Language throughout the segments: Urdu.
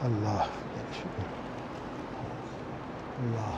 اللہ شکر اللہ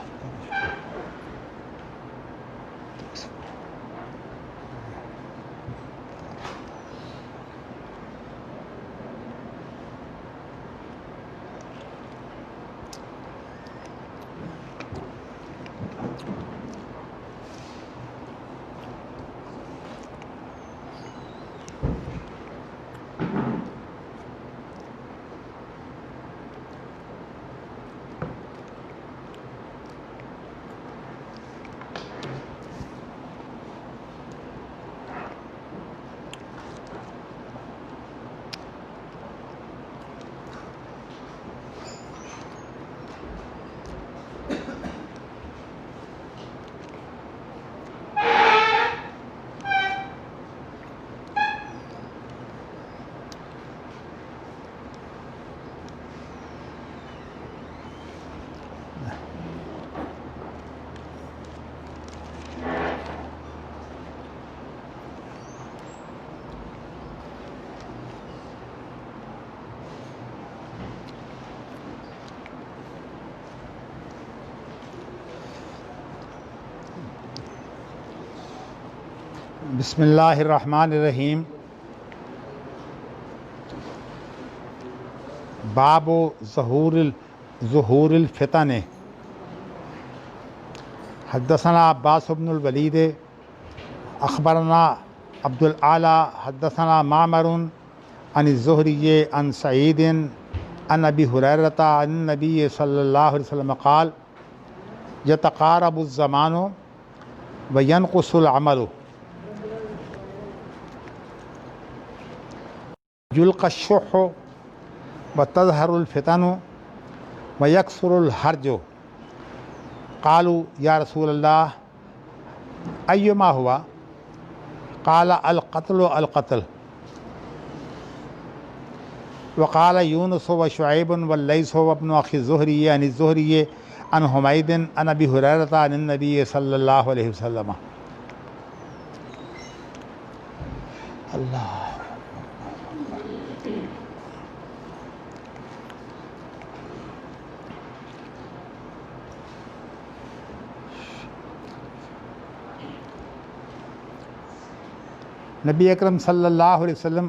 بسم اللہ الرحمن الرحیم۔ باب ظہور الفتن۔ حدثنا عباس بن الولید اخبرنا عبد الاعلی حدثنا معمر عن الزہری عن سعید عن ابی ہریرہ عن النبی صلی اللہ علیہ وسلم قال یتقارب الزمان وینقص العمل یلقى الشح وتظہر الفتن ویکثر الحرج۔ قالوا یا رسول اللہ ایما ہوا؟ قال القتل القتل۔ وقال یونس وشعیب واللیث وابن اخی الزہری عن الزہری عن حمید عن ابی ہریرہ عن النبی صلی اللہ علیہ وسلم۔ اللہ نبی اکرم صلی اللہ علیہ وسلم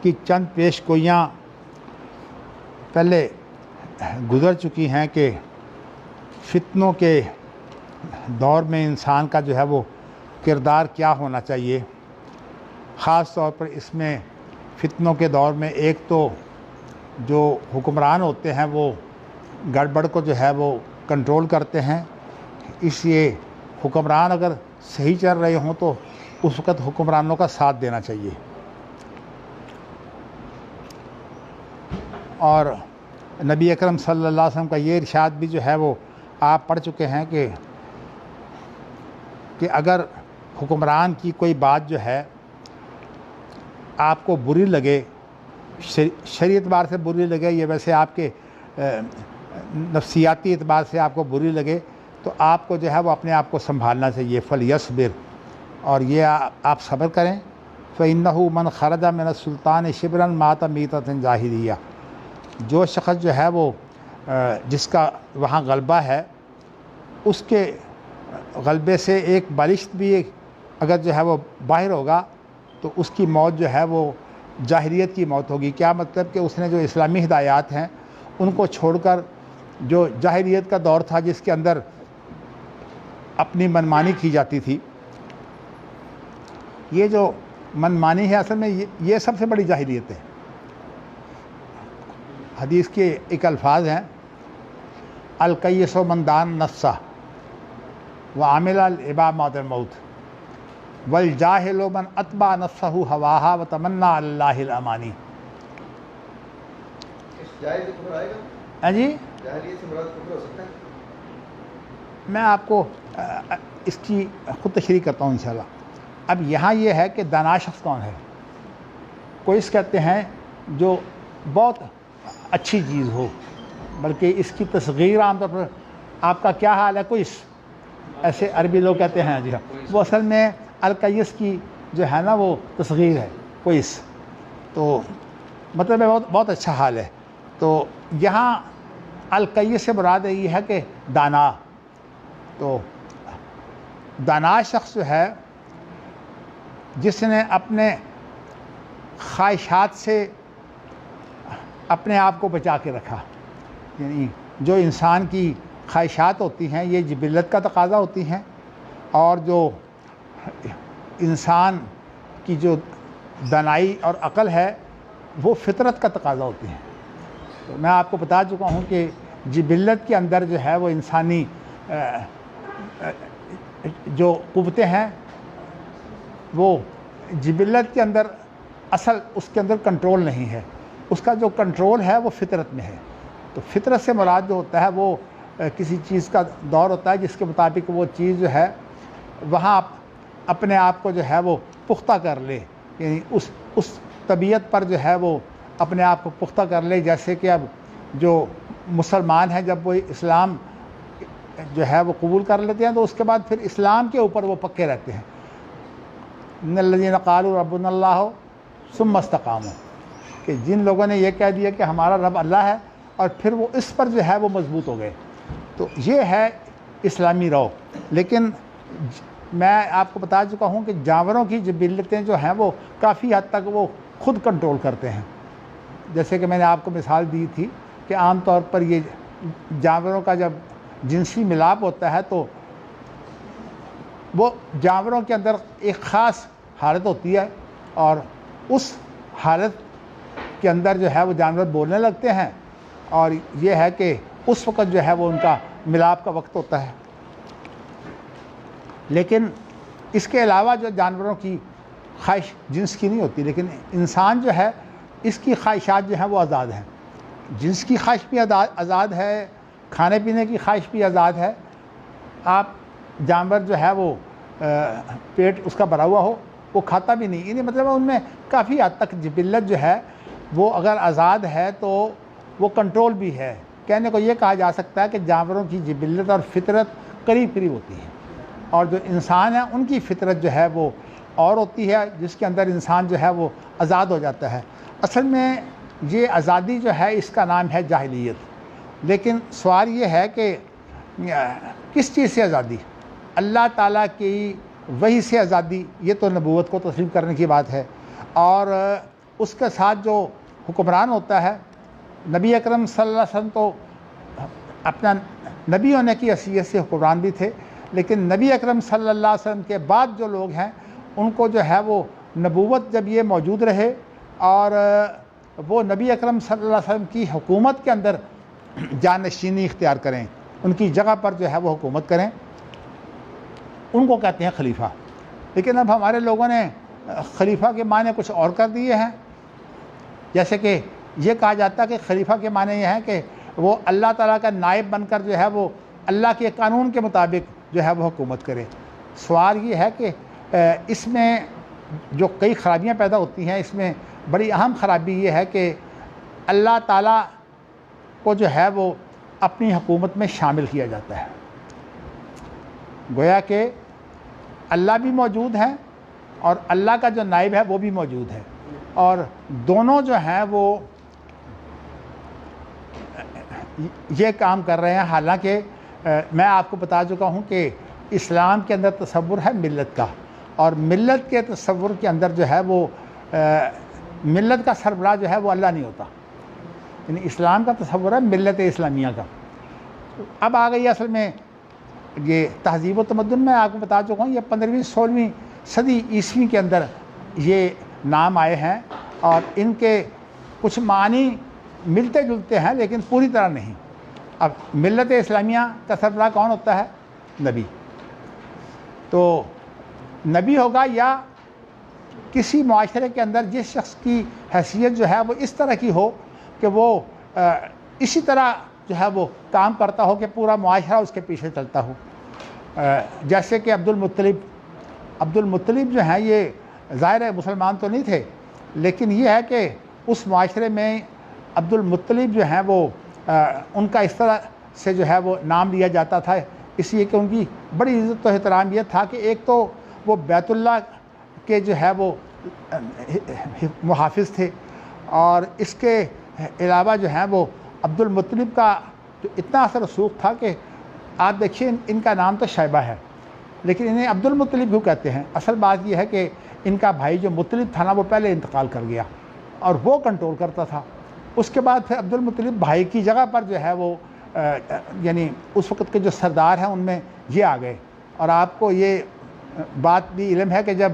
کی چند پیش گوئیاں پہلے گزر چکی ہیں کہ فتنوں کے دور میں انسان کا جو ہے وہ کردار کیا ہونا چاہیے۔ خاص طور پر اس میں فتنوں کے دور میں ایک تو جو حکمران ہوتے ہیں وہ گڑبڑ کو جو ہے وہ کنٹرول کرتے ہیں، اس لیے حکمران اگر صحیح چل رہے ہوں تو اس وقت حکمرانوں کا ساتھ دینا چاہیے۔ اور نبی اکرم صلی اللہ علیہ وسلم کا یہ ارشاد بھی جو ہے وہ آپ پڑھ چکے ہیں کہ اگر حکمران کی کوئی بات جو ہے آپ کو بری لگے، شرعی اعتبار سے بری لگے یا ویسے آپ کے نفسیاتی اعتبار سے آپ کو بری لگے، تو آپ کو جو ہے وہ اپنے آپ کو سنبھالنا چاہیے۔ فَلْيَصْبِرْ، اور یہ آپ صبر کریں۔ فَإِنَّهُ مَنْ خَرَجَ مِنَ السُّلْطَانِ شِبْرًا مَاتَ مِيتَةً جَاهِلِيَّةً۔ جو شخص جو ہے وہ جس کا وہاں غلبہ ہے، اس کے غلبے سے ایک بالشت بھی اگر جو ہے وہ باہر ہوگا تو اس کی موت جو ہے وہ جاہلیت کی موت ہوگی۔ کیا مطلب کہ اس نے جو اسلامی ہدایات ہیں ان کو چھوڑ کر جو جاہلیت کا دور تھا جس کے اندر اپنی منمانی کی جاتی تھی، یہ جو منمانی ہے اصل میں یہ سب سے بڑی جاہلیت ہے۔ حدیث کے ایک الفاظ ہیں، القیس من دان نفسہ وعمل العبا موت الموت والجاہل من اتبع نفسہ ہواہا وتمنى علی اللہ الامانی۔ جی میں آپ کو اس کی خود تشریح کرتا ہوں انشاءاللہ۔ اب یہاں یہ ہے کہ دانا شخص کون ہے؟ کوئس کہتے ہیں جو بہت اچھی چیز ہو، بلکہ اس کی تصغیر عام طور پر آپ کا کیا حال ہے کوئس، ایسے عربی لوگ کہتے ہیں جی ہاں، وہ اصل میں القیس کی جو ہے نا وہ تصغیر ہے کوئس، تو مطلب ہے بہت اچھا حال ہے۔ تو یہاں القیس سے مراد یہ ہے کہ دانا. تو دانا شخص جو ہے جس نے اپنے خواہشات سے اپنے آپ کو بچا کے رکھا. یعنی جو انسان کی خواہشات ہوتی ہیں یہ جبلت کا تقاضا ہوتی ہیں، اور جو انسان کی جو دانائی اور عقل ہے وہ فطرت کا تقاضا ہوتی ہیں. تو میں آپ کو بتا چکا ہوں کہ جبلت کے اندر جو ہے وہ انسانی جو قوتیں ہیں وہ جبلت کے اندر اصل اس کے اندر کنٹرول نہیں ہے، اس کا جو کنٹرول ہے وہ فطرت میں ہے. تو فطرت سے مراد جو ہوتا ہے وہ کسی چیز کا دور ہوتا ہے جس کے مطابق وہ چیز جو ہے وہاں اپنے آپ کو جو ہے وہ پختہ کر لے. یعنی اس طبیعت پر جو ہے وہ اپنے آپ کو پختہ کر لے. جیسے کہ اب جو مسلمان ہیں جب وہ اسلام جو ہے وہ قبول کر لیتے ہیں تو اس کے بعد پھر اسلام کے اوپر وہ پکے رہتے ہیں. ان الذین قالوا ربنا اللہ ثم استقاموا، کہ جن لوگوں نے یہ کہہ دیا کہ ہمارا رب اللہ ہے اور پھر وہ اس پر جو ہے وہ مضبوط ہو گئے. تو یہ ہے اسلامی رو. لیکن میں آپ کو بتا چکا ہوں کہ جانوروں کی جبلتیں جو ہیں وہ کافی حد تک وہ خود کنٹرول کرتے ہیں. جیسے کہ میں نے آپ کو مثال دی تھی کہ عام طور پر یہ جانوروں کا جب جنسی ملاپ ہوتا ہے تو وہ جانوروں کے اندر ایک خاص حالت ہوتی ہے، اور اس حالت کے اندر جو ہے وہ جانور بولنے لگتے ہیں، اور یہ ہے کہ اس وقت جو ہے وہ ان کا ملاپ کا وقت ہوتا ہے. لیکن اس کے علاوہ جو جانوروں کی خواہش جنس کی نہیں ہوتی، لیکن انسان جو ہے اس کی خواہشات جو ہیں وہ آزاد ہیں. جنس کی خواہش بھی آزاد ہے، کھانے پینے کی خواہش بھی آزاد ہے. آپ جانور جو ہے وہ پیٹ اس کا بھرا ہوا ہو وہ کھاتا بھی نہیں. یعنی مطلب ان میں کافی حد تک جبلت جو ہے وہ اگر آزاد ہے تو وہ کنٹرول بھی ہے. کہنے کو یہ کہا جا سکتا ہے کہ جانوروں کی جبلت اور فطرت قریب قریب ہوتی ہے، اور جو انسان ہیں ان کی فطرت جو ہے وہ اور ہوتی ہے جس کے اندر انسان جو ہے وہ آزاد ہو جاتا ہے. اصل میں یہ آزادی جو ہے اس کا نام ہے جاہلیت. لیکن سوال یہ ہے کہ کس چیز سے آزادی؟ اللہ تعالیٰ کی وحی سے آزادی، یہ تو نبوت کو تسلیم کرنے کی بات ہے. اور اس کے ساتھ جو حکمران ہوتا ہے، نبی اکرم صلی اللہ علیہ وسلم تو اپنا نبی ہونے کی حیثیت سے حکمران بھی تھے، لیکن نبی اکرم صلی اللہ علیہ وسلم کے بعد جو لوگ ہیں ان کو جو ہے وہ نبوت جب یہ موجود رہے اور وہ نبی اکرم صلی اللہ علیہ وسلم کی حکومت کے اندر جانشینی اختیار کریں، ان کی جگہ پر جو ہے وہ حکومت کریں، ان کو کہتے ہیں خلیفہ. لیکن اب ہمارے لوگوں نے خلیفہ کے معنی کچھ اور کر دیے ہیں. جیسے کہ یہ کہا جاتا ہے کہ خلیفہ کے معنی یہ ہیں کہ وہ اللہ تعالیٰ کا نائب بن کر جو ہے وہ اللہ کے قانون کے مطابق جو ہے وہ حکومت کرے. سوال یہ ہے کہ اس میں جو کئی خرابیاں پیدا ہوتی ہیں، اس میں بڑی اہم خرابی یہ ہے کہ اللہ تعالیٰ کو جو ہے وہ اپنی حکومت میں شامل کیا جاتا ہے. گویا کہ اللہ بھی موجود ہیں اور اللہ کا جو نائب ہے وہ بھی موجود ہے، اور دونوں جو ہیں وہ یہ کام کر رہے ہیں. حالانکہ میں آپ کو بتا چکا ہوں کہ اسلام کے اندر تصور ہے ملت کا، اور ملت کے تصور کے اندر جو ہے وہ ملت کا سربراہ جو ہے وہ اللہ نہیں ہوتا. یعنی اسلام کا تصور ہے ملت اسلامیہ کا. اب آ گئی اصل میں یہ تہذیب و تمدن. میں آپ کو بتا چکا ہوں یہ 15ویں 16ویں صدی عیسوی کے اندر یہ نام آئے ہیں، اور ان کے کچھ معنی ملتے جلتے ہیں لیکن پوری طرح نہیں. اب ملت اسلامیہ کا سربراہ کون ہوتا ہے؟ نبی. تو نبی ہوگا یا کسی معاشرے کے اندر جس شخص کی حیثیت جو ہے وہ اس طرح کی ہو کہ وہ اسی طرح جو ہے وہ کام کرتا ہو کہ پورا معاشرہ اس کے پیچھے چلتا ہو. جیسے کہ عبد المطلب جو ہیں یہ ظاہر ہے مسلمان تو نہیں تھے، لیکن یہ ہے کہ اس معاشرے میں عبد المطلب جو ہیں وہ ان کا اس طرح سے جو ہے وہ نام لیا جاتا تھا، اس لیے کہ ان کی بڑی عزت و احترام یہ تھا کہ ایک تو وہ بیت اللہ کے جو ہے وہ محافظ تھے، اور اس کے علاوہ جو ہیں وہ عبد المطلب کا جو اتنا اثر رسوخ تھا کہ آپ دیکھیے ان کا نام تو شیبہ ہے لیکن انہیں عبد المطلب کیوں کہتے ہیں؟ اصل بات یہ ہے کہ ان کا بھائی جو مطلب تھا نا وہ پہلے انتقال کر گیا اور وہ کنٹرول کرتا تھا. اس کے بعد پھر عبد المطلب بھائی کی جگہ پر جو ہے وہ یعنی اس وقت کے جو سردار ہیں ان میں یہ آ گئے. اور آپ کو یہ بات بھی علم ہے کہ جب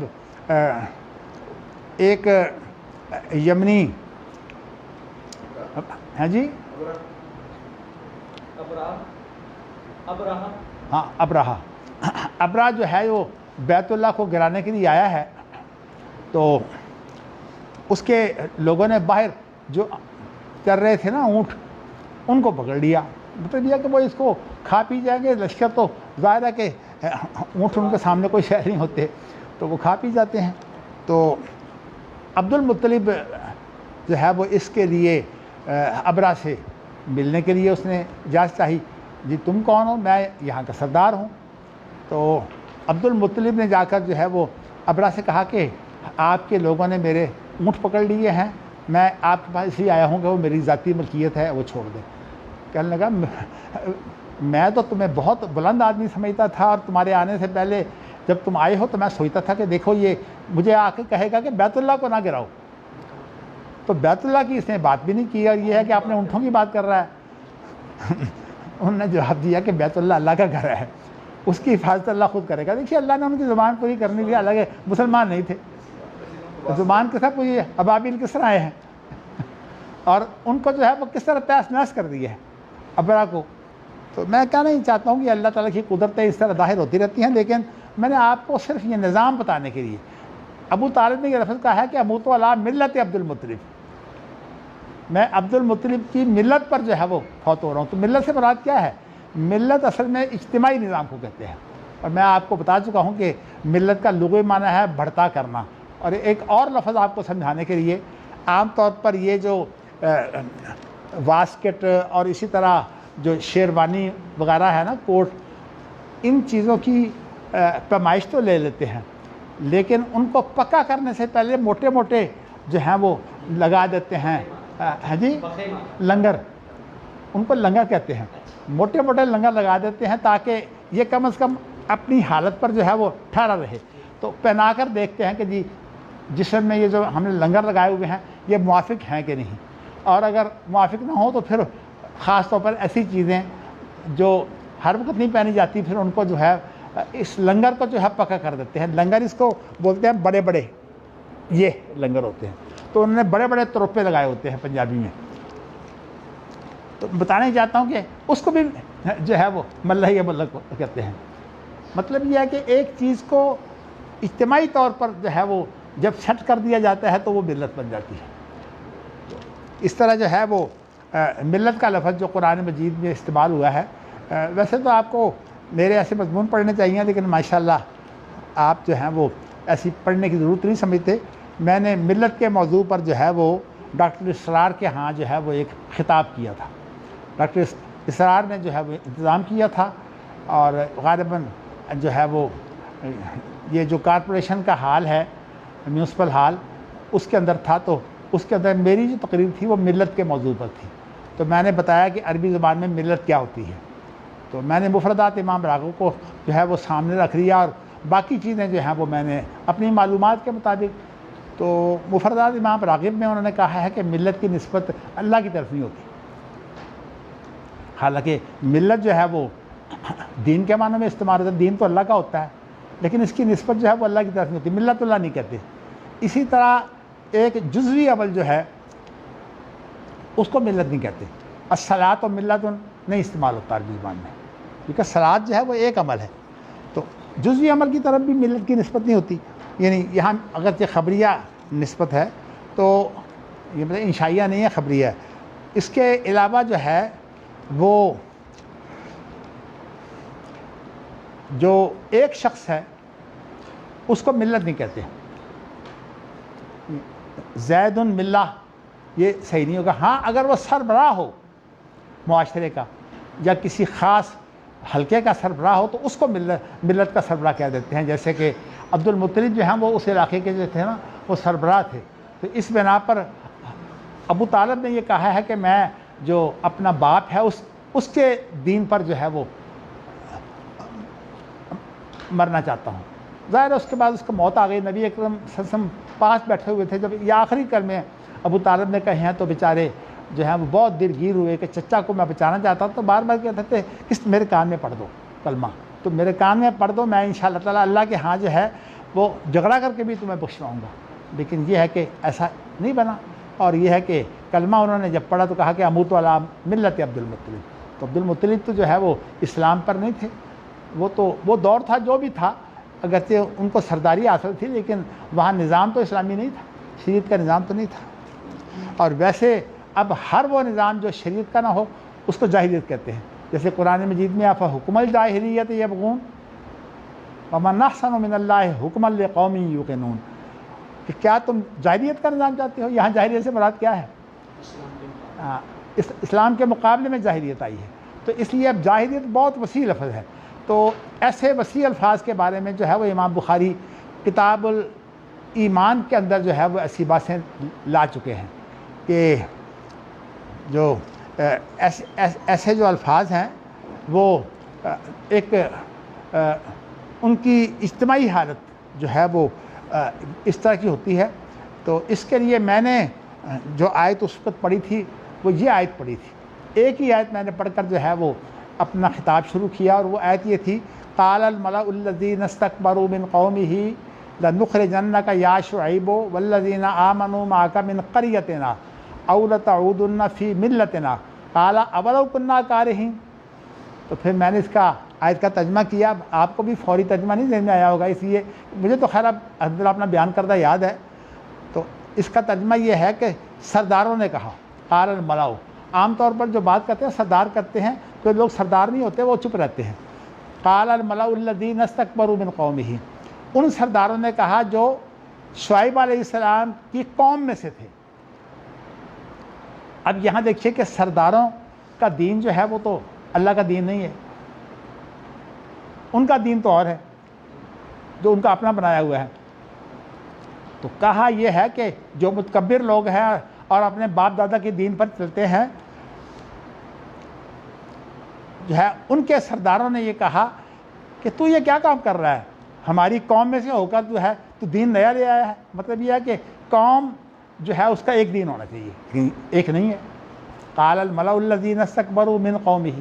ایک یمنی ہیں جی ہاں ابرہ جو ہے وہ بیت اللہ کو گرانے کے لیے آیا ہے تو اس کے لوگوں نے باہر جو چر رہے تھے نا اونٹ ان کو پکڑ لیا. مطلب یہ کہ وہ اس کو کھا پی جائیں گے. لشکر تو ظاہر ہے کہ اونٹ ان کے سامنے کوئی شہر نہیں ہوتے تو وہ کھا پی جاتے ہیں. تو عبد المطلب جو ہے وہ اس کے لیے ابرہ سے ملنے کے لیے اس نے اجازت چاہی. جی تم کون ہو؟ میں یہاں کا سردار ہوں. تو عبد المطلب نے جا کر جو ہے وہ ابرہ سے کہا کہ آپ کے لوگوں نے میرے اونٹ پکڑ لیے ہیں, میں آپ کے پاس اس لیے آیا ہوں کہ وہ میری ذاتی ملکیت ہے وہ چھوڑ دیں. کہنے لگا میں تو تمہیں بہت بلند آدمی سمجھتا تھا اور تمہارے آنے سے پہلے جب تم آئے ہو تو میں سوچتا تھا کہ دیکھو یہ مجھے آ کے کہے گا کہ بیت اللہ کو نہ گراؤ. تو بیت اللہ کی اس نے بات بھی نہیں کی اور یہ ہے کہ آپ نے اونٹوں کی بات کر رہا ہے. انہوں نے جواب دیا کہ بیت اللہ اللہ کا گھر ہے, اس کی حفاظت اللہ خود کرے گا. دیکھیے اللہ نے ان کی زبان پوری کرنے کی, الگ مسلمان نہیں تھے, زبان کے ساتھ پوری ابابیل کس طرح آئے ہیں اور ان کو جو ہے وہ کس طرح تیس نیس کر دی ہے ابرہ کو. تو میں کہنا نہیں چاہتا ہوں کہ اللہ تعالیٰ کی قدرتیں اس طرح ظاہر ہوتی رہتی ہیں, لیکن میں نے آپ کو صرف یہ نظام بتانے کے لیے. ابو طالب نے یہ لفظ کہا ہے کہ اموت علی ملت عبد المطلب, میں عبد المطلب کی ملت پر جو ہے وہ فوت ہو رہا ہوں. تو ملت سے مراد کیا ہے؟ ملت اصل میں اجتماعی نظام کو کہتے ہیں, اور میں آپ کو بتا چکا ہوں کہ ملت کا لغوی معنی ہے بڑھتا کرنا. اور ایک اور لفظ آپ کو سمجھانے کے لیے, عام طور پر یہ جو واسکٹ اور اسی طرح جو شیروانی وغیرہ ہے نا, کوٹ, ان چیزوں کی پیمائش تو لے لیتے ہیں لیکن ان کو پکا کرنے سے پہلے موٹے موٹے جو ہیں وہ لگا دیتے ہیں. ہاں جی لنگر, ان کو لنگر کہتے ہیں. موٹے موٹے لنگر لگا دیتے ہیں تاکہ یہ کم از کم اپنی حالت پر جو ہے وہ ٹھہرا رہے. تو پہنا کر دیکھتے ہیں کہ جی جسم میں یہ جو ہم نے لنگر لگائے ہوئے ہیں یہ موافق ہیں کہ نہیں, اور اگر موافق نہ ہو تو پھر خاص طور پر ایسی چیزیں جو ہر وقت نہیں پہنی جاتی پھر ان کو جو ہے اس لنگر کو جو ہے پکا کر دیتے ہیں. لنگر اس کو بولتے ہیں بڑے بڑے, یہ لنگر ہوتے ہیں. تو انہوں نے بڑے بڑے تروپے لگائے ہوتے ہیں پنجابی میں. تو بتانا چاہتا ہوں کہ اس کو بھی جو ہے وہ ملہ ملک کہتے ہیں. مطلب یہ ہے کہ ایک چیز کو اجتماعی طور پر جو ہے وہ جب سیٹ کر دیا جاتا ہے تو وہ ملت بن جاتی ہے. اس طرح جو ہے وہ ملت کا لفظ جو قرآن مجید میں استعمال ہوا ہے, ویسے تو آپ کو میرے ایسے مضمون پڑھنے چاہیے لیکن ماشاءاللہ آپ جو ہیں وہ ایسی پڑھنے کی ضرورت نہیں سمجھتے. میں نے ملت کے موضوع پر جو ہے وہ ڈاکٹر اسرار کے ہاں جو ہے وہ ایک خطاب کیا تھا. ڈاکٹر اسرار نے جو ہے وہ انتظام کیا تھا اور غالباً جو ہے وہ یہ جو کارپوریشن کا ہال ہے میونسپل ہال اس کے اندر تھا. تو اس کے اندر میری جو تقریر تھی وہ ملت کے موضوع پر تھی. تو میں نے بتایا کہ عربی زبان میں ملت کیا ہوتی ہے. تو میں نے مفردات امام راغب کو جو ہے وہ سامنے رکھ لیا اور باقی چیزیں جو ہیں وہ میں نے اپنی معلومات کے مطابق. تو مفردات امام راغب میں انہوں نے کہا ہے کہ ملت کی نسبت اللہ کی طرف نہیں ہوتی. حالانکہ ملت جو ہے وہ دین کے معنی میں استعمال ہوتا ہے, دین تو اللہ کا ہوتا ہے, لیکن اس کی نسبت جو ہے وہ اللہ کی طرف نہیں ہوتی. ملت اللہ نہیں کہتے. اسی طرح ایک جزوی عمل جو ہے اس کو ملت نہیں کہتے. الصلاۃ و ملت نہیں استعمال ہوتا عربی زبان میں, کیونکہ صلاۃ جو ہے وہ ایک عمل ہے. تو جزوی عمل کی طرف بھی ملت کی نسبت نہیں ہوتی. یعنی یہاں اگرچہ خبریہ نسبت ہے تو یہ مطلب انشائیہ نہیں ہے, خبریہ ہے. اس کے علاوہ جو ہے وہ جو ایک شخص ہے اس کو ملت نہیں کہتے. زید ملہ یہ صحیح نہیں ہوگا. ہاں اگر وہ سربراہ ہو معاشرے کا یا کسی خاص حلقے کا سربراہ ہو تو اس کو ملت کا سربراہ کہہ دیتے ہیں. جیسے کہ عبد المطلب جو ہیں وہ اس علاقے کے جو تھے نا وہ سربراہ تھے. تو اس بنا پر ابو طالب نے یہ کہا ہے کہ میں جو اپنا باپ ہے اس کے دین پر جو ہے وہ مرنا چاہتا ہوں۔ ظاہر ہے اس کے بعد اس کو موت آ گئی، نبی اکرم صلی اللہ علیہ وسلم پاس بیٹھے ہوئے تھے، جب یہ آخری کلمے ابو طالب نے کہے ہیں تو بیچارے جو ہیں وہ بہت دلگیر ہوئے کہ چچا کو میں بچانا چاہتا ہوں، تو بار بار کہتے تھے کہ میرے کان میں پڑھ دو کلمہ، تو میرے کان میں پڑھ دو، میں انشاءاللہ تعالیٰ اللہ کے ہاں جو ہے وہ جھگڑا کر کے بھی تمہیں بخشواؤں گا۔ لیکن یہ ہے کہ ایسا نہیں بنا، اور یہ ہے کہ کلمہ انہوں نے جب پڑھا تو کہا کہ اموت علی ملت عبد المطلب، تو عبد المطلب تو جو ہے وہ اسلام پر نہیں تھے، وہ دور تھا جو بھی تھا، اگرچہ ان کو سرداری حاصل تھی لیکن وہاں نظام تو اسلامی نہیں تھا، شریعت کا نظام تو نہیں تھا۔ اور ویسے اب ہر وہ نظام جو شریعت کا نہ ہو اس کو جاہلیت کہتے ہیں، جیسے قرآن مجید میں افحکم الجاہلیت یبغون ومن احسن من اللہ حکما لقوم یوقنون، کہ کیا تم جاہلیت کا نظام چاہتے ہو؟ یہاں جاہلیت سے مراد کیا ہے؟ اسلام کے مقابلے میں جاہلیت آئی ہے، تو اس لیے اب جاہلیت بہت وسیع لفظ ہے، تو ایسے وسیع الفاظ کے بارے میں جو ہے وہ امام بخاری کتاب الایمان کے اندر جو ہے وہ ایسی باتیں لا چکے ہیں کہ جو ایسے جو الفاظ ہیں وہ ایک ان کی اجتماعی حالت جو ہے وہ اس طرح کی ہوتی ہے۔ تو اس کے لیے میں نے جو آیت اس وقت پڑھی تھی وہ یہ آیت پڑھی تھی، ایک ہی آیت میں نے پڑھ کر جو ہے وہ اپنا خطاب شروع کیا، اور وہ آیت یہ تھی قال الملأ الذین استکبروا من قومہ لنخرجنک یا شعیب والذین آمنوا معک من قریتنا او لتعودن فی ملتنا قال اولو کنا کارہین۔ تو پھر میں نے اس کا آیت کا ترجمہ کیا، آپ کو بھی فوری ترجمہ نہیں ذہن میں آیا ہوگا، اس لیے مجھے تو خیر اب الحمدللہ اپنا بیان کردہ یاد ہے۔ تو اس کا ترجمہ یہ ہے کہ سرداروں نے کہا، قال الملأ، عام طور پر جو بات کرتے ہیں سردار کرتے ہیں، تو لوگ سردار نہیں ہوتے، وہ چپ رہتے ہیں۔ قال الملأ الذین استکبروا من قومہ، ان سرداروں نے کہا جو شعیب علیہ السلام کی قوم میں سے تھے۔ اب یہاں دیکھیے کہ سرداروں کا دین جو ہے وہ تو اللہ کا دین نہیں ہے، ان کا دین تو اور ہے جو ان کا اپنا بنایا ہوا ہے۔ تو کہا یہ ہے کہ جو متکبر لوگ ہیں اور اپنے باپ دادا کے دین پر چلتے ہیں، جو ہے ان کے سرداروں نے یہ کہا کہ تو یہ کیا کام کر رہا ہے، ہماری قوم میں سے ہو کر جو ہے تو دین نیا لے آیا ہے۔ مطلب یہ ہے کہ قوم جو ہے اس کا ایک دین ہونا چاہیے، ایک نہیں ہے۔ قال الملأ الذین استکبروا من قومہ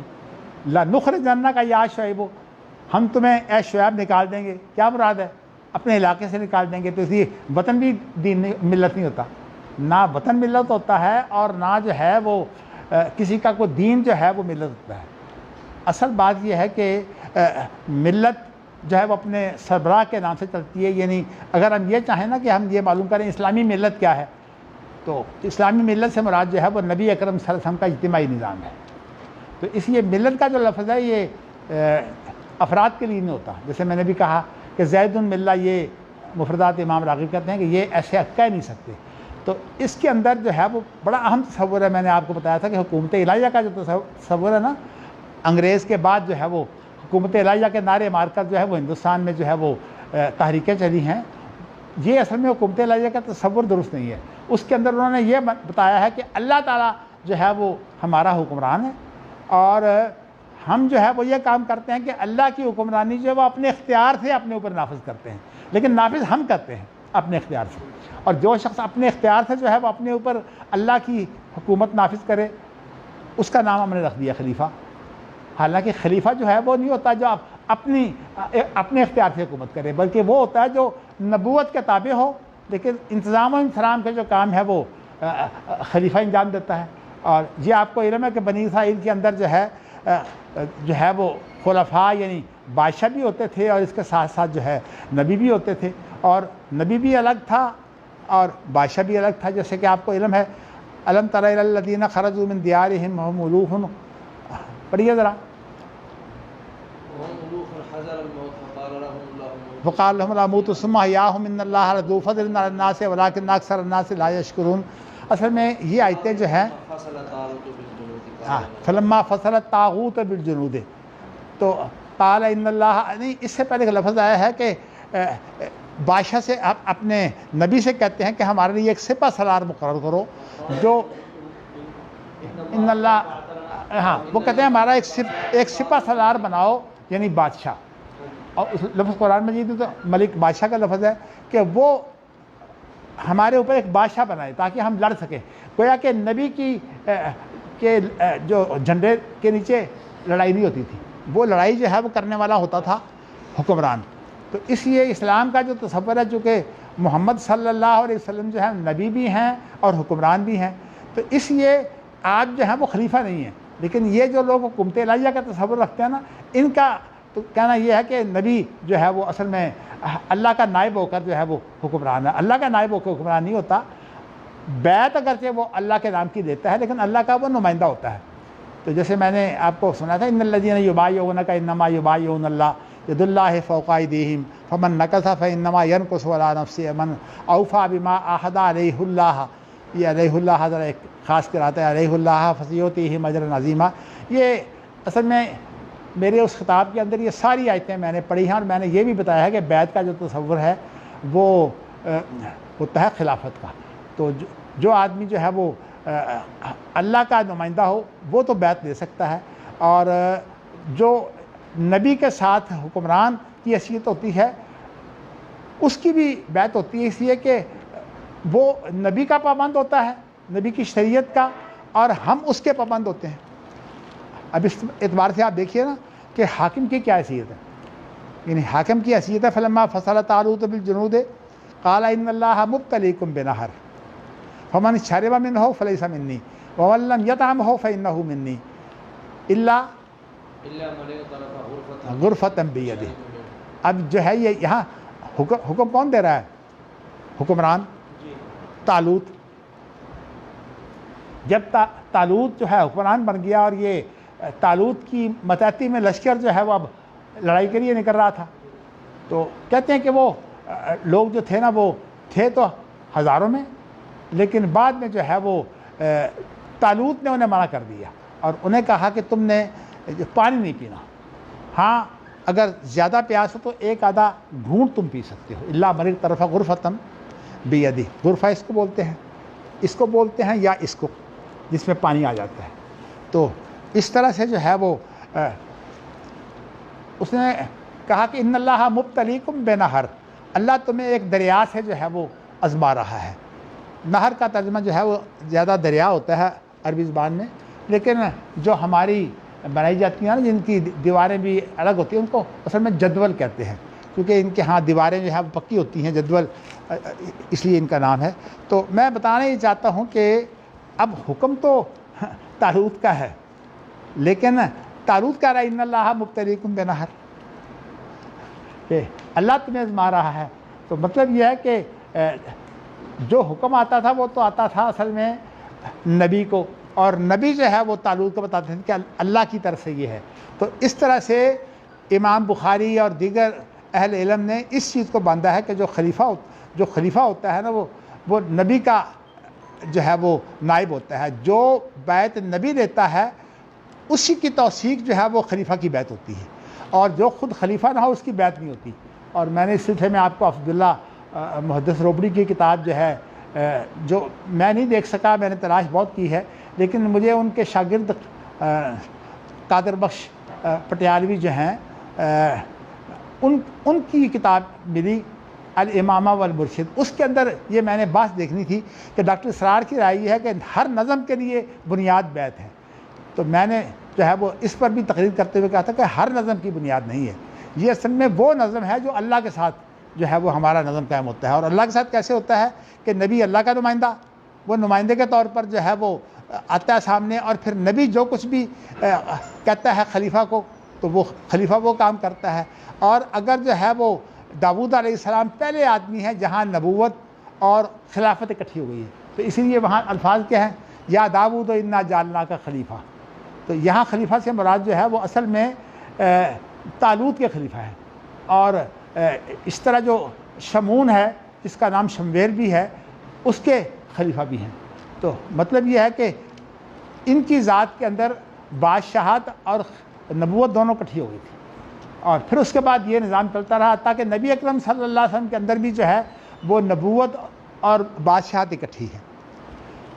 لنخرجنک یا شعیب، ہم تمہیں اے شعیب نکال دیں گے۔ کیا مراد ہے؟ اپنے علاقے سے نکال دیں گے۔ تو اس لیے وطن بھی دین ملت نہیں ہوتا، نہ وطن ملت ہوتا ہے اور نہ جو ہے وہ کسی کا کوئی دین جو ہے وہ ملت ہوتا ہے۔ اصل بات یہ ہے کہ ملت جو ہے وہ اپنے سربراہ کے نام سے چلتی ہے، یعنی اگر ہم یہ چاہیں نا کہ ہم یہ معلوم کریں اسلامی ملت کیا ہے، تو اسلامی ملت سے مراد جو ہے وہ نبی اکرم صلی اللہ علیہ وسلم کا اجتماعی نظام ہے۔ تو اس لیے ملت کا جو لفظ ہے یہ افراد کے لیے نہیں ہوتا، جیسے میں نے بھی کہا کہ زید الملہ، یہ مفردات امام راغب کہتے ہیں کہ یہ ایسے کہہ نہیں سکتے۔ تو اس کے اندر جو ہے وہ بڑا اہم تصور ہے، میں نے آپ کو بتایا تھا کہ حکومت الہیہ کا جو تصور ہے نا، انگریز کے بعد جو ہے وہ حکومت الہیہ کے نعرے مار کر جو ہے وہ ہندوستان میں جو ہے وہ تحریکیں چلی ہیں، یہ اصل میں حکومت الہیہ کا تصور درست نہیں ہے۔ اس کے اندر انہوں نے یہ بتایا ہے کہ اللہ تعالیٰ جو ہے وہ ہمارا حکمران ہے، اور ہم جو ہے وہ یہ کام کرتے ہیں کہ اللہ کی حکمرانی جو ہے وہ اپنے اختیار سے اپنے اوپر نافذ کرتے ہیں، لیکن نافذ ہم کرتے ہیں اپنے اختیار سے، اور جو شخص اپنے اختیار سے جو ہے وہ اپنے اوپر اللہ کی حکومت نافذ کرے اس کا نام ہم نے رکھ دیا خلیفہ۔ حالانکہ خلیفہ جو ہے وہ نہیں ہوتا جو اپنے اختیار سے حکومت کرے، بلکہ وہ ہوتا ہے جو نبوت کے تابع ہو، لیکن انتظام و انصرام کے جو کام ہے وہ خلیفہ انجام دیتا ہے۔ اور یہ آپ کو علم ہے کہ بنی اسرائیل کے اندر جو ہے وہ خلفاء یعنی بادشاہ بھی ہوتے تھے، اور اس کے ساتھ ساتھ جو ہے نبی بھی ہوتے تھے، اور نبی بھی الگ تھا اور بادشاہ بھی الگ تھا۔ جیسے کہ آپ کو علم ہے الم تر الی الذین خرجوا من دیارہم وهم الوف، پڑھیے ذرا، وقال لهم لا موتوا ثم احیاهم ان اللہ لذو فضل علی الناس ولکن اکثر الناس لا یشکرون۔ اصل میں یہ آیتیں جو ہیں فلما فصل الطاغوت بالجنود، تو قال ان اللہ، نہیں اس سے پہلے ایک لفظ آیا ہے کہ بادشاہ سے آپ اپنے نبی سے کہتے ہیں کہ ہمارے لیے ایک سپہ سالار مقرر کرو جو ان اللہ، ہاں وہ کہتے ہیں ہمارا ایک سپہ سالار بناؤ، یعنی بادشاہ. اور اس لفظ قرآن مجید میں تو ملک بادشاہ کا لفظ ہے کہ وہ ہمارے اوپر ایک بادشاہ بنائے تاکہ ہم لڑ سکیں. گویا کہ نبی کے جو جھنڈے کے نیچے لڑائی نہیں ہوتی تھی، وہ لڑائی جو ہے وہ کرنے والا ہوتا تھا حکمران. تو اس لیے اسلام کا جو تصور ہے، چونکہ محمد صلی اللہ علیہ وسلم جو ہے نبی بھی ہیں اور حکمران بھی ہیں، تو اس لیے آپ جو ہیں وہ خلیفہ نہیں ہیں. لیکن یہ جو لوگ حکومت الہیہ کا تصور رکھتے ہیں نا، ان کا تو کہنا یہ ہے کہ نبی جو ہے وہ اصل میں اللہ کا نائب ہو کر جو ہے وہ حکمران ہے. اللہ کا نائب ہو کر حکمران نہیں ہوتا. بیعت اگرچہ وہ اللہ کے نام کی دیتا ہے لیکن اللہ کا وہ نمائندہ ہوتا ہے. تو جیسے میں نے آپ کو سنا تھا، ان الذین یبایعونک انما یبایعون اللہ ید اللہ فوق ایدیہم فمن نکث فانما ینکث علی نفسہ من اوفی بما عاہد علیہ اللہ. یہ علیہ اللہ ذرا ایک خاص قرات ہے، علیہ اللہ فسیؤتیہ اجرا عظیما. یہ اصل میں میرے اس خطاب کے اندر یہ ساری آیتیں میں نے پڑھی ہیں، اور میں نے یہ بھی بتایا ہے کہ بیعت کا جو تصور ہے وہ ہوتا ہے خلافت کا. تو جو آدمی جو ہے وہ اللہ کا نمائندہ ہو وہ تو بیعت دے سکتا ہے، اور جو نبی کے ساتھ حکمران کی حیثیت ہوتی ہے اس کی بھی بیعت ہوتی ہے، اس لیے کہ وہ نبی کا پابند ہوتا ہے، نبی کی شریعت کا، اور ہم اس کے پابند ہوتے ہیں. اب اس اعتبار سے آپ دیکھیے نا کہ حاکم کی کیا حیثیت ہے. یعنی حاکم کی حیثیت ہے فلما فصل طالوت بالجنود قال ان اللہ مبتلیکم بنہر فمن شرب منہ فلیس منی ومن لم یطعمہ فانہ منی الا غرفۃ بیدہ. اب جو ہے یہ یہاں حکم کون دے رہا ہے؟ حکمران طالوت. جب طالوت جو ہے حکمران بن گیا اور یہ طالوت کی متحدی میں لشکر جو ہے وہ اب لڑائی کے لیے نکل رہا تھا، تو کہتے ہیں کہ وہ لوگ جو تھے نا وہ تھے تو ہزاروں میں، لیکن بعد میں جو ہے وہ طالوت نے انہیں منع کر دیا اور انہیں کہا کہ تم نے پانی نہیں پینا. ہاں اگر زیادہ پیاس ہو تو ایک آدھا گھونٹ تم پی سکتے ہو. اللہ مرغ طرف غرفتم بیدی. غرفہ اس کو بولتے ہیں، اس کو بولتے ہیں، یا اس کو جس میں پانی آ جاتا ہے. تو اس طرح سے جو ہے وہ اس نے کہا کہ ان اللہ مبتلیکم بنہر، اللہ تمہیں ایک دریا سے جو ہے وہ آزما رہا ہے. نہر کا ترجمہ جو ہے وہ زیادہ دریا ہوتا ہے عربی زبان میں، لیکن جو ہماری بنائی جاتی ہیں نا جن کی دیواریں بھی الگ ہوتی ہیں ان کو اصل میں جدول کہتے ہیں، کیونکہ ان کے ہاں دیواریں جو ہے پکی ہوتی ہیں، جدول اس لیے ان کا نام ہے. تو میں بتانا یہ چاہتا ہوں کہ اب حکم تو طالوت کا ہے، لیکن طالوت کہہ رہا ہے ان اللہ مبتلیکم بنہر، کہ اللہ تمہیں آزما رہا ہے. تو مطلب یہ ہے کہ جو حکم آتا تھا وہ تو آتا تھا اصل میں نبی کو، اور نبی جو ہے وہ طالوت کو بتاتے تھے کہ اللہ کی طرف سے یہ ہے. تو اس طرح سے امام بخاری اور دیگر اہل علم نے اس چیز کو باندھا ہے کہ جو خلیفہ ہوتا ہے نا وہ نبی کا جو ہے وہ نائب ہوتا ہے. جو بیعت نبی دیتا ہے اسی کی توثیق جو ہے وہ خلیفہ کی بیعت ہوتی ہے، اور جو خود خلیفہ نہ ہو اس کی بیعت نہیں ہوتی. اور میں نے اس سلسلے میں آپ کو عبداللہ محدث روبڑی کی کتاب جو ہے جو میں نہیں دیکھ سکا، میں نے تلاش بہت کی ہے، لیکن مجھے ان کے شاگرد قادر بخش پٹیالوی جو ہیں ان کی کتاب ملی الامامہ والمرشد. اس کے اندر یہ میں نے بات دیکھنی تھی کہ ڈاکٹر اسرار کی رائے یہ ہے کہ ہر نظم کے لیے بنیاد بیعت ہے. تو میں نے جو ہے وہ اس پر بھی تقریر کرتے ہوئے کہا تھا کہ ہر نظم کی بنیاد نہیں ہے، یہ اصل میں وہ نظم ہے جو اللہ کے ساتھ جو ہے وہ ہمارا نظم قائم ہوتا ہے. اور اللہ کے ساتھ کیسے ہوتا ہے کہ نبی اللہ کا نمائندہ، وہ نمائندے کے طور پر جو ہے وہ آتا ہے سامنے، اور پھر نبی جو کچھ بھی کہتا ہے خلیفہ کو تو وہ خلیفہ وہ کام کرتا ہے. اور اگر جو ہے وہ داؤد علیہ السلام پہلے آدمی ہیں جہاں نبوت اور خلافت اکٹھی ہو گئی ہے، تو اسی لیے وہاں الفاظ کیا ہیں، یا داؤد انا جعلناک کا خلیفہ. تو یہاں خلیفہ سے مراد جو ہے وہ اصل میں طالوت کے خلیفہ ہے. اور اس طرح جو شمون ہے جس کا نام شمویل بھی ہے اس کے خلیفہ بھی ہیں. تو مطلب یہ ہے کہ ان کی ذات کے اندر بادشاہت اور نبوت دونوں اکٹھی ہو گئی تھی. اور پھر اس کے بعد یہ نظام چلتا رہا تاکہ نبی اکرم صلی اللہ علیہ وسلم کے اندر بھی جو ہے وہ نبوت اور بادشاہت اکٹھی ہے۔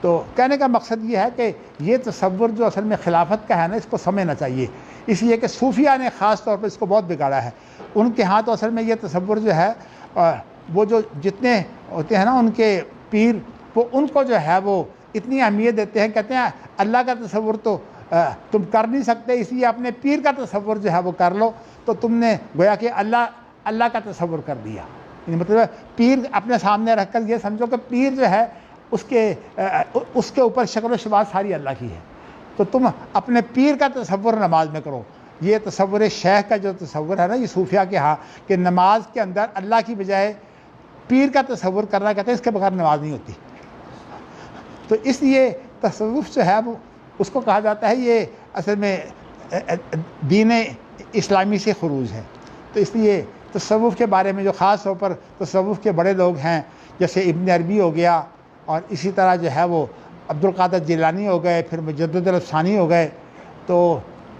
تو کہنے کا مقصد یہ ہے کہ یہ تصور جو اصل میں خلافت کا ہے نا، اس کو سمجھنا چاہیے، اس لیے کہ صوفیہ نے خاص طور پر اس کو بہت بگاڑا ہے۔ ان کے ہاں تو اصل میں یہ تصور جو ہے وہ جو جتنے ہوتے ہیں نا ان کے پیر، وہ ان کو جو ہے وہ اتنی اہمیت دیتے ہیں، کہتے ہیں اللہ کا تصور تو تم کر نہیں سکتے، اس لیے اپنے پیر کا تصور جو ہے وہ کر لو، تو تم نے گویا کہ اللہ کا تصور کر دیا۔ یعنی مطلب پیر اپنے سامنے رکھ کر یہ سمجھو کہ پیر جو ہے اس کے اوپر شکل و شباہت ساری اللہ کی ہے، تو تم اپنے پیر کا تصور نماز میں کرو۔ یہ تصور شیخ کا جو تصور ہے نا یہ صوفیہ کے ہاں، کہ نماز کے اندر اللہ کی بجائے پیر کا تصور کرنا، کہتے ہیں اس کے بغیر نماز نہیں ہوتی۔ تو اس لیے تصوف جو ہے وہ اس کو کہا جاتا ہے یہ اصل میں دین اسلامی سے خروج ہے۔ تو اس لیے تصوف کے بارے میں جو خاص طور پر تصوف کے بڑے لوگ ہیں جیسے ابن عربی ہو گیا، اور اسی طرح جو ہے وہ عبد القادر جیلانی ہو گئے، پھر مجدد الافسانی ہو گئے، تو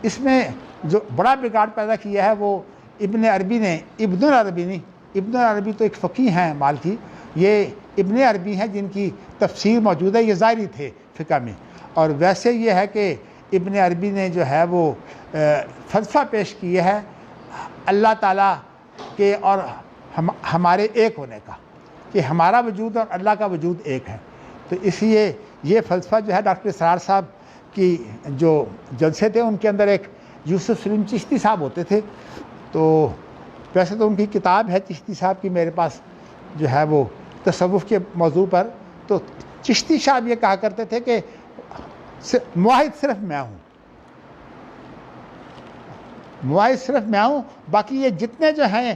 اس میں جو بڑا بگاڑ پیدا کیا ہے وہ ابن عربی نے، ابن العربی نہیں، ابن العربی تو ایک فقیہ ہیں مالکی، یہ ابن عربی ہیں جن کی تفسیر موجود ہے، یہ ظاہری تھے فقہ میں۔ اور ویسے یہ ہے کہ ابن عربی نے جو ہے وہ فلسفہ پیش کیا ہے اللہ تعالیٰ کے اور ہمارے ایک ہونے کا، کہ ہمارا وجود اور اللہ کا وجود ایک ہے۔ تو اس لیے یہ فلسفہ جو ہے ڈاکٹر اسرار صاحب کی جو جلسے تھے ان کے اندر ایک یوسف سلیم چشتی صاحب ہوتے تھے، تو ویسے تو ان کی کتاب ہے چشتی صاحب کی میرے پاس جو ہے وہ تصوف کے موضوع پر، تو چشتی صاحب یہ کہا کرتے تھے کہ موحد صرف میں ہوں، موحد صرف میں ہوں، باقی یہ جتنے جو ہیں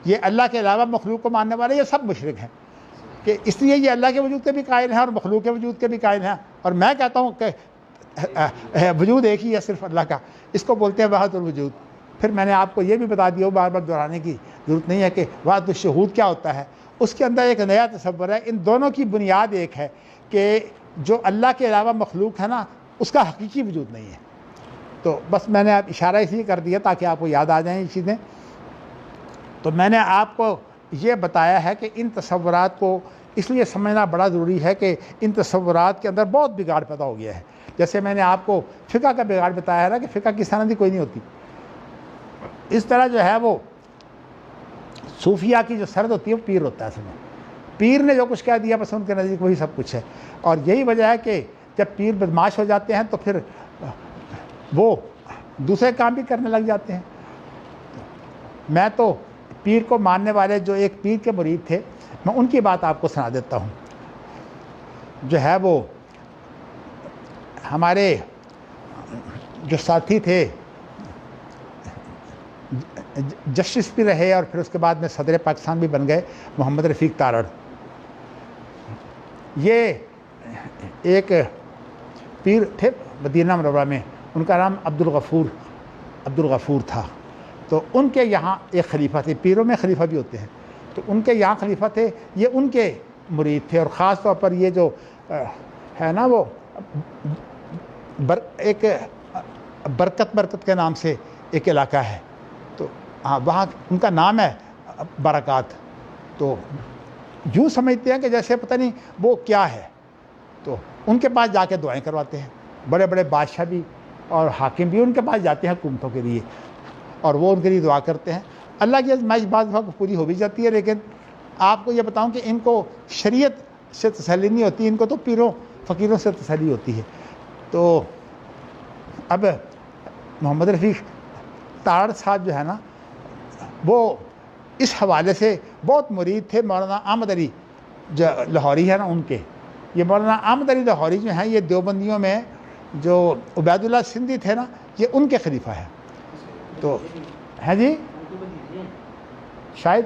یہ اللہ کے علاوہ مخلوق کو ماننے والے یہ سب مشرک ہیں، کہ اس لیے یہ اللہ کے وجود کے بھی قائل ہیں اور مخلوق کے وجود کے بھی قائل ہیں، اور میں کہتا ہوں کہ وجود ایک ہی ہے صرف اللہ کا، اس کو بولتے ہیں وحدت الوجود۔ پھر میں نے آپ کو یہ بھی بتا دیا، بار بار دہرانے کی ضرورت نہیں ہے کہ وحدت الشہود کیا ہوتا ہے، اس کے اندر ایک نیا تصور ہے۔ ان دونوں کی بنیاد ایک ہے کہ جو اللہ کے علاوہ مخلوق ہے نا اس کا حقیقی وجود نہیں ہے۔ تو بس میں نے اشارہ اس لیے کر دیا تاکہ آپ کو یاد آ جائیں یہ چیزیں۔ تو میں نے آپ کو یہ بتایا ہے کہ ان تصورات کو اس لیے سمجھنا بڑا ضروری ہے کہ ان تصورات کے اندر بہت بگاڑ پیدا ہو گیا ہے۔ جیسے میں نے آپ کو فقہ کا بگاڑ بتایا ہے نا کہ فقہ کی سندی کوئی نہیں ہوتی، اس طرح جو ہے وہ صوفیہ کی جو سرد ہوتی ہے وہ پیر ہوتا ہے۔ اصل میں پیر نے جو کچھ کہہ دیا بس ان کے نزدیک وہی سب کچھ ہے، اور یہی وجہ ہے کہ جب پیر بدمعاش ہو جاتے ہیں تو پھر وہ دوسرے کام بھی کرنے لگ جاتے ہیں۔ میں تو پیر کو ماننے والے جو ایک پیر کے مرید تھے، میں ان کی بات آپ کو سنا دیتا ہوں۔ جو ہے وہ ہمارے جو ساتھی تھے، جسٹس بھی رہے اور پھر اس کے بعد میں صدر پاکستان بھی بن گئے، محمد رفیق تارڑ، یہ ایک پیر تھے مدینہ منورہ میں، ان کا نام عبد الغفور تھا۔ تو ان کے یہاں ایک خلیفہ تھے، پیروں میں خلیفہ بھی ہوتے ہیں، تو ان کے یہاں خلیفہ تھے، یہ ان کے مرید تھے، اور خاص طور پر یہ جو ہے نا وہ ایک برکت کے نام سے ایک علاقہ ہے، تو ہاں وہاں ان کا نام ہے برکات، تو یوں سمجھتے ہیں کہ جیسے پتہ نہیں وہ کیا ہے، تو ان کے پاس جا کے دعائیں کرواتے ہیں، بڑے بڑے بادشاہ بھی اور حاکم بھی ان کے پاس جاتے ہیں حکومتوں کے لیے، اور وہ ان کے لیے دعا کرتے ہیں۔ اللہ کی آزمائش بعض وقت پوری ہو بھی جاتی ہے، لیکن آپ کو یہ بتاؤں کہ ان کو شریعت سے تسلی نہیں ہوتی، ان کو تو پیروں فقیروں سے تسلی ہوتی ہے۔ تو اب محمد رفیق تارڑ صاحب جو ہے نا وہ اس حوالے سے بہت مرید تھے مولانا احمد علی جو لاہوری ہے نا ان کے۔ یہ مولانا احمد علی لاہوری جو ہیں یہ دیوبندیوں میں جو عبید اللہ سندھی تھے نا یہ ان کے خلیفہ ہیں۔ تو ہے جی شاید،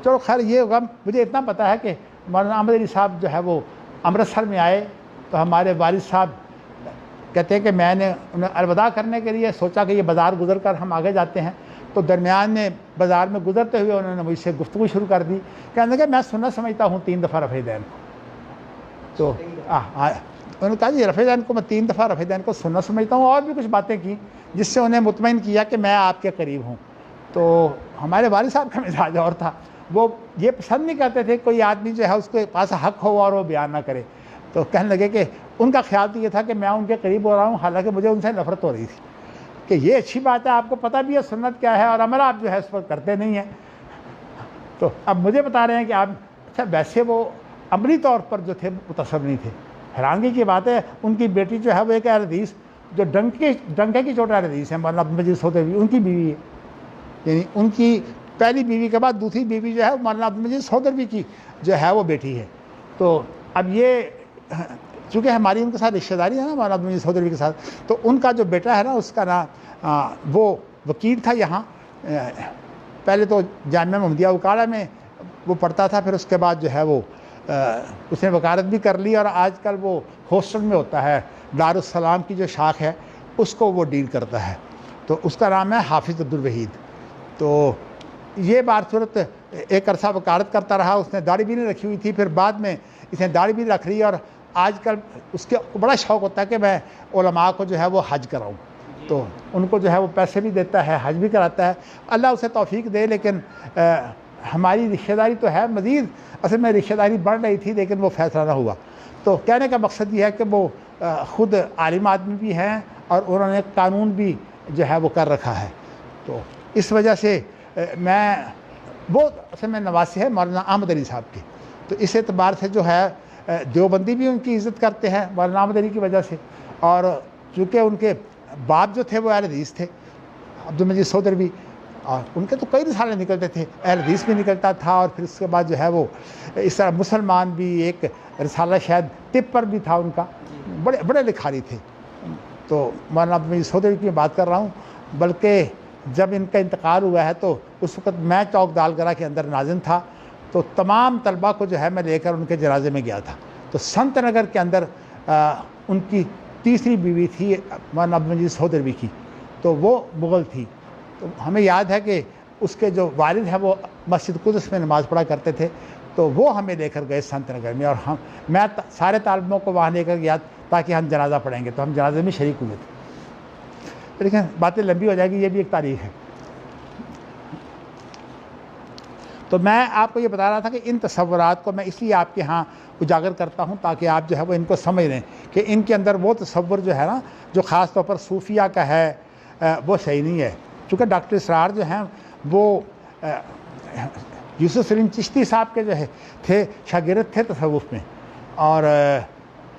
چلو خیر یہ ہوگا، مجھے اتنا پتہ ہے کہ مولانا احمد علی صاحب جو ہے وہ امرتسر میں آئے تو ہمارے والد صاحب کہتے ہیں کہ میں نے انہیں الوداع کرنے کے لیے سوچا کہ یہ بازار گزر کر ہم آگے جاتے ہیں، تو درمیان میں بازار میں گزرتے ہوئے انہوں نے مجھ سے گفتگو شروع کر دی، کہنے کہ میں سنت سمجھتا ہوں 3 دفعہ رفع دین، انہوں نے کہا جی رفع دین کو میں 3 دفعہ رفع دین کو سننا سمجھتا ہوں، اور بھی کچھ باتیں کی جس سے انہیں مطمئن کیا کہ میں آپ کے قریب ہوں۔ تو ہمارے والد صاحب کا مزاج اور تھا، وہ یہ پسند نہیں کرتے تھے کوئی آدمی جو ہے اس کے پاس حق ہو اور وہ بیان نہ کرے۔ تو کہنے لگے کہ ان کا خیال تو یہ تھا کہ میں ان کے قریب ہو رہا ہوں، حالانکہ مجھے ان سے نفرت ہو رہی تھی کہ یہ اچھی بات ہے، آپ کو پتہ بھی ہے سنت کیا ہے اور عمل آپ جو ہے اس پر کرتے نہیں ہیں۔ تو اب مجھے بتا رہے ہیں کہ آپ اچھا ویسے وہ عملی طور پر جو تھے متصر نہیں تھے۔ حیرانگی کی بات ہے ان کی بیٹی جو ہے وہ ایک اہل حدیث جو ڈنکے کی چوٹ اہل حدیث ہے، مولانا عبد المجید سودھوی ان کی بیوی ہے، یعنی ان کی پہلی بیوی کے بعد دوسری بیوی جو ہے مولانا عبد المجید سودھوی کی جو ہے وہ بیٹی ہے۔ تو اب یہ چونکہ ہماری ان کے ساتھ رشتہ داری ہے نا مولانا عبد المجید سودھوی کے ساتھ، تو ان کا جو بیٹا ہے نا اس کا نام وہ وکیل تھا یہاں، پہلے تو جامعہ محمدیہ اکاڑا میں وہ پڑھتا تھا، پھر اس کے بعد جو ہے وہ اس نے وکالت بھی کر لی اور آج کل وہ ہاسٹل میں ہوتا ہے، دارالسلام کی جو شاخ ہے اس کو وہ ڈیل کرتا ہے، تو اس کا نام ہے حافظ عبدالوحید۔ تو یہ بار صورت ایک عرصہ وکالت کرتا رہا، اس نے داڑھی بھی نہیں رکھی ہوئی تھی، پھر بعد میں اس نے داڑھی بھی رکھ لی اور آج کل اس کے بڑا شوق ہوتا ہے کہ میں علماء کو جو ہے وہ حج کراؤں، تو ان کو جو ہے وہ پیسے بھی دیتا ہے، حج بھی کراتا ہے، اللہ اسے توفیق دے۔ لیکن ہماری رشتہ داری تو ہے مزید، اصل میں رشتہ داری بڑھ رہی تھی لیکن وہ فیصلہ نہ ہوا۔ تو کہنے کا مقصد یہ ہے کہ وہ خود عالم آدمی بھی ہیں اور انہوں نے قانون بھی جو ہے وہ کر رکھا ہے، تو اس وجہ سے میں وہ اصل میں نواسے ہے مولانا احمد علی صاحب کی، تو اس اعتبار سے جو ہے دیوبندی بھی ان کی عزت کرتے ہیں مولانا احمد علی کی وجہ سے، اور چونکہ ان کے باپ جو تھے وہ اہل حدیث تھے عبد المجید سودھوی، اور ان کے تو کئی رسالے نکلتے تھے، اہل حدیث بھی نکلتا تھا، اور پھر اس کے بعد جو ہے وہ اس طرح مسلمان بھی، ایک رسالہ شاید طب پر بھی تھا ان کا، بڑے بڑے لکھاری تھے۔ تو مولانا عبد المجید سودھوی کی بات کر رہا ہوں، بلکہ جب ان کا انتقال ہوا ہے تو اس وقت میں چوک دالگرہ کے اندر ناظم تھا، تو تمام طلباء کو جو ہے میں لے کر ان کے جنازے میں گیا تھا۔ تو سنت نگر کے اندر ان کی تیسری بیوی تھی مولانا عبد المجید سودھوی کی، تو وہ مغل تھی، تو ہمیں یاد ہے کہ اس کے جو والد ہیں وہ مسجد قدس میں نماز پڑھا کرتے تھے، تو وہ ہمیں لے کر گئے سنت نگر میں، اور میں سارے طالبوں کو وہاں لے کر گیا تاکہ ہم جنازہ پڑھیں گے، تو ہم جنازے میں شریک ہوئے تھے۔ لیکن باتیں لمبی ہو جائے گی، یہ بھی ایک تاریخ ہے۔ تو میں آپ کو یہ بتا رہا تھا کہ ان تصورات کو میں اس لیے آپ کے ہاں اجاگر کرتا ہوں تاکہ آپ جو ہے وہ ان کو سمجھ لیں کہ ان کے اندر وہ تصور جو ہے نا جو خاص طور پر صوفیہ کا ہے وہ صحیح نہیں ہے۔ چونکہ ڈاکٹر اسرار جو ہیں وہ یوسف سلیم چشتی صاحب کے جو ہے تھے شاگرد تھے تصوف میں، اور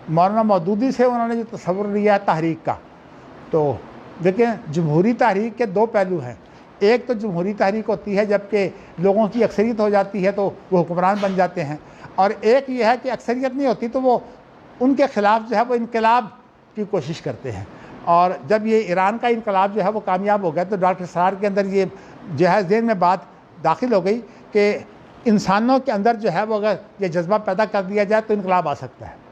مولانا مودودی سے انہوں نے جو تصور لیا ہے تحریک کا، تو دیکھیں جمہوری تحریک کے 2 پہلو ہیں، ایک تو جمہوری تحریک ہوتی ہے جب کہ لوگوں کی اکثریت ہو جاتی ہے تو وہ حکمران بن جاتے ہیں، اور ایک یہ ہے کہ اکثریت نہیں ہوتی تو وہ ان کے خلاف جو ہے وہ انقلاب کی کوشش کرتے ہیں۔ اور جب یہ ایران کا انقلاب جو ہے وہ کامیاب ہو گیا تو ڈاکٹر اسرار کے اندر یہ جو ہے ذہن میں بات داخل ہو گئی کہ انسانوں کے اندر جو ہے وہ اگر یہ جذبہ پیدا کر دیا جائے تو انقلاب آ سکتا ہے۔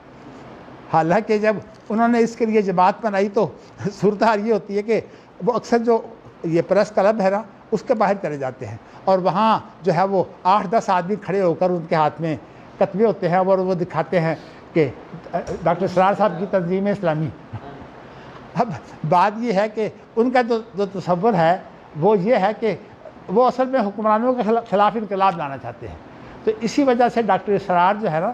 حالانکہ جب انہوں نے اس کے لیے جماعت بنائی تو صورتحال یہ ہوتی ہے کہ وہ اکثر جو یہ پریس کلب ہے نا اس کے باہر چلے جاتے ہیں، اور وہاں جو ہے وہ 8-10 آدمی کھڑے ہو کر ان کے ہاتھ میں کتبے ہوتے ہیں اور وہ دکھاتے ہیں کہ ڈاکٹر اسرار صاحب کی تنظیم اسلامی۔ اب بات یہ ہے کہ ان کا جو تصور ہے وہ یہ ہے کہ وہ اصل میں حکمرانوں کے خلاف انقلاب لانا چاہتے ہیں، تو اسی وجہ سے ڈاکٹر اسرار جو ہے نا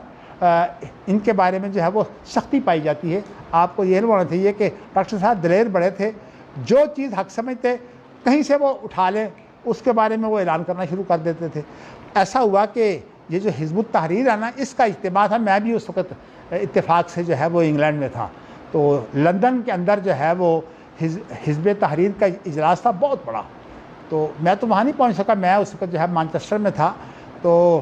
ان کے بارے میں جو ہے وہ سختی پائی جاتی ہے۔ آپ کو یہ ہونا چاہیے کہ ڈاکٹر صاحب دلیر بڑے تھے، جو چیز حق سمجھتے کہیں سے وہ اٹھا لیں اس کے بارے میں وہ اعلان کرنا شروع کر دیتے تھے۔ ایسا ہوا کہ یہ جو حزب التحریر ہے نا اس کا اجتماع تھا، میں بھی اس وقت اتفاق سے جو ہے وہ انگلینڈ میں تھا، تو لندن کے اندر جو ہے وہ حزب تحریر کا اجلاس تھا بہت بڑا، تو میں تو وہاں نہیں پہنچ سکا، میں اس وقت جو ہے مانچسٹر میں تھا، تو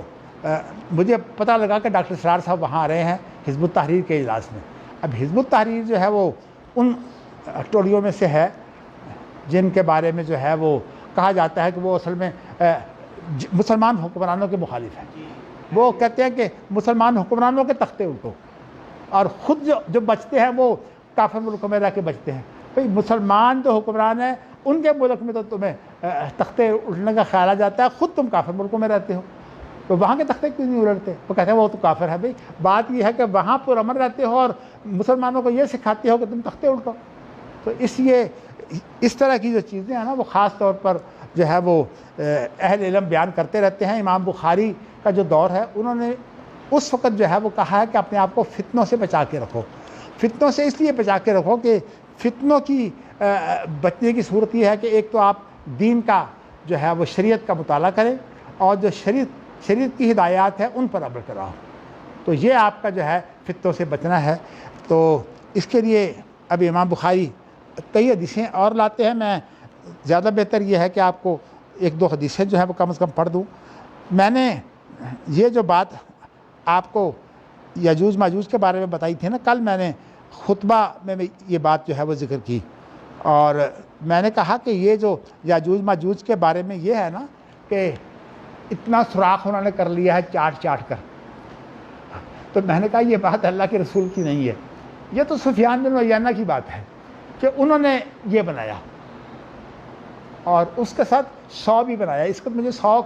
مجھے پتہ لگا کہ ڈاکٹر اسرار صاحب وہاں آ رہے ہیں حزب التحریر کے اجلاس میں۔ اب حزب التحریر جو ہے وہ ان ٹولیوں میں سے ہے جن کے بارے میں جو ہے وہ کہا جاتا ہے کہ وہ اصل میں مسلمان حکمرانوں کے مخالف ہیں۔ وہ کہتے ہیں کہ مسلمان حکمرانوں کے تختے الٹو، اور خود جو بچتے ہیں وہ کافر ملکوں میں رہ کے بچتے ہیں۔ بھئی مسلمان جو حکمران ہیں ان کے ملک میں تو تمہیں تختے الٹنے کا خیال آ جاتا ہے، خود تم کافر ملکوں میں رہتے ہو۔ تو وہاں کے تختے کیوں نہیں الٹتے؟ وہ کہتے ہیں وہ تو کافر ہے۔ بھائی بات یہ ہے کہ وہاں پر امن رہتے ہو اور مسلمانوں کو یہ سکھاتے ہو کہ تم تختے الٹو۔ تو اس طرح کی جو چیزیں ہیں نا وہ خاص طور پر جو ہے وہ اہل علم بیان کرتے رہتے ہیں۔ امام بخاری کا جو دور ہے انہوں نے اس وقت جو ہے وہ کہا ہے کہ اپنے آپ کو فتنوں سے بچا کے رکھو۔ فتنوں سے اس لیے بچا کے رکھو کہ فتنوں کی بچنے کی صورت یہ ہے کہ ایک تو آپ دین کا جو ہے وہ شریعت کا مطالعہ کریں اور جو شریعت کی ہدایات ہیں ان پر عمل کراؤ، تو یہ آپ کا جو ہے فتنوں سے بچنا ہے۔ تو اس کے لیے اب امام بخاری کئی حدیثیں اور لاتے ہیں، میں زیادہ بہتر یہ ہے کہ آپ کو ایک دو حدیثیں جو ہے وہ کم از کم پڑھ دوں۔ میں نے یہ جو بات آپ کو یاجوج ماجوج کے بارے میں بتائی تھی نا، کل میں نے خطبہ میں یہ بات جو ہے وہ ذکر کی، اور میں نے کہا کہ یہ جو یاجوج ماجوج کے بارے میں یہ ہے نا کہ اتنا سوراخ انہوں نے کر لیا ہے چاٹ کر، تو میں نے کہا یہ بات اللہ کے رسول کی نہیں ہے، یہ تو سفیان بن عیینہ کی بات ہے کہ انہوں نے یہ بنایا اور اس کے ساتھ 100 بھی بنایا۔ اس وقت مجھے 100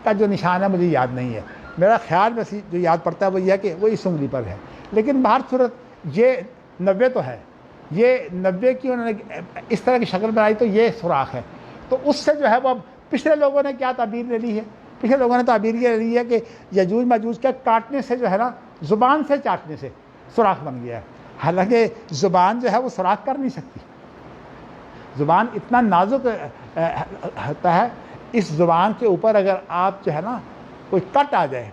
کا جو نشان ہے مجھے یاد نہیں ہے، میرا خیال میں جو یاد پڑتا ہے وہ یہ ہے کہ وہ اس انگلی پر ہے، لیکن بہر صورت یہ 90 تو ہے، یہ 90 کی انہوں نے اس طرح کی شکل بنائی تو یہ سوراخ ہے۔ تو اس سے جو ہے وہ اب پچھلے لوگوں نے کیا تعبیر لے لی ہے؟ پچھلے لوگوں نے تعبیر یہ لے لی ہے کہ یاجوج ماجوج کے کاٹنے سے جو ہے نا، زبان سے چاٹنے سے سوراخ بن گیا ہے، حالانکہ زبان جو ہے وہ سوراخ کر نہیں سکتی، زبان اتنا نازک ہوتا ہے، اس زبان کے اوپر اگر آپ جو ہے نا کوئی کٹ آ جائے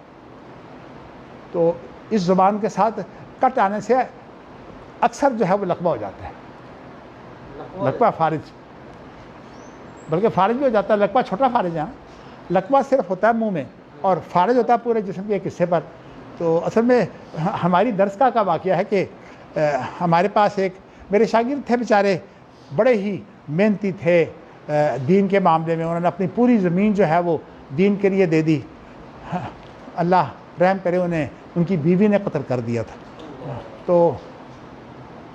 تو اس زبان کے ساتھ کٹ آنے سے اکثر جو ہے وہ لقوہ ہو جاتا ہے، لقوہ فارج، بلکہ فارج بھی ہو جاتا ہے، لقوہ چھوٹا فارج ہے، لقوہ صرف ہوتا ہے منہ میں اور فارج ہوتا ہے پورے جسم کے ایک حصے پر۔ تو اصل میں ہماری درسگاہ کا واقعہ ہے کہ ہمارے پاس ایک میرے شاگرد تھے، بیچارے بڑے ہی محنتی تھے دین کے معاملے میں، انہوں نے اپنی پوری زمین جو ہے وہ دین کے لیے دے دی، اللہ رحم کرے انہیں، ان کی بیوی نے قتل کر دیا تھا۔ تو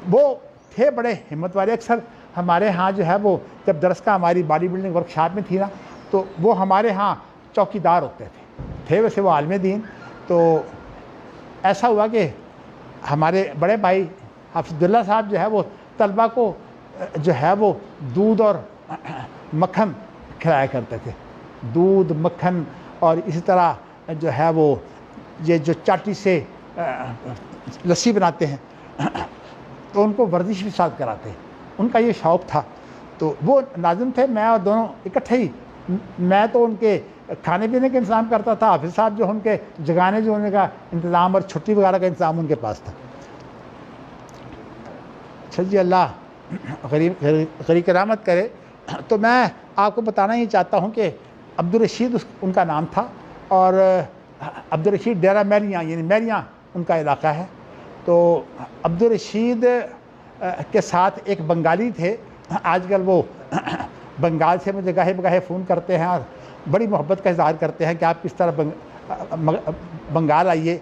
وہ تھے بڑے ہمت والے، اکثر ہمارے ہاں جو ہے وہ جب درسگاہ ہماری باڈی بلڈنگ ورک شاپ میں تھی نا تو وہ ہمارے ہاں چوکیدار ہوتے تھے ویسے وہ عالم دین۔ تو ایسا ہوا کہ ہمارے بڑے بھائی حافظ عبداللہ صاحب جو ہے وہ طلبہ کو جو ہے وہ دودھ اور مکھن کھلایا کرتے تھے، دودھ مکھن، اور اسی طرح جو ہے وہ یہ جو چاٹی سے لسی بناتے ہیں تو ان کو ورزش بھی ساتھ کراتے، ان کا یہ شوق تھا۔ تو وہ ناظم تھے، میں اور دونوں اکٹھے ہی، میں تو ان کے کھانے پینے کا انتظام کرتا تھا، حافظ صاحب جو ان کے جگانے جو ان کا انتظام اور چھٹی وغیرہ کا انتظام ان کے پاس تھا۔ اچھا جی، اللہ غریب کرامت کرے۔ تو میں آپ کو بتانا ہی چاہتا ہوں کہ عبدالرشید ان کا نام تھا، اور عبدالرشید ڈیرہ میریاں یعنی میریاں ان کا علاقہ ہے۔ تو عبدالرشید کے ساتھ ایک بنگالی تھے، آج کل وہ بنگال سے مجھے گاہے بگاہے فون کرتے ہیں اور بڑی محبت کا اظہار کرتے ہیں کہ آپ کس طرح بنگال آئیے۔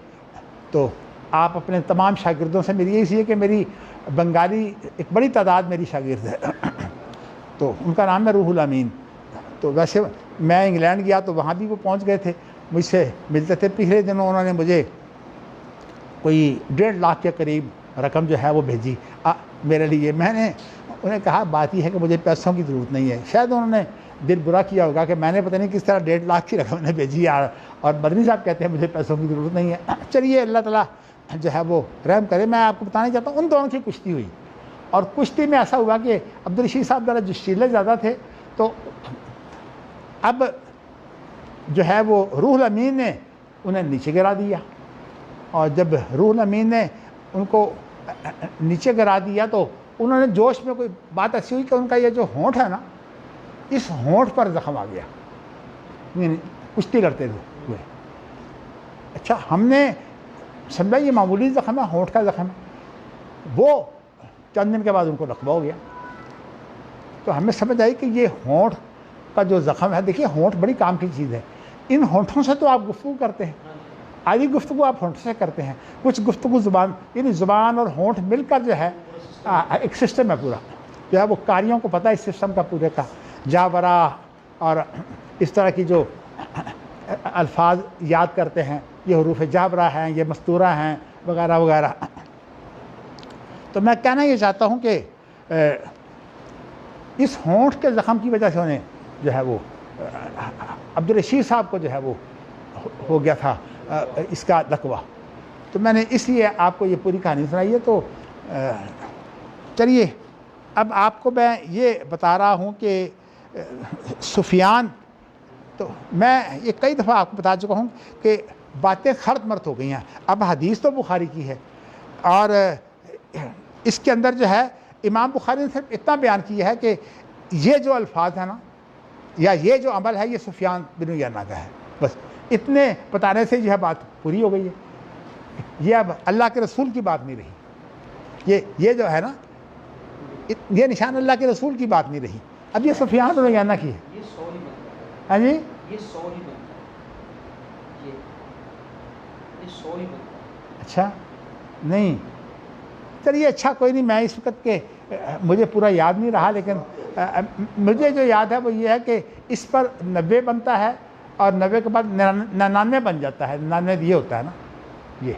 تو آپ اپنے تمام شاگردوں سے میری یہ ہے کہ میری بنگالی ایک بڑی تعداد میری شاگرد ہے، تو ان کا نام ہے روح الامین۔ تو ویسے میں انگلینڈ گیا تو وہاں بھی وہ پہنچ گئے تھے، مجھ سے ملتے تھے۔ پچھلے دنوں انہوں نے مجھے کوئی 1.5 لاکھ کے قریب رقم جو ہے وہ بھیجی میرے لیے۔ میں نے انہیں کہا بات یہ ہے کہ مجھے پیسوں کی ضرورت نہیں ہے، شاید انہوں نے دل برا کیا ہوگا کہ میں نے پتہ نہیں کس طرح 1.5 لاکھ کی رقم انہیں بھیجی، اور مدنی صاحب کہتے ہیں مجھے پیسوں کی ضرورت نہیں ہے۔ چلیے اللہ تعالیٰ جو ہے وہ رحم کرے۔ میں آپ کو بتانا چاہتا ہوں ان دونوں کی کشتی ہوئی، اور کشتی میں ایسا ہوا کہ عبدالرشید صاحب ذرا جوشیلے زیادہ تھے، تو اب جو ہے وہ روح الامین نے انہیں نیچے گرا دیا، اور جب روح الامین نے ان کو نیچے گرا دیا تو انہوں نے جوش میں کوئی بات ایسی ہوئی کہ ان کا یہ جو ہونٹ ہے نا، اس ہونٹ پر زخم آ گیا، یعنی کشتی لڑتے ہوئے۔ اچھا، ہم نے سمجھا یہ معمولی زخم ہے، ہونٹ کا زخم ہے، وہ چند دن کے بعد ان کو لقوہ ہو گیا۔ تو ہمیں سمجھ آئی کہ یہ ہونٹ کا جو زخم ہے، دیکھیے ہونٹ بڑی کام کی چیز ہے، ان ہونٹوں سے تو آپ گفتگو کرتے ہیں، آدھی گفتگو آپ ہونٹ سے کرتے ہیں، کچھ گفتگو زبان، یعنی زبان اور ہونٹ مل کر جو ہے ایک سسٹم ہے پورا، جو ہے وہ قاریوں کو پتہ ہے اس سسٹم کا پورے کا جاورا اور اس طرح کی جو الفاظ یاد کرتے ہیں، یہ حروف جابرہ ہیں، یہ مستورہ ہیں، وغیرہ وغیرہ۔ تو میں کہنا یہ چاہتا ہوں کہ اس ہونٹ کے زخم کی وجہ سے انہیں جو ہے وہ عبدالرشید صاحب کو جو ہے وہ ہو گیا تھا اس کا لقوہ۔ تو میں نے اس لیے آپ کو یہ پوری کہانی سنائی ہے۔ تو چلیے اب آپ کو میں یہ بتا رہا ہوں کہ سفیان، تو میں یہ کئی دفعہ آپ کو بتا چکا ہوں کہ باتیں خرد مرد ہو گئی ہیں۔ اب حدیث تو بخاری کی ہے، اور اس کے اندر جو ہے امام بخاری نے صرف اتنا بیان کیا ہے کہ یہ جو الفاظ ہیں نا، یا یہ جو عمل ہے، یہ سفیان بن عیینہ کا ہے، بس اتنے بتانے سے جو ہے بات پوری ہو گئی ہے۔ یہ اب اللہ کے رسول کی بات نہیں رہی، یہ جو ہے نا، یہ نشان اللہ کے رسول کی بات نہیں رہی، اب یہ سفیان بن عیینہ کی ہے۔ ہاں جی، اچھا نہیں، چلیے اچھا کوئی نہیں، میں اس وقت کے مجھے پورا یاد نہیں رہا، لیکن مجھے جو یاد ہے وہ یہ ہے کہ اس پر 90 بنتا ہے، اور 90 کے بعد 99 بن جاتا ہے۔ 99 یہ ہوتا ہے نا، یہ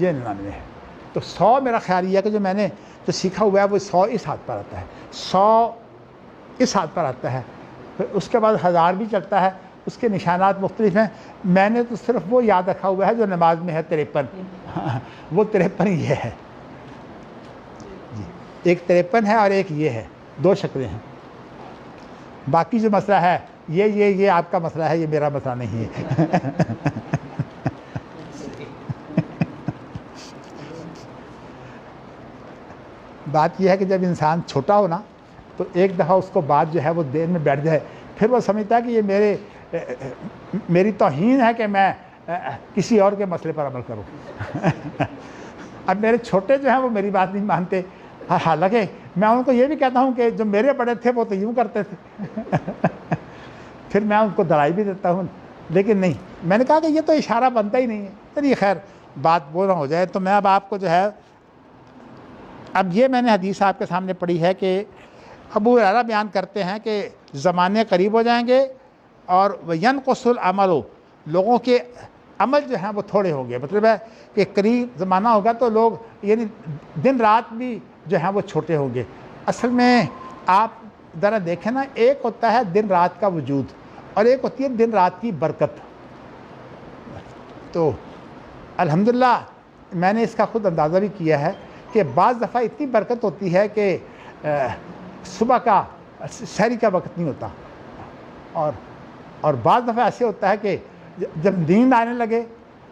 99 ہے۔ تو 100 میرا خیال یہ ہے کہ جو میں نے جو سیکھا ہوا ہے وہ 100 اس ہاتھ پر آتا ہے، 100 اس ہاتھ پر آتا ہے، پھر اس کے بعد 1000 بھی چلتا ہے، اس کے نشانات مختلف ہیں۔ میں نے تو صرف وہ یاد رکھا ہوا ہے جو نماز میں ہے، 53 وہ 53 یہ ہے جی، ایک 53 ہے اور ایک یہ ہے، 2 شکلیں ہیں۔ باقی جو مسئلہ ہے یہ آپ کا مسئلہ ہے، یہ میرا مسئلہ نہیں ہے۔ بات یہ ہے کہ جب انسان چھوٹا ہو نا، تو ایک دفعہ اس کو بات جو ہے وہ دین میں بیٹھ جائے، پھر وہ سمجھتا ہے کہ یہ میری توہین ہے کہ میں کسی اور کے مسئلے پر عمل کروں۔ اب میرے چھوٹے جو ہیں وہ میری بات نہیں مانتے، حالانکہ میں ان کو یہ بھی کہتا ہوں کہ جو میرے بڑے تھے وہ تو یوں کرتے تھے۔ پھر میں ان کو دلائی بھی دیتا ہوں، لیکن نہیں، میں نے کہا کہ یہ تو اشارہ بنتا ہی نہیں ہے۔ چلیے خیر، بات وہ نہ ہو جائے۔ تو میں اب آپ کو جو ہے، اب یہ میں نے حدیث آپ کے سامنے پڑھی ہے کہ ابو ہریرہ بیان کرتے ہیں کہ زمانے قریب ہو جائیں گے، اور ینقص العمل، لوگوں کے عمل جو ہیں وہ تھوڑے ہوں گے۔ مطلب ہے کہ قریب زمانہ ہوگا تو لوگ، یعنی دن رات بھی جو ہیں وہ چھوٹے ہوں گے۔ اصل میں آپ ذرا دیکھیں نا، ایک ہوتا ہے دن رات کا وجود، اور ایک ہوتی ہے دن رات کی برکت۔ تو الحمدللہ میں نے اس کا خود اندازہ بھی کیا ہے کہ بعض دفعہ اتنی برکت ہوتی ہے کہ صبح کا سحری کا وقت نہیں ہوتا، اور بعض دفعہ ایسے ہوتا ہے کہ جب نیند آنے لگے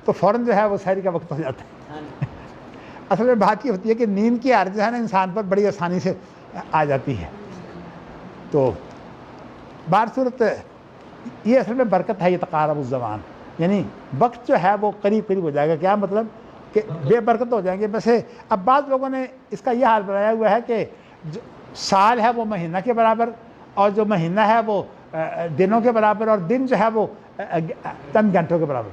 تو فوراً جو ہے وہ سحری کا وقت ہو جاتا ہے۔ اصل میں بات یہ ہوتی ہے کہ نیند کی عارض ہے نا انسان پر بڑی آسانی سے آ جاتی ہے۔ تو بہر صورت یہ اصل میں برکت ہے، یہ تقارب الزمان، یعنی وقت جو ہے وہ قریب قریب ہو جائے گا۔ کیا مطلب کہ بے برکت ہو جائیں گے۔ ویسے اب بعض لوگوں نے اس کا یہ حال بنایا ہوا ہے کہ جو سال ہے وہ مہینہ کے برابر، اور جو مہینہ ہے وہ دنوں کے برابر، اور دن جو ہے وہ چند گھنٹوں کے برابر۔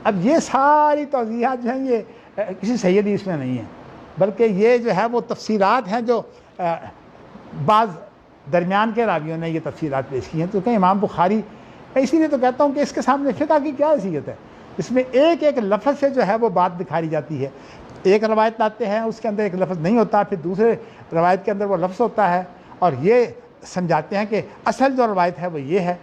اب یہ ساری توضیحات جو ہیں یہ کسی صحیح حدیث میں نہیں ہیں، بلکہ یہ جو ہے وہ تفسیرات ہیں جو بعض درمیان کے راویوں نے یہ تفسیرات پیش کی ہیں۔ تو کہ امام بخاری، میں اسی لیے تو کہتا ہوں کہ اس کے سامنے فقہ کی کیا حیثیت ہے، اس میں ایک ایک لفظ سے جو ہے وہ بات دکھائی جاتی ہے۔ ایک روایت لاتے ہیں، اس کے اندر ایک لفظ نہیں ہوتا، پھر دوسرے روایت کے اندر وہ لفظ ہوتا ہے، اور یہ سمجھاتے ہیں کہ اصل جو روایت ہے وہ یہ ہے،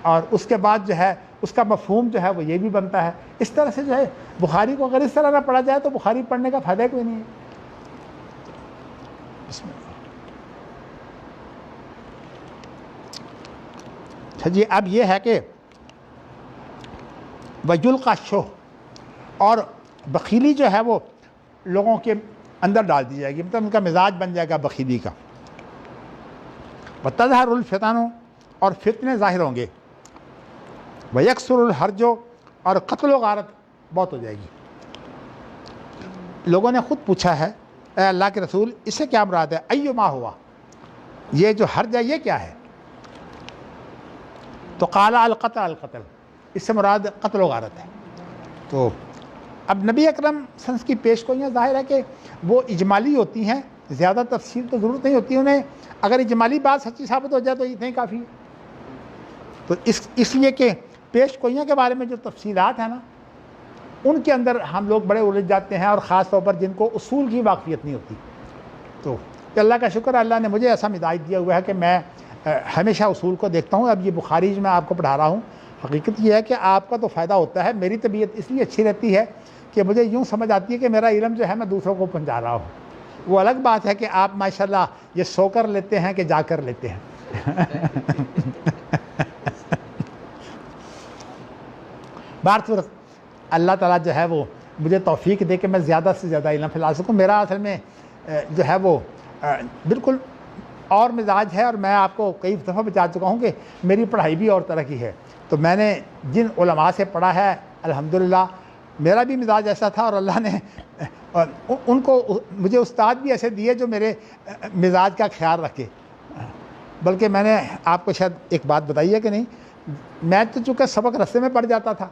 اور اس کے بعد جو ہے اس کا مفہوم جو ہے وہ یہ بھی بنتا ہے۔ اس طرح سے جو ہے بخاری کو اگر اس طرح نہ پڑھا جائے تو بخاری پڑھنے کا فائدہ کوئی نہیں ہے۔ بسم اللہ۔ اچھا جی، اب یہ ہے کہ وَيُلْقَى الشُّحُّ، اور بخیلی جو ہے وہ لوگوں کے اندر ڈال دی جائے گی، مطلب ان کا مزاج بن جائے گا بخیلی کا۔ وَتَظْهَرُ الْفِتَنُ، اور فتنے ظاہر ہوں گے۔ وَيَكْثُرُ الْحَرْجُ، اور قتل و غارت بہت ہو جائے گی۔ لوگوں نے خود پوچھا ہے، اے اللہ کے رسول اس سے کیا مراد ہے؟ ایما ہوا، یہ جو حرج ہے یہ کیا ہے؟ تو قال القتل، القتل، اس سے مراد قتل و غارت ہے۔ تو اب نبی اکرم صلی اللہ علیہ وسلم کی پیش گوئیاں ظاہر ہے کہ وہ اجمالی ہوتی ہیں، زیادہ تفصیل تو ضرورت نہیں ہوتی انہیں، اگر اجمالی بات سچی ثابت ہو جائے تو اتنے ہی کافی ہے۔ تو اس لیے کہ پیش گوئیوں کے بارے میں جو تفصیلات ہیں نا ان کے اندر ہم لوگ بڑے الجھ جاتے ہیں، اور خاص طور پر جن کو اصول کی واقفیت نہیں ہوتی. تو اللہ کا شکر ہے، اللہ نے مجھے ایسا مزاج دیا ہوا ہے کہ میں ہمیشہ اصول کو دیکھتا ہوں. اب یہ بخاری جو میں آپ کو پڑھا رہا ہوں، حقیقت یہ ہے کہ آپ کا تو فائدہ ہوتا ہے. میری طبیعت اس لیے اچھی رہتی ہے کہ مجھے یوں سمجھ آتی ہے کہ میرا علم جو ہے میں دوسروں کو پہنچا رہا ہوں. وہ الگ بات ہے کہ آپ ماشاءاللہ یہ سو کر لیتے ہیں کہ جا کر لیتے ہیں. بہرصورت اللہ تعالیٰ جو ہے وہ مجھے توفیق دے کہ میں زیادہ سے زیادہ علم پھیلا سکوں. میرا اصل میں جو ہے وہ بالکل اور مزاج ہے، اور میں آپ کو کئی دفعہ بتا چکا ہوں کہ میری پڑھائی بھی اور طرح کی ہے. تو میں نے جن علماء سے پڑھا ہے الحمدللہ میرا بھی مزاج ایسا تھا، اور اللہ نے ان کو مجھے استاد بھی ایسے دیے جو میرے مزاج کا خیال رکھے. بلکہ میں نے آپ کو شاید ایک بات بتائی ہے کہ نہیں، میں تو چونکہ سبق رستے میں پڑھ جاتا تھا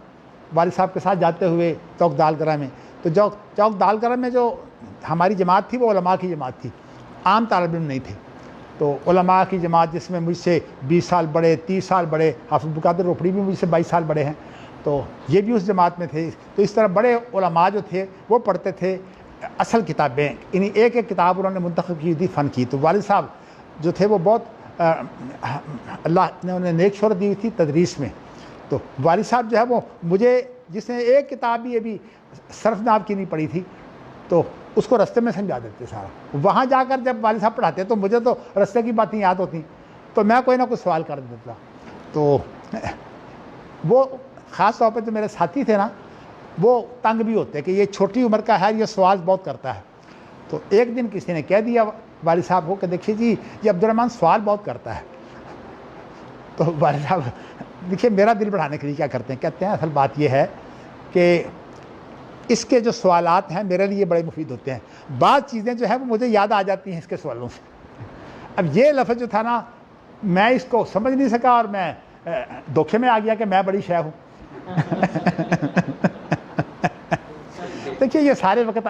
والد صاحب کے ساتھ جاتے ہوئے چوک دالگرہ میں. تو چوک دالگرہ میں جو ہماری جماعت تھی وہ علماء کی جماعت تھی، عام طالب علم نہیں تھے. تو علماء کی جماعت جس میں مجھ سے 20 سال بڑے، 30 سال بڑے، حافظ عبدالقادر روپڑی بھی مجھ سے 22 سال بڑے ہیں، تو یہ بھی اس جماعت میں تھے. تو اس طرح بڑے علماء جو تھے وہ پڑھتے تھے اصل کتابیں، یعنی ایک ایک کتاب انہوں نے منتخب کی تھی فن کی. تو والد صاحب جو تھے وہ بہت اللہ نے انہیں نیک شہرت دی ہوئی تھی تدریس میں. تو والد صاحب جو ہے وہ مجھے، جس نے ایک کتاب بھی ابھی صرف ناب کی نہیں پڑھی تھی تو اس کو رستے میں سمجھا دیتے سارا. وہاں جا کر جب والد صاحب پڑھاتے تو مجھے تو رستے کی باتیں یاد ہوتی، تو میں کوئی نہ کوئی سوال کر دیتا. تو وہ خاص طور پہ جو میرے ساتھی تھے نا وہ تنگ بھی ہوتے کہ یہ چھوٹی عمر کا ہے، یہ سوال بہت کرتا ہے. تو ایک دن کسی نے کہہ دیا والد صاحب کو کہ دیکھیے جی یہ عبد الرحمن سوال بہت کرتا ہے. تو والد صاحب دیکھیے میرا دل بڑھانے کے لیے کیا کرتے ہیں، کہتے ہیں اصل بات یہ ہے کہ اس کے جو سوالات ہیں میرے لیے بڑے مفید ہوتے ہیں. بعض چیزیں جو ہیں وہ مجھے یاد آ جاتی ہیں اس کے سوالوں سے. اب یہ لفظ جو تھا نا میں اس کو سمجھ نہیں سکا، اور میں دھوکے میں آ گیا کہ میں بڑی شے ہوں. دیکھیے یہ سارے وقت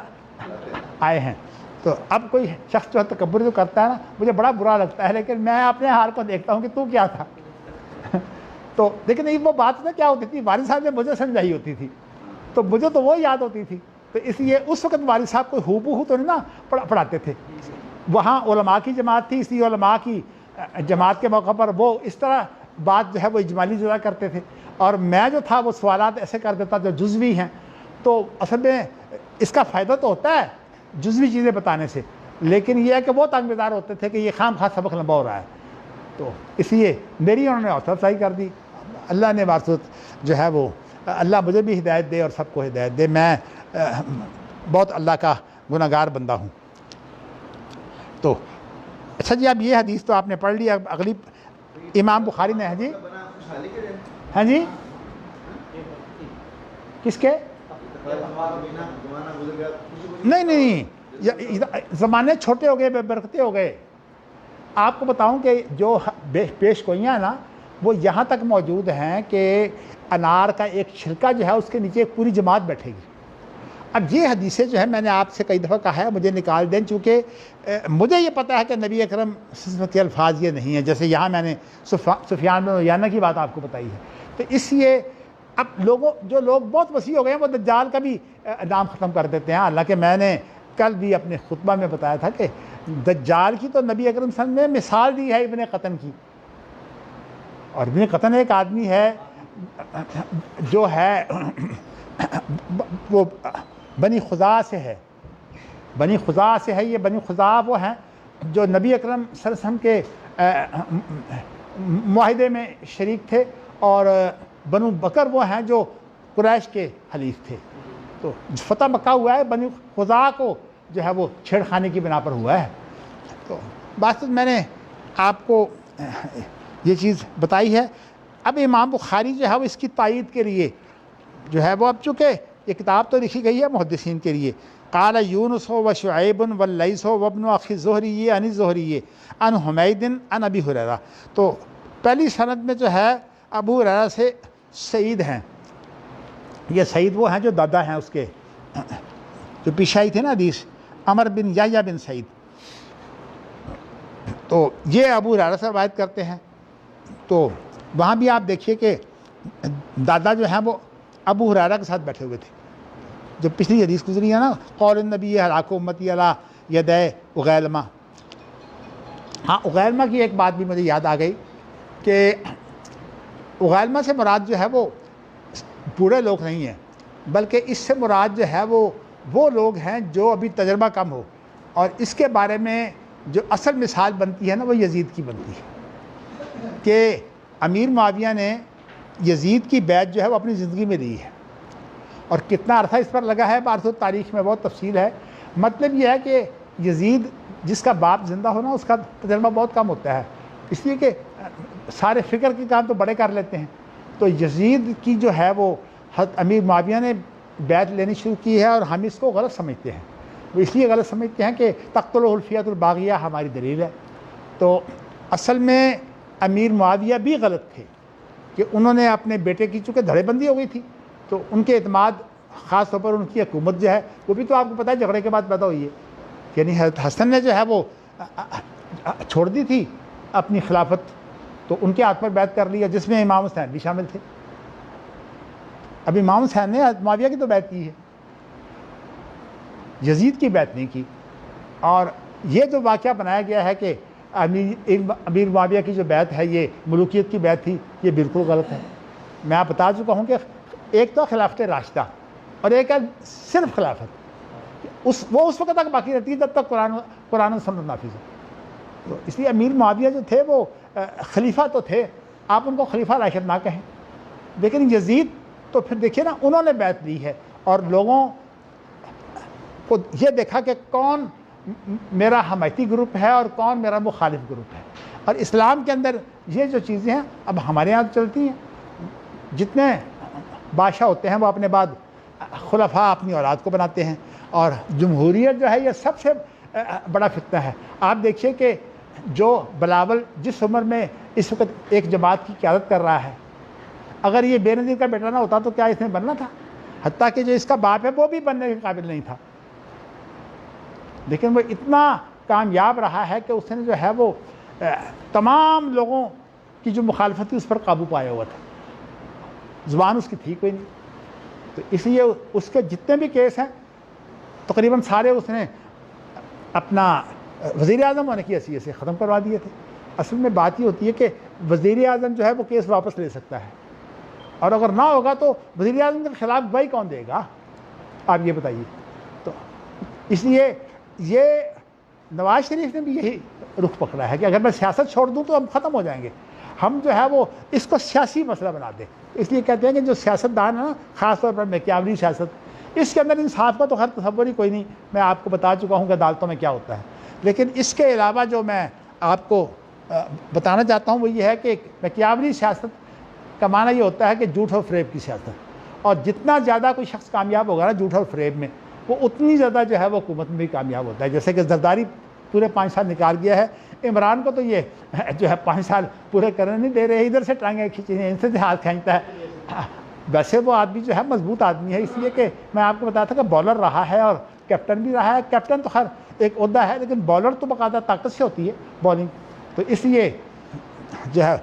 آئے ہیں. تو اب کوئی شخص جو ہے تکبر جو کرتا ہے نا مجھے بڑا برا لگتا ہے، لیکن میں اپنے حال کو دیکھتا ہوں کہ تو کیا تھا. تو لیکن وہ بات نا کیا ہوتی تھی، والد صاحب نے مجھے سمجھائی ہوتی تھی تو مجھے تو وہ یاد ہوتی تھی. تو اس لیے اس وقت والد صاحب کوئی ہو بہو تو نہیں نا پڑھاتے تھے. وہاں علماء کی جماعت تھی، اس لیے علماء کی جماعت کے موقع پر وہ اس طرح بات جو ہے وہ اجمالی جزا کرتے تھے، اور میں جو تھا وہ سوالات ایسے کر دیتا جو جزوی ہیں. تو اصل میں اس کا فائدہ تو ہوتا ہے جزوی چیزیں بتانے سے، لیکن یہ ہے کہ وہ تنگ بیدار ہوتے تھے کہ یہ خام خواہ سبق لمبا ہو رہا ہے. تو اس لیے میری انہوں نے حوصلہ افزائی کر دی. اللہ نے وارثت جو ہے وہ اللہ مجھے بھی ہدایت دے اور سب کو ہدایت دے. میں بہت اللہ کا گناہ گار بندہ ہوں. تو اچھا جی اب یہ حدیث تو آپ نے پڑھ لی. اب اگلی امام بخاری نے ہے جی، ہاں جی کس کے نہیں زمانے چھوٹے ہو گئے، بے برکتے ہو گئے. آپ کو بتاؤں کہ جو پیش گوئیاں ہیں نا وہ یہاں تک موجود ہیں کہ انار کا ایک چھلکا جو ہے اس کے نیچے ایک پوری جماعت بیٹھے گی. اب یہ حدیثیں جو ہے میں نے آپ سے کئی دفعہ کہا ہے مجھے نکال دیں، چونکہ مجھے یہ پتہ ہے کہ نبی اکرم صلی اللہ علیہ وسلم کے الفاظ یہ نہیں ہیں. جیسے یہاں میں نے سفیان بن عیینہ کی بات آپ کو بتائی ہے. تو اس لیے اب جو لوگ بہت وسیع ہو گئے ہیں وہ دجال کا بھی نام ختم کر دیتے ہیں. حالانکہ میں نے کل بھی اپنے خطبہ میں بتایا تھا کہ دجال کی تو نبی اکرم صلی اللہ علیہ وسلم نے مثال دی ہے ابن قطن کی. اور ابن قطن ایک آدمی ہے جو ہے وہ بنی خزاع سے ہے، بنی خزاع سے ہے. یہ بنی خزاع وہ ہیں جو نبی اکرم صلی اللہ علیہ وسلم کے معاہدے میں شریک تھے، اور بنو بکر وہ ہیں جو قریش کے حلیف تھے. تو فتح مکہ ہوا ہے بنی خزاع کو جو ہے وہ چھیڑ خانے کی بنا پر ہوا ہے. تو بات میں نے آپ کو یہ چیز بتائی ہے. اب امام بخاری جو ہے وہ اس کی تائید کے لیے جو ہے وہ اب چونکہ یہ کتاب تو لکھی گئی ہے محدثین کے لیے. قال یونس و شعیب واللیث وابن اخی الزہری عن الزہری عن حمید عن ابی ہریرہ. تو پہلی سند میں جو ہے ابو ہریرہ سے سعید ہیں. یہ سعید وہ ہیں جو دادا ہیں اس کے، جو پیچھے آئی تھے نا حدیث عمر بن یحییٰ بن سعید. تو یہ ابو ہریرہ سے روایت کرتے ہیں. تو وہاں بھی آپ دیکھیے کہ دادا جو ہیں وہ ابو ہریرہ کے ساتھ بیٹھے ہوئے تھے. جو پچھلی حدیث گزری ہے نا، قول النبی ہلاک امتی علی یدی اغیلمہ. ہاں، اغیلمہ کی ایک بات بھی مجھے یاد آ گئی کہ اغیلمہ سے مراد جو ہے وہ بوڑھے لوگ نہیں ہیں، بلکہ اس سے مراد جو ہے وہ لوگ ہیں جو ابھی تجربہ کم ہو. اور اس کے بارے میں جو اصل مثال بنتی ہے نا، وہ یزید کی بنتی ہے کہ امیر معاویہ نے یزید کی بیعت جو ہے وہ اپنی زندگی میں لی ہے. اور کتنا عرصہ اس پر لگا ہے، بارسو تاریخ میں بہت تفصیل ہے. مطلب یہ ہے کہ یزید جس کا باپ زندہ ہونا، اس کا تجربہ بہت کم ہوتا ہے، اس لیے کہ سارے فکر کے کام تو بڑے کر لیتے ہیں. تو یزید کی جو ہے وہ حضرت امیر معاویہ نے بیعت لینی شروع کی ہے، اور ہم اس کو غلط سمجھتے ہیں. وہ اس لیے غلط سمجھتے ہیں کہ تقتلہ الفئۃ الباغیہ ہماری دلیل ہے. تو اصل میں امیر معاویہ بھی غلط تھے کہ انہوں نے اپنے بیٹے کی، چونکہ دھڑے بندی ہو گئی تھی، تو ان کے اعتماد، خاص طور پر ان کی حکومت جو ہے وہ بھی تو آپ کو پتہ ہے جھگڑے کے بعد پیدا ہوئی ہے. یعنی حضرت حسن نے جو ہے وہ چھوڑ دی تھی اپنی خلافت، تو ان کے ہاتھ پر بیعت کر لیا، جس میں امام حسین بھی شامل تھے. اب امام حسین نے حضرت معاویہ کی تو بیعت کی ہے، یزید کی بیعت نہیں کی. اور یہ جو واقعہ بنایا گیا ہے کہ امیر معاویہ کی جو بیعت ہے یہ ملوکیت کی بیعت تھی، یہ بالکل غلط ہے. میں آپ بتا چکا ہوں کہ ایک تو خلافت راشدہ اور ایک ہے صرف خلافت، وہ اس وقت تک باقی رہتی ہے جب تک قرآن و سنت نافذ ہے. تو اس لیے امیر معاویہ جو تھے وہ خلیفہ تو تھے، آپ ان کو خلیفہ راشد نہ کہیں. لیکن یزید تو پھر دیکھیے نا، انہوں نے بیعت لی ہے اور لوگوں کو یہ دیکھا کہ کون میرا حمایتی گروپ ہے اور کون میرا مخالف گروپ ہے. اور اسلام کے اندر یہ جو چیزیں ہیں اب ہمارے یہاں چلتی ہیں، جتنے بادشاہ ہوتے ہیں وہ اپنے بعد خلفاء اپنی اولاد کو بناتے ہیں. اور جمہوریت جو ہے یہ سب سے بڑا فتنہ ہے. آپ دیکھیے کہ جو بلاول جس عمر میں اس وقت ایک جماعت کی قیادت کر رہا ہے، اگر یہ بے نظیر کا بیٹا نہ ہوتا تو کیا اس نے بننا تھا؟ حتیٰ کہ جو اس کا باپ ہے وہ بھی بننے کے قابل نہیں تھا. لیکن وہ اتنا کامیاب رہا ہے کہ اس نے جو ہے وہ تمام لوگوں کی جو مخالفت تھی اس پر قابو پایا ہوا تھا. زبان اس کی تھی کوئی نہیں. تو اس لیے اس کے جتنے بھی کیس ہیں تقریباً سارے اس نے اپنا وزیر اعظم ہونے کی حیثیت سے ختم کروا دیے تھے. اصل میں بات یہ ہوتی ہے کہ وزیر اعظم جو ہے وہ کیس واپس لے سکتا ہے، اور اگر نہ ہوگا تو وزیر اعظم کے خلاف گواہی کون دے گا؟ آپ یہ بتائیے. تو اس لیے یہ نواز شریف نے بھی یہی رخ پکڑا ہے کہ اگر میں سیاست چھوڑ دوں تو ہم ختم ہو جائیں گے. ہم جو ہے وہ اس کو سیاسی مسئلہ بنا دیں. اس لیے کہتے ہیں کہ جو سیاستدان ہے نا، خاص طور پر میکیاولی سیاست، اس کے اندر انصاف کا تو خیر تصور ہی کوئی نہیں. میں آپ کو بتا چکا ہوں کہ عدالتوں میں کیا ہوتا ہے. لیکن اس کے علاوہ جو میں آپ کو بتانا چاہتا ہوں وہ یہ ہے کہ میکیاولی سیاست کا معنی یہ ہوتا ہے کہ جھوٹ اور فریب کی سیاست. اور جتنا زیادہ کوئی شخص کامیاب ہوگا نا جھوٹ اور فریب میں، وہ اتنی زیادہ جو ہے وہ حکومت میں بھی کامیاب ہوتا ہے. جیسے کہ زرداری پورے 5 سال نکال گیا ہے، عمران کو تو یہ جو ہے 5 سال پورے کرنے نہیں دے رہے، ادھر سے ٹانگیں کھینچی ہیں، ان سے ہاتھ کھینچتا ہے. ویسے وہ آدمی جو ہے مضبوط آدمی ہے، اس لیے کہ میں آپ کو بتایا تھا کہ بالر رہا ہے اور کیپٹن بھی رہا ہے. کیپٹن تو خیر ایک عہدہ ہے، لیکن بالر تو باقاعدہ طاقت سے ہوتی ہے بالنگ. تو اس لیے جو ہے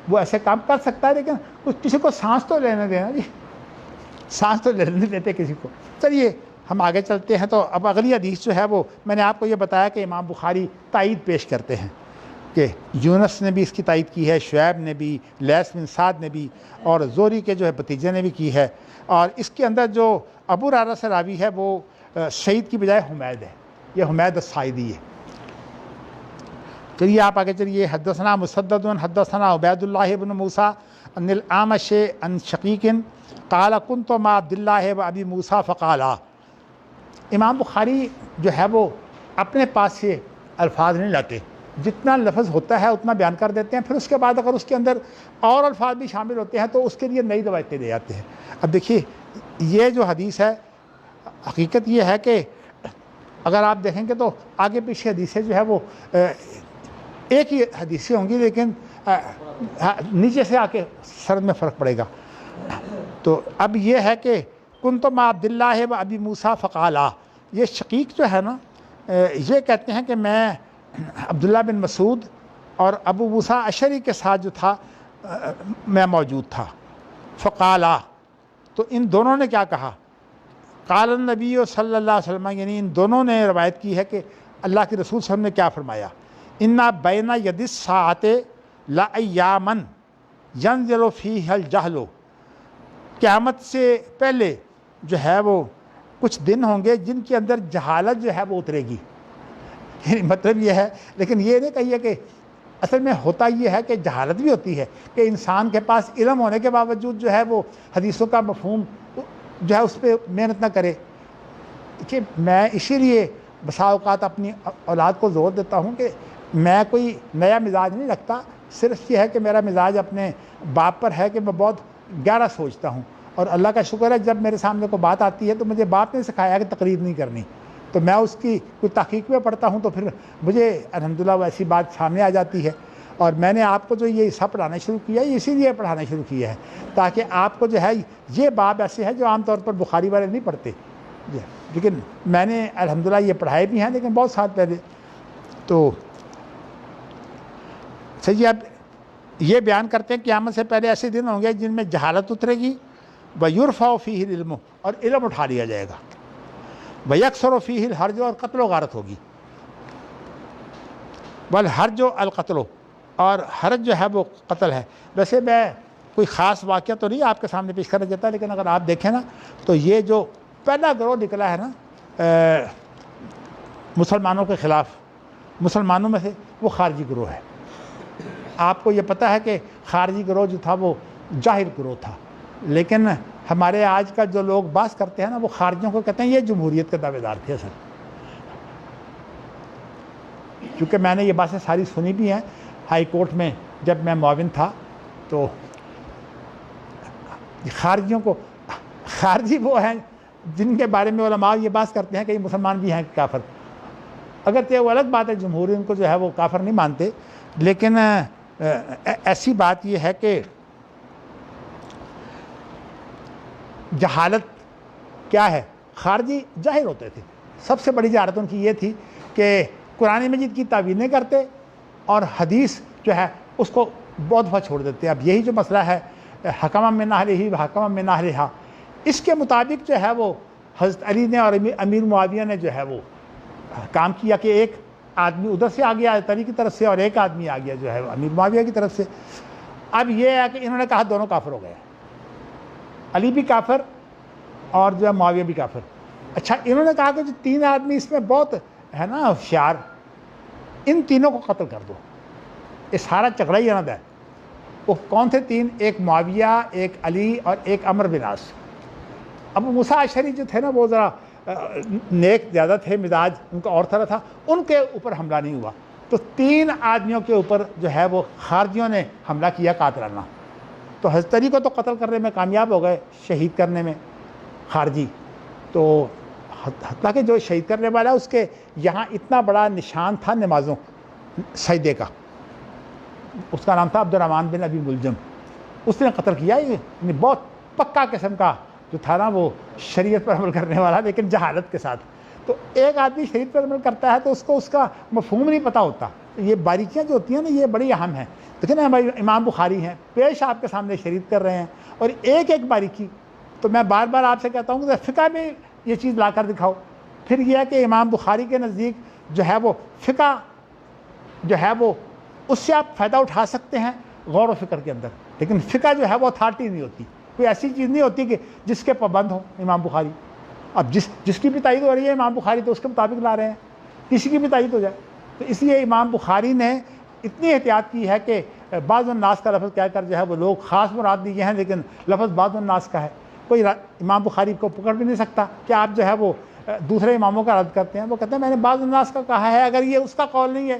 وہ ایسے کام کر سکتا ہے، لیکن کسی کو سانس تو لینے دینا جی، سانس تو لینے دیتے کسی کو. چلیے ہم آگے چلتے ہیں. تو اب اگلی حدیث جو ہے وہ میں نے آپ کو یہ بتایا کہ امام بخاری تائید پیش کرتے ہیں کہ یونس نے بھی اس کی تائید کی ہے، شعیب نے بھی، لیث بن سعد نے بھی، اور زہری کے جو ہے بھتیجے نے بھی کی ہے. اور اس کے اندر جو ابو ہریرہ سے راوی ہے وہ سعید کی بجائے حمید ہے، یہ حمید الساعدی ہے. چلیے آپ آگے چلیے. حدثنا مسدد حدثنا عبید اللہ بن موسیٰ عن الاعمش عن شقیق قال كنت مع عبد اللہ و ابی موسیٰ فقالا. امام بخاری جو ہے وہ اپنے پاس سے الفاظ نہیں لاتے، جتنا لفظ ہوتا ہے اتنا بیان کر دیتے ہیں. پھر اس کے بعد اگر اس کے اندر اور الفاظ بھی شامل ہوتے ہیں تو اس کے لیے نئی روایتیں دے جاتے ہیں. اب دیکھیے یہ جو حدیث ہے، حقیقت یہ ہے کہ اگر آپ دیکھیں گے تو آگے پیچھے حدیثیں جو ہے وہ ایک ہی حدیثیں ہوں گی، لیکن نیچے سے آ کے سرد میں فرق پڑے گا. تو اب یہ ہے کہ کنت مع عبد اللہ و ابی موسیٰ فقالا. یہ شقیق جو ہے نا، یہ کہتے ہیں کہ میں عبداللہ بن مسعود اور ابو موسیٰ اشعری کے ساتھ جو تھا میں موجود تھا. فقالا، تو ان دونوں نے کیا کہا؟ قال النبی صلی اللہ علیہ وسلم، یعنی ان دونوں نے روایت کی ہے کہ اللہ کے رسول صلی اللہ علیہ وسلم نے کیا فرمایا، انا بین ید الساعۃ لایاما ینزل فیہا الجہل، قیامت سے پہلے جو ہے وہ کچھ دن ہوں گے جن کے اندر جہالت جو ہے وہ اترے گی. یعنی مطلب یہ ہے، لیکن یہ نہیں کہیے کہ اصل میں ہوتا یہ ہے کہ جہالت بھی ہوتی ہے کہ انسان کے پاس علم ہونے کے باوجود جو ہے وہ حدیثوں کا مفہوم جو ہے اس پہ محنت نہ کرے. کہ میں اسی لیے بسا اوقات اپنی اولاد کو زور دیتا ہوں کہ میں کوئی نیا مزاج نہیں رکھتا، صرف یہ ہے کہ میرا مزاج اپنے باپ پر ہے کہ میں بہت گہرا سوچتا ہوں، اور اللہ کا شکر ہے جب میرے سامنے کوئی بات آتی ہے تو مجھے باپ نے سکھایا کہ تقریر نہیں کرنی، تو میں اس کی کوئی تحقیق میں پڑھتا ہوں تو پھر مجھے الحمدللہ ویسی بات سامنے آ جاتی ہے. اور میں نے آپ کو جو یہ حصہ پڑھانا شروع کیا ہے اسی لیے پڑھانا شروع کیا ہے تاکہ آپ کو جو ہے یہ باب ایسے ہیں جو عام طور پر بخاری والے نہیں پڑھتے، لیکن میں نے الحمدللہ یہ پڑھائے بھی ہیں لیکن بہت سال پہلے. تو صحیح، اب یہ بیان کرتے ہیں قیامت سے پہلے ایسے دن ہوں گے جن میں جہالت اترے گی، وَيُرْفَعُ فِيهِ الْعِلْمُ، اور علم اٹھا لیا جائے گا، وَيَكْثُرُ فِيهِ الْحَرْجُ، اور قتل و غارت ہوگی، وَالْحَرْجُ الْقَتْلُ، اور حرج جو ہے وہ قتل ہے. ویسے میں کوئی خاص واقعہ تو نہیں آپ کے سامنے پیش کرنا چاہتا، لیکن اگر آپ دیکھیں نا تو یہ جو پہلا گروہ نکلا ہے نا مسلمانوں کے خلاف، مسلمانوں میں سے وہ خارجی گروہ ہے. آپ کو یہ پتہ ہے کہ خارجی گروہ جو تھا وہ جاہل گروہ تھا، لیکن ہمارے آج کا جو لوگ بحث کرتے ہیں نا وہ خارجیوں کو کہتے ہیں یہ جمہوریت کے دعوے دار تھے. اصل کیونکہ میں نے یہ باتیں ساری سنی بھی ہیں ہائی کورٹ میں جب میں معاون تھا، تو خارجیوں کو، خارجی وہ ہیں جن کے بارے میں علماء یہ بات کرتے ہیں کہ یہ مسلمان بھی ہیں کافر. اگرچہ وہ الگ بات ہے، جمہوری ان کو جو ہے وہ کافر نہیں مانتے، لیکن ایسی بات یہ ہے کہ جہالت کیا ہے، خارجی جاہل ہوتے تھے. سب سے بڑی جہالت ان کی یہ تھی کہ قرآن مجید کی تعویل نہیں کرتے اور حدیث جو ہے اس کو بہت دفعہ چھوڑ دیتے. اب یہی جو مسئلہ ہے حکم من اہلہ و حکم من اہلہا، اس کے مطابق جو ہے وہ حضرت علی نے اور امیر معاویہ نے جو ہے وہ کام کیا کہ ایک آدمی ادھر سے آ گیا حضرت علی کی طرف سے اور ایک آدمی آ گیا جو ہے امیر معاویہ کی طرف سے. اب یہ ہے کہ انہوں نے کہا دونوں کافر ہو گئے، علی بھی کافر اور جو ہے معاویہ بھی کافر. اچھا، انہوں نے کہا کہ جو تین آدمی اس میں بہت ہے نا ہوشیار، ان تینوں کو قتل کر دو. یہ سارا چکرا ہی ہے. وہ کون تھے تین؟ ایک معاویہ، ایک علی اور ایک عمرو بن عاص. ابو موسیٰ اشعری جو تھے نا وہ ذرا نیک زیادہ تھے، مزاج ان کا اور طرح تھا، ان کے اوپر حملہ نہیں ہوا. تو تین آدمیوں کے اوپر جو ہے وہ خارجیوں نے حملہ کیا قاتلانہ. تو حضرت علی کو تو قتل کرنے میں کامیاب ہو گئے، شہید کرنے میں خارجی. تو حتیٰ کہ جو شہید کرنے والا اس کے یہاں اتنا بڑا نشان تھا نمازوں سجدے کا، اس کا نام تھا عبد الرحمن بن ابی ملجم. اس نے قتل کیا. یہ بہت پکا قسم کا جو تھا نا وہ شریعت پر عمل کرنے والا، لیکن جہالت کے ساتھ. تو ایک آدمی شریعت پر عمل کرتا ہے تو اس کو اس کا مفہوم نہیں پتہ ہوتا. یہ باریکیاں جو ہوتی ہیں نا یہ بڑی اہم ہیں. لیکن ہمارے امام بخاری ہیں پیش آپ کے سامنے شریعت کر رہے ہیں، اور ایک ایک باریکی. تو میں بار بار آپ سے کہتا ہوں کہ فقہ میں یہ چیز لا کر دکھاؤ. پھر یہ ہے کہ امام بخاری کے نزدیک جو ہے وہ فقہ جو ہے وہ اس سے آپ فائدہ اٹھا سکتے ہیں غور و فکر کے اندر، لیکن فقہ جو ہے وہ اتھارٹی نہیں ہوتی. کوئی ایسی چیز نہیں ہوتی کہ جس کے پابند ہو امام بخاری. اب جس کی بھی تائید ہو رہی ہے امام بخاری تو اس کے مطابق لا رہے ہیں، کسی کی بھی تائید ہو جائے. تو اس لیے امام بخاری نے اتنی احتیاط کی ہے کہ بعض الناس کا لفظ کہہ کر جو ہے وہ لوگ خاص مراد دیے ہیں، لیکن لفظ بعض الناس کا ہے. کوئی امام بخاری کو پکڑ بھی نہیں سکتا کہ آپ جو ہے وہ دوسرے اماموں کا رد کرتے ہیں. وہ کہتے ہیں میں نے بعض الناس کا کہا ہے، اگر یہ اس کا قول نہیں ہے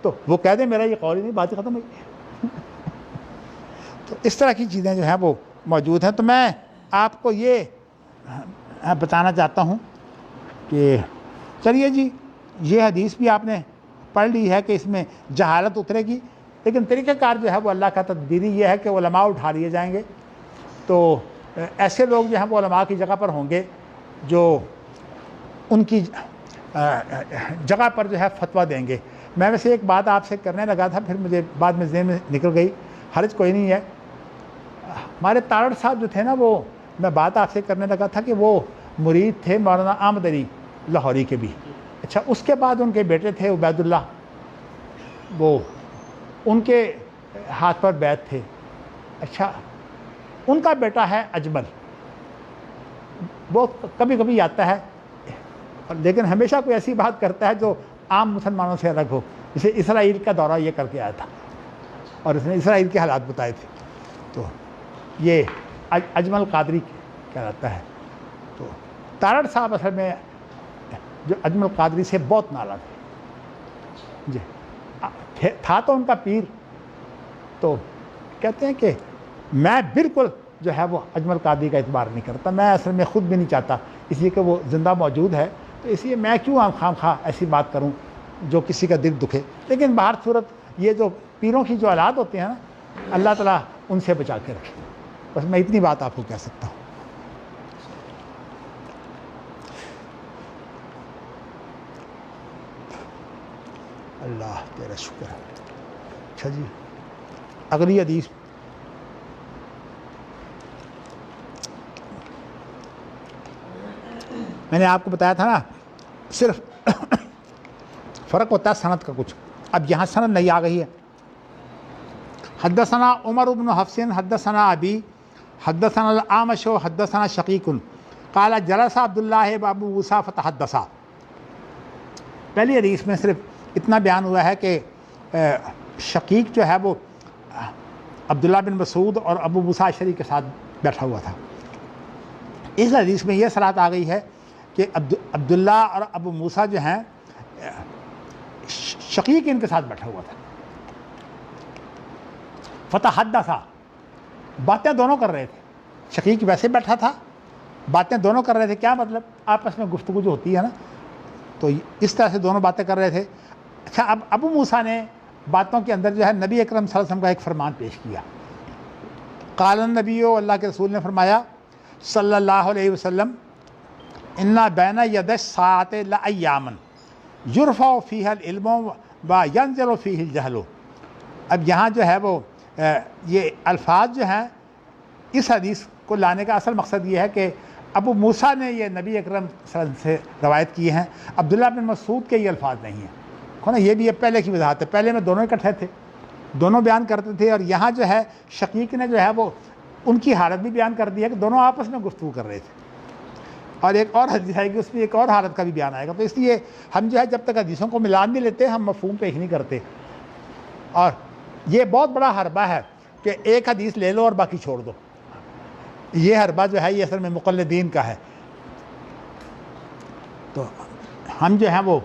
تو وہ کہہ دیں میرا یہ قول ہی نہیں، بات ختم ہوئی. تو اس طرح کی چیزیں جو ہیں وہ موجود ہیں. تو میں آپ کو یہ بتانا چاہتا ہوں کہ چلیے جی یہ حدیث بھی آپ نے پڑھ لی ہے کہ اس میں جہالت اترے گی، لیکن طریقہ کار جو ہے وہ اللہ کا تدبیری یہ ہے کہ علماء اٹھا لیے جائیں گے. تو ایسے لوگ جو ہیں وہ علماء کی جگہ پر ہوں گے جو ان کی جگہ پر جو ہے فتویٰ دیں گے. میں ویسے ایک بات آپ سے کرنے لگا تھا، پھر مجھے بعد میں ذہن میں نکل گئی، حرج کوئی نہیں ہے. ہمارے تارڑ صاحب جو تھے نا، وہ میں بات آپ سے کرنے لگا تھا کہ وہ مرید تھے مولانا احمد علی لاہوری کے بھی. اچھا، اس کے بعد ان کے بیٹے تھے عبید اللہ، وہ ان کے ہاتھ پر بیعت تھے. اچھا، ان کا بیٹا ہے اجمل، وہ کبھی کبھی آتا ہے لیکن ہمیشہ کوئی ایسی بات کرتا ہے جو عام مسلمانوں سے الگ ہو. جیسے اسرائیل کا دورہ یہ کر کے آیا تھا اور اس نے اسرائیل کے حالات بتائے تھے. تو یہ اجمل قادری کہلاتا ہے. تو تارڑ صاحب اصل میں جو اجمل قادری سے بہت ناراض تھے جی، تھا تو ان کا پیر. تو کہتے ہیں کہ میں بالکل جو ہے وہ اجمل قادری کا اعتبار نہیں کرتا، میں اصل میں خود بھی نہیں چاہتا، اس لیے کہ وہ زندہ موجود ہے، تو اس لیے میں کیوں خام خواہ ایسی بات کروں جو کسی کا دل دکھے. لیکن باہر صورت یہ جو پیروں کی جو اولاد ہوتے ہیں نا، اللہ تعالیٰ ان سے بچا کے رکھے. بس میں اتنی بات آپ کو کہہ سکتا ہوں. اللہ تیرا شکر ہے. اچھا جی، اگلی حدیث. میں نے آپ کو بتایا تھا نا، صرف فرق ہوتا ہے سند کا کچھ. اب یہاں سند نہیں آ گئی ہے. حدثنا عمر بن حفص حدثنا ابی حدثنا الاعمش حدثنا شقیق قال جلس عبد اللہ ابو موسیٰ فتحدثا. پہلی حدیث میں صرف اتنا بیان ہوا ہے کہ شقیق جو ہے وہ عبداللہ بن مسعود اور ابو موسیٰ اشعری کے ساتھ بیٹھا ہوا تھا. اس حدیث میں یہ صراحت آ گئی ہے کہ عبداللہ اور ابو موسیٰ جو ہیں، شقیق ان کے ساتھ بیٹھا ہوا تھا. فتحدثا، باتیں دونوں کر رہے تھے. شقیق ویسے بیٹھا تھا، باتیں دونوں کر رہے تھے. کیا مطلب؟ آپس میں گفتگو جو ہوتی ہے نا، تو اس طرح سے دونوں باتیں کر رہے تھے. اچھا، اب ابو موسیٰ نے باتوں کے اندر جو ہے نبی اکرم صلی اللہ علیہ وسلم کا ایک فرمان پیش کیا. قال النبی، اللہ کے رسول نے فرمایا صلی اللہ علیہ وسلم، انا بین ید الساعۃ لایاما یرفع فیہا العلم و ینزل فیہ الجہل. اب یہاں جو ہے وہ یہ الفاظ جو ہیں، اس حدیث کو لانے کا اصل مقصد یہ ہے کہ ابو موسیٰ نے یہ نبی اکرم صلی اللہ علیہ وسلم سے روایت کی ہیں، عبداللہ بن مسعود کے یہ الفاظ نہیں ہیں. نا یہ بھی پہلے کی وضاحت ہے. پہلے میں دونوں اکٹھے تھے، دونوں بیان کرتے تھے، اور یہاں جو ہے شقیق نے جو ہے وہ ان کی حالت بھی بیان کر دی ہے کہ دونوں آپس میں گفتگو کر رہے تھے. اور ایک اور حدیث آئے گی، اس میں ایک اور حالت کا بھی بیان آئے گا. تو اس لیے ہم جو ہے جب تک حدیثوں کو ملان نہیں لیتے، ہم مفہوم پیش نہیں کرتے. اور یہ بہت بڑا حربہ ہے کہ ایک حدیث لے لو اور باقی چھوڑ دو. یہ حربہ جو ہے یہ اصل میں مقلدین کا ہے. تو ہم جو ہیں وہ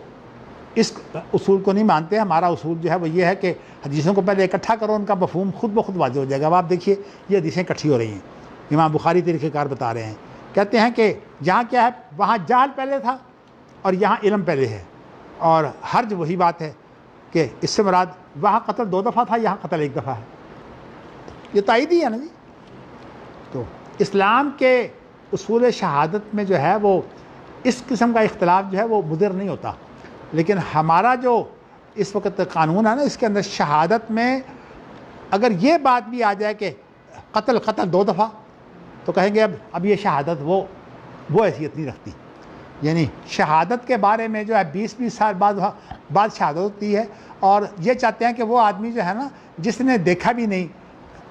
اس اصول کو نہیں مانتے. ہمارا اصول جو ہے وہ یہ ہے کہ حدیثوں کو پہلے اکٹھا کرو، ان کا مفہوم خود بخود واضح ہو جائے گا. اب آپ دیکھیے یہ حدیثیں اکٹھی ہو رہی ہیں. امام بخاری طریقہ کار بتا رہے ہیں، کہتے ہیں کہ جہاں کیا ہے، وہاں جہل پہلے تھا اور یہاں علم پہلے ہے. اور حرج وہی بات ہے کہ اس سے مراد وہاں قتل 2 دفعہ تھا، یہاں قتل 1 دفعہ ہے. یہ تائید ہی ہے نا جی. تو اسلام کے اصول شہادت میں جو ہے وہ اس قسم کا اختلاف جو ہے وہ مضر نہیں ہوتا. لیکن ہمارا جو اس وقت قانون ہے نا، اس کے اندر شہادت میں اگر یہ بات بھی آ جائے کہ قتل 2 دفعہ، تو کہیں گے اب یہ شہادت وہ حیثیت نہیں رکھتی. یعنی شہادت کے بارے میں جو ہے 20 سال بعد شہادت ہوتی ہے. اور یہ چاہتے ہیں کہ وہ آدمی جو ہے نا، جس نے دیکھا بھی نہیں،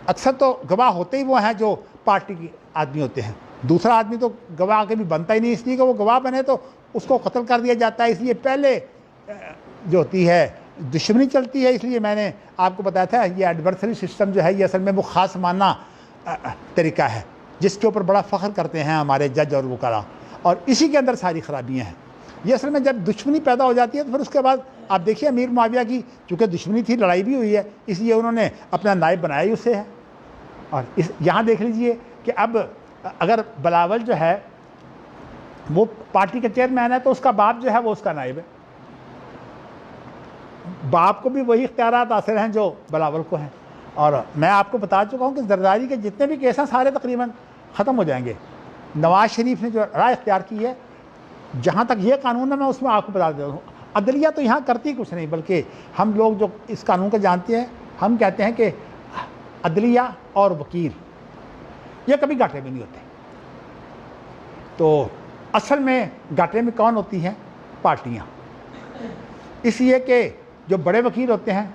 اکثر تو گواہ ہوتے ہی وہ ہیں جو پارٹی کے آدمی ہوتے ہیں. دوسرا آدمی تو گواہ کے بھی بنتا ہی نہیں، اس لیے کہ وہ گواہ بنے تو اس کو قتل کر دیا جاتا ہے. اس لیے پہلے جو ہوتی ہے دشمنی چلتی ہے. اس لیے میں نے آپ کو بتایا تھا یہ ایڈورسری سسٹم جو ہے یہ اصل میں وہ خاص ماننا طریقہ ہے جس کے اوپر بڑا فخر کرتے ہیں ہمارے جج اور وکلاء. اور اسی کے اندر ساری خرابیاں ہیں. یہ اصل میں جب دشمنی پیدا ہو جاتی ہے تو پھر اس کے بعد آپ دیکھیے امیر معاویہ کی چونکہ دشمنی تھی، لڑائی بھی ہوئی ہے، اس لیے انہوں نے اپنا نائب بنایا ہی اسے ہے. اور یہاں دیکھ لیجئے کہ اب اگر بلاول جو ہے وہ پارٹی کا چیئرمین ہے تو اس کا باپ جو ہے وہ اس کا نائب ہے. باپ کو بھی وہی اختیارات حاصل ہیں جو بلاول کو ہیں. اور میں آپ کو بتا چکا ہوں کہ زرداری کے جتنے بھی کیس ہیں سارے تقریباً ختم ہو جائیں گے. نواز شریف نے جو رائے اختیار کی ہے، جہاں تک یہ قانون ہے میں اس میں آپ کو بتا دیتا ہوں، عدلیہ تو یہاں کرتی کچھ نہیں، بلکہ ہم لوگ جو اس قانون کو جانتے ہیں ہم کہتے ہیں کہ عدلیہ اور وکیل یہ کبھی گھاٹے میں نہیں ہوتے. تو اصل میں گھاٹے میں کون ہوتی ہیں؟ پارٹیاں. اس لیے کہ جو بڑے وکیل ہوتے ہیں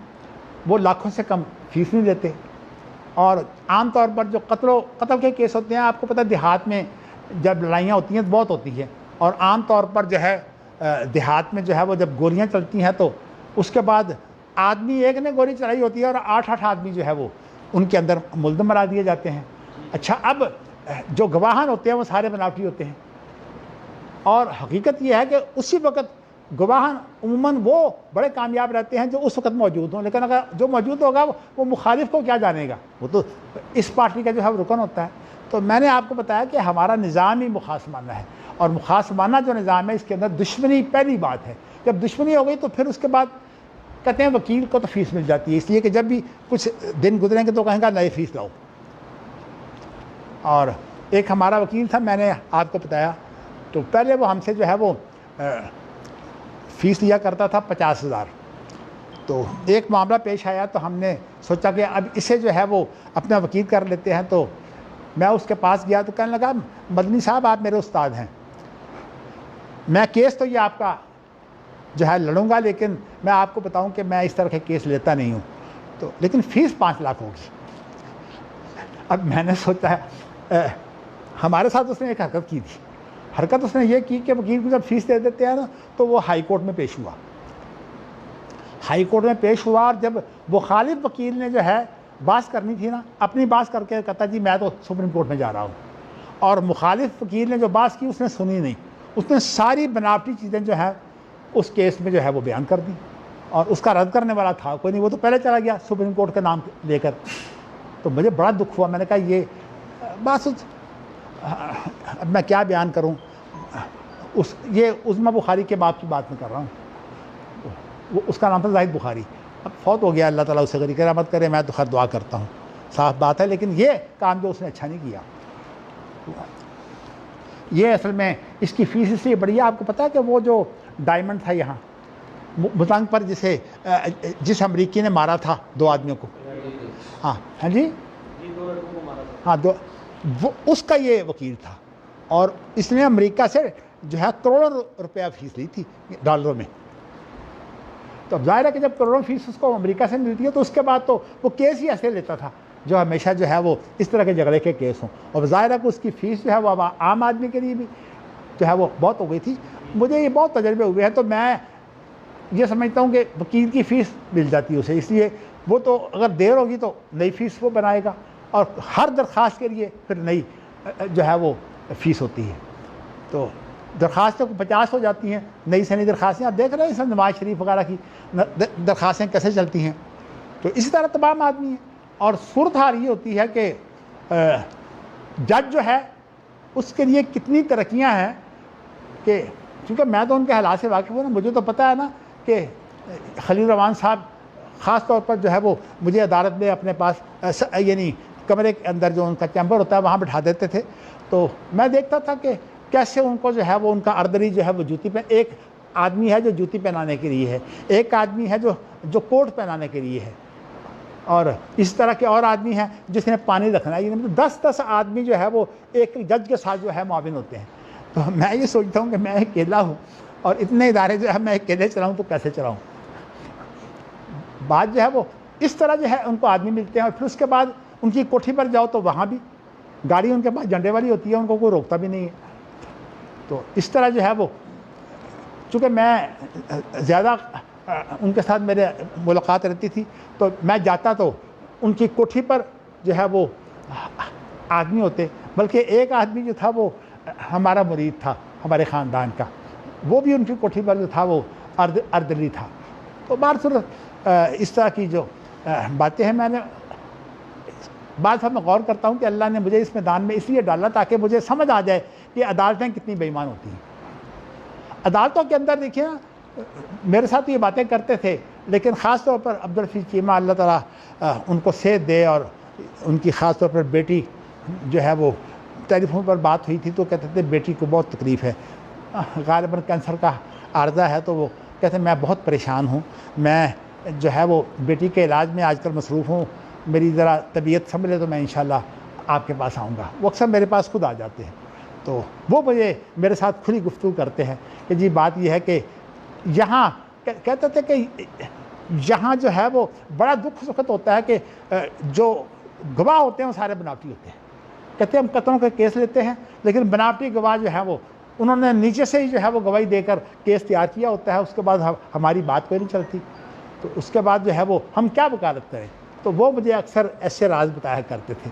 وہ لاکھوں سے کم فیس نہیں لیتے, اور عام طور پر جو قتل کے کیس ہوتے ہیں, آپ کو پتہ دیہات میں جب لڑائیاں ہوتی ہیں تو بہت ہوتی ہے, اور عام طور پر جو ہے دیہات میں جو ہے وہ جب گولیاں چلتی ہیں تو اس کے بعد آدمی ایک نے گولی چلائی ہوتی ہے اور 8 آدمی جو ہے وہ ان کے اندر ملزم بنا دیے جاتے ہیں. اچھا, اب جو گواہان ہوتے ہیں وہ سارے بناوٹی ہوتے ہیں, اور حقیقت یہ ہے کہ اسی وقت گواہان عموماً وہ بڑے کامیاب رہتے ہیں جو اس وقت موجود ہوں, لیکن اگر جو موجود ہوگا وہ مخالف کو کیا جانے گا, وہ تو اس پارٹی کا جو ہے رکن ہوتا ہے. تو میں نے آپ کو بتایا کہ ہمارا نظام ہی مخاصمانہ ہے, اور مخاصمانہ جو نظام ہے اس کے اندر دشمنی پہلی بات ہے. جب دشمنی ہو گئی تو پھر اس کے بعد کہتے ہیں وکیل کو تو فیس مل جاتی ہے, اس لیے کہ جب بھی کچھ دن گزریں گے تو کہیں گا نئے فیس لاؤ. اور ایک ہمارا وکیل تھا, میں نے آپ کو بتایا, تو پہلے وہ ہم سے جو ہے وہ فیس لیا کرتا تھا 50,000. تو ایک معاملہ پیش آیا تو ہم نے سوچا کہ اب اسے جو ہے وہ اپنا وکیل کر لیتے ہیں. تو میں اس کے پاس گیا تو کہنے لگا, مدنی صاحب آپ میرے استاد ہیں, میں کیس تو یہ آپ کا جو ہے لڑوں گا, لیکن میں آپ کو بتاؤں کہ میں اس طرح کے کیس لیتا نہیں ہوں, تو لیکن فیس 5 لاکھ ہوگی. اب میں نے سوچا ہمارے ساتھ اس نے ایک حرکت کی تھی. حرکت اس نے یہ کی کہ وکیل کو جب فیس دے دیتے ہیں نا تو وہ ہائی کورٹ میں پیش ہوا. ہائی کورٹ میں پیش ہوا, اور جب مخالف وکیل نے جو ہے بحث کرنی تھی نا, اپنی بحث کر کے کہتا جی میں تو سپریم کورٹ میں جا رہا ہوں, اور مخالف وکیل نے جو بحث کی اس نے سنی نہیں, اس نے ساری بناوٹی چیزیں جو ہے اس کیس میں جو ہے وہ بیان کر دی, اور اس کا رد کرنے والا تھا کوئی نہیں, وہ تو پہلے چلا گیا سپریم کورٹ کا نام لے کر. تو مجھے بڑا دکھ ہوا, میں نے کہا یہ بس اب میں کیا بیان کروں, یہ عظمی بخاری کے باپ کی بات میں کر رہا ہوں. اس کا نام تھا زاہد بخاری, اب فوت ہو گیا, اللہ تعالیٰ اسے غریق رحمت کرے, میں تو خیر دعا کرتا ہوں, صاف بات ہے, لیکن یہ کام جو اس نے اچھا نہیں کیا. یہ اصل میں اس کی فیس اس لیے بڑی ہے, آپ کو پتہ ہے کہ وہ جو ڈائمنڈ تھا یہاں متنگ پر جس امریکی نے مارا تھا 2 آدمیوں کو, ہاں جی, ہاں وہ اس کا یہ وکیل تھا, اور اس نے امریکہ سے جو ہے کروڑوں روپیہ فیس لی تھی ڈالروں میں. تو اب ظاہر ہے کہ جب کروڑوں فیس اس کو امریکہ سے ملتی ہے تو اس کے بعد تو وہ کیس ہی ایسے لیتا تھا جو ہمیشہ جو ہے وہ اس طرح کے جھگڑے کے کیس ہوں, اور ظاہر ہے کہ اس کی فیس جو ہے وہ عام آدمی کے لیے بھی جو ہے وہ بہت ہو گئی تھی. مجھے یہ بہت تجربے ہوئے ہیں, تو میں یہ سمجھتا ہوں کہ وکیل کی فیس مل جاتی ہے اسے, اس لیے وہ تو اگر دیر ہوگی تو نئی فیس وہ بنائے گا, اور ہر درخواست کے لیے پھر نئی جو ہے وہ فیس ہوتی ہے. تو درخواستیں 50 ہو جاتی ہیں, نئی سے نئی درخواستیں, آپ دیکھ رہے ہیں اس میں نواز شریف وغیرہ کی درخواستیں کیسے چلتی ہیں. تو اسی طرح تمام آدمی ہیں, اور صورتحال یہ ہوتی ہے کہ جج جو ہے اس کے لیے کتنی ترقیاں ہیں کہ چونکہ میں تو ان کے حالات سے واقف ہوں نا, مجھے تو پتہ ہے نا کہ خلیل الرحمان صاحب خاص طور پر جو ہے وہ مجھے عدالت میں اپنے پاس یعنی کمرے کے اندر جو ان کا چیمبر ہوتا ہے وہاں بٹھا دیتے تھے, تو میں دیکھتا تھا کہ کیسے ان کو جو ہے وہ ان کا اردری جو ہے وہ جوتی پہ, ایک آدمی ہے جو جوتی پہنانے کے لیے ہے, ایک آدمی ہے جو کوٹ پہنانے کے لیے ہے, اور اس طرح کے اور آدمی ہیں جس نے پانی رکھنا ہے. یعنی 10 آدمی جو ہے وہ ایک جج کے ساتھ جو ہے معاون ہوتے ہیں. تو میں یہ سوچتا ہوں کہ میں اکیلا ہوں, اور اتنے ادارے جو ہے میں اکیلے چلاؤں تو کیسے چلاؤں. بات جو ہے وہ اس طرح جو ہے ان کو آدمی ملتے ہیں, اور پھر اس کے بعد ان کی کوٹھی پر جاؤ تو وہاں بھی گاڑی ان کے پاس جھنڈے والی ہوتی ہے, ان کو کوئی روکتا بھی نہیں ہے. تو اس طرح جو ہے وہ, چونکہ میں زیادہ ان کے ساتھ میرے ملاقات رہتی تھی, تو میں جاتا تو ان کی کوٹھی پر جو ہے وہ آدمی ہوتے, بلکہ ایک آدمی جو تھا وہ ہمارا مرید تھا ہمارے خاندان کا, وہ بھی ان کی کوٹھی پر جو تھا وہ اردلی تھا. تو بہرصورت اس طرح کی جو باتیں ہیں, میں نے بعض میں غور کرتا ہوں کہ اللہ نے مجھے اس میدان میں اس لیے ڈالا تاکہ مجھے سمجھ آ جائے کہ عدالتیں کتنی بے ایمان ہوتی ہیں. عدالتوں کے اندر دیکھیے نا, میرے ساتھ یہ باتیں کرتے تھے, لیکن خاص طور پر عبدالحفیظ چیمہ اللہ تعالیٰ ان کو صحت دے, اور ان کی خاص طور پر بیٹی جو ہے وہ ٹیلی فون پر بات ہوئی تھی تو کہتے تھے بیٹی کو بہت تکلیف ہے, غالباً کینسر کا عارضہ ہے, تو وہ کہتے میں بہت پریشان ہوں, میں جو ہے وہ بیٹی کے علاج میں آج کل مصروف ہوں, میری ذرا طبیعت سنبھلے تو میں انشاءاللہ آپ کے پاس آؤں گا. وہ اکثر میرے پاس خود آ جاتے ہیں, تو وہ مجھے میرے ساتھ کھلی گفتگو کرتے ہیں کہ جی بات یہ ہے کہ یہاں کہتے تھے کہ یہاں جو ہے وہ بڑا دکھ سخت ہوتا ہے کہ جو گواہ ہوتے ہیں وہ سارے بناوٹی ہوتے ہیں. کہتے ہیں ہم قتلوں کے کیس لیتے ہیں لیکن بناوٹی گواہ جو ہے وہ انہوں نے نیچے سے ہی جو ہے وہ گواہی دے کر کیس تیار کیا ہوتا ہے, اس کے بعد ہماری بات کوئی نہیں چلتی, تو اس کے بعد جو ہے وہ ہم کیا وکالت کریں. تو وہ مجھے اکثر ایسے راز بتایا کرتے تھے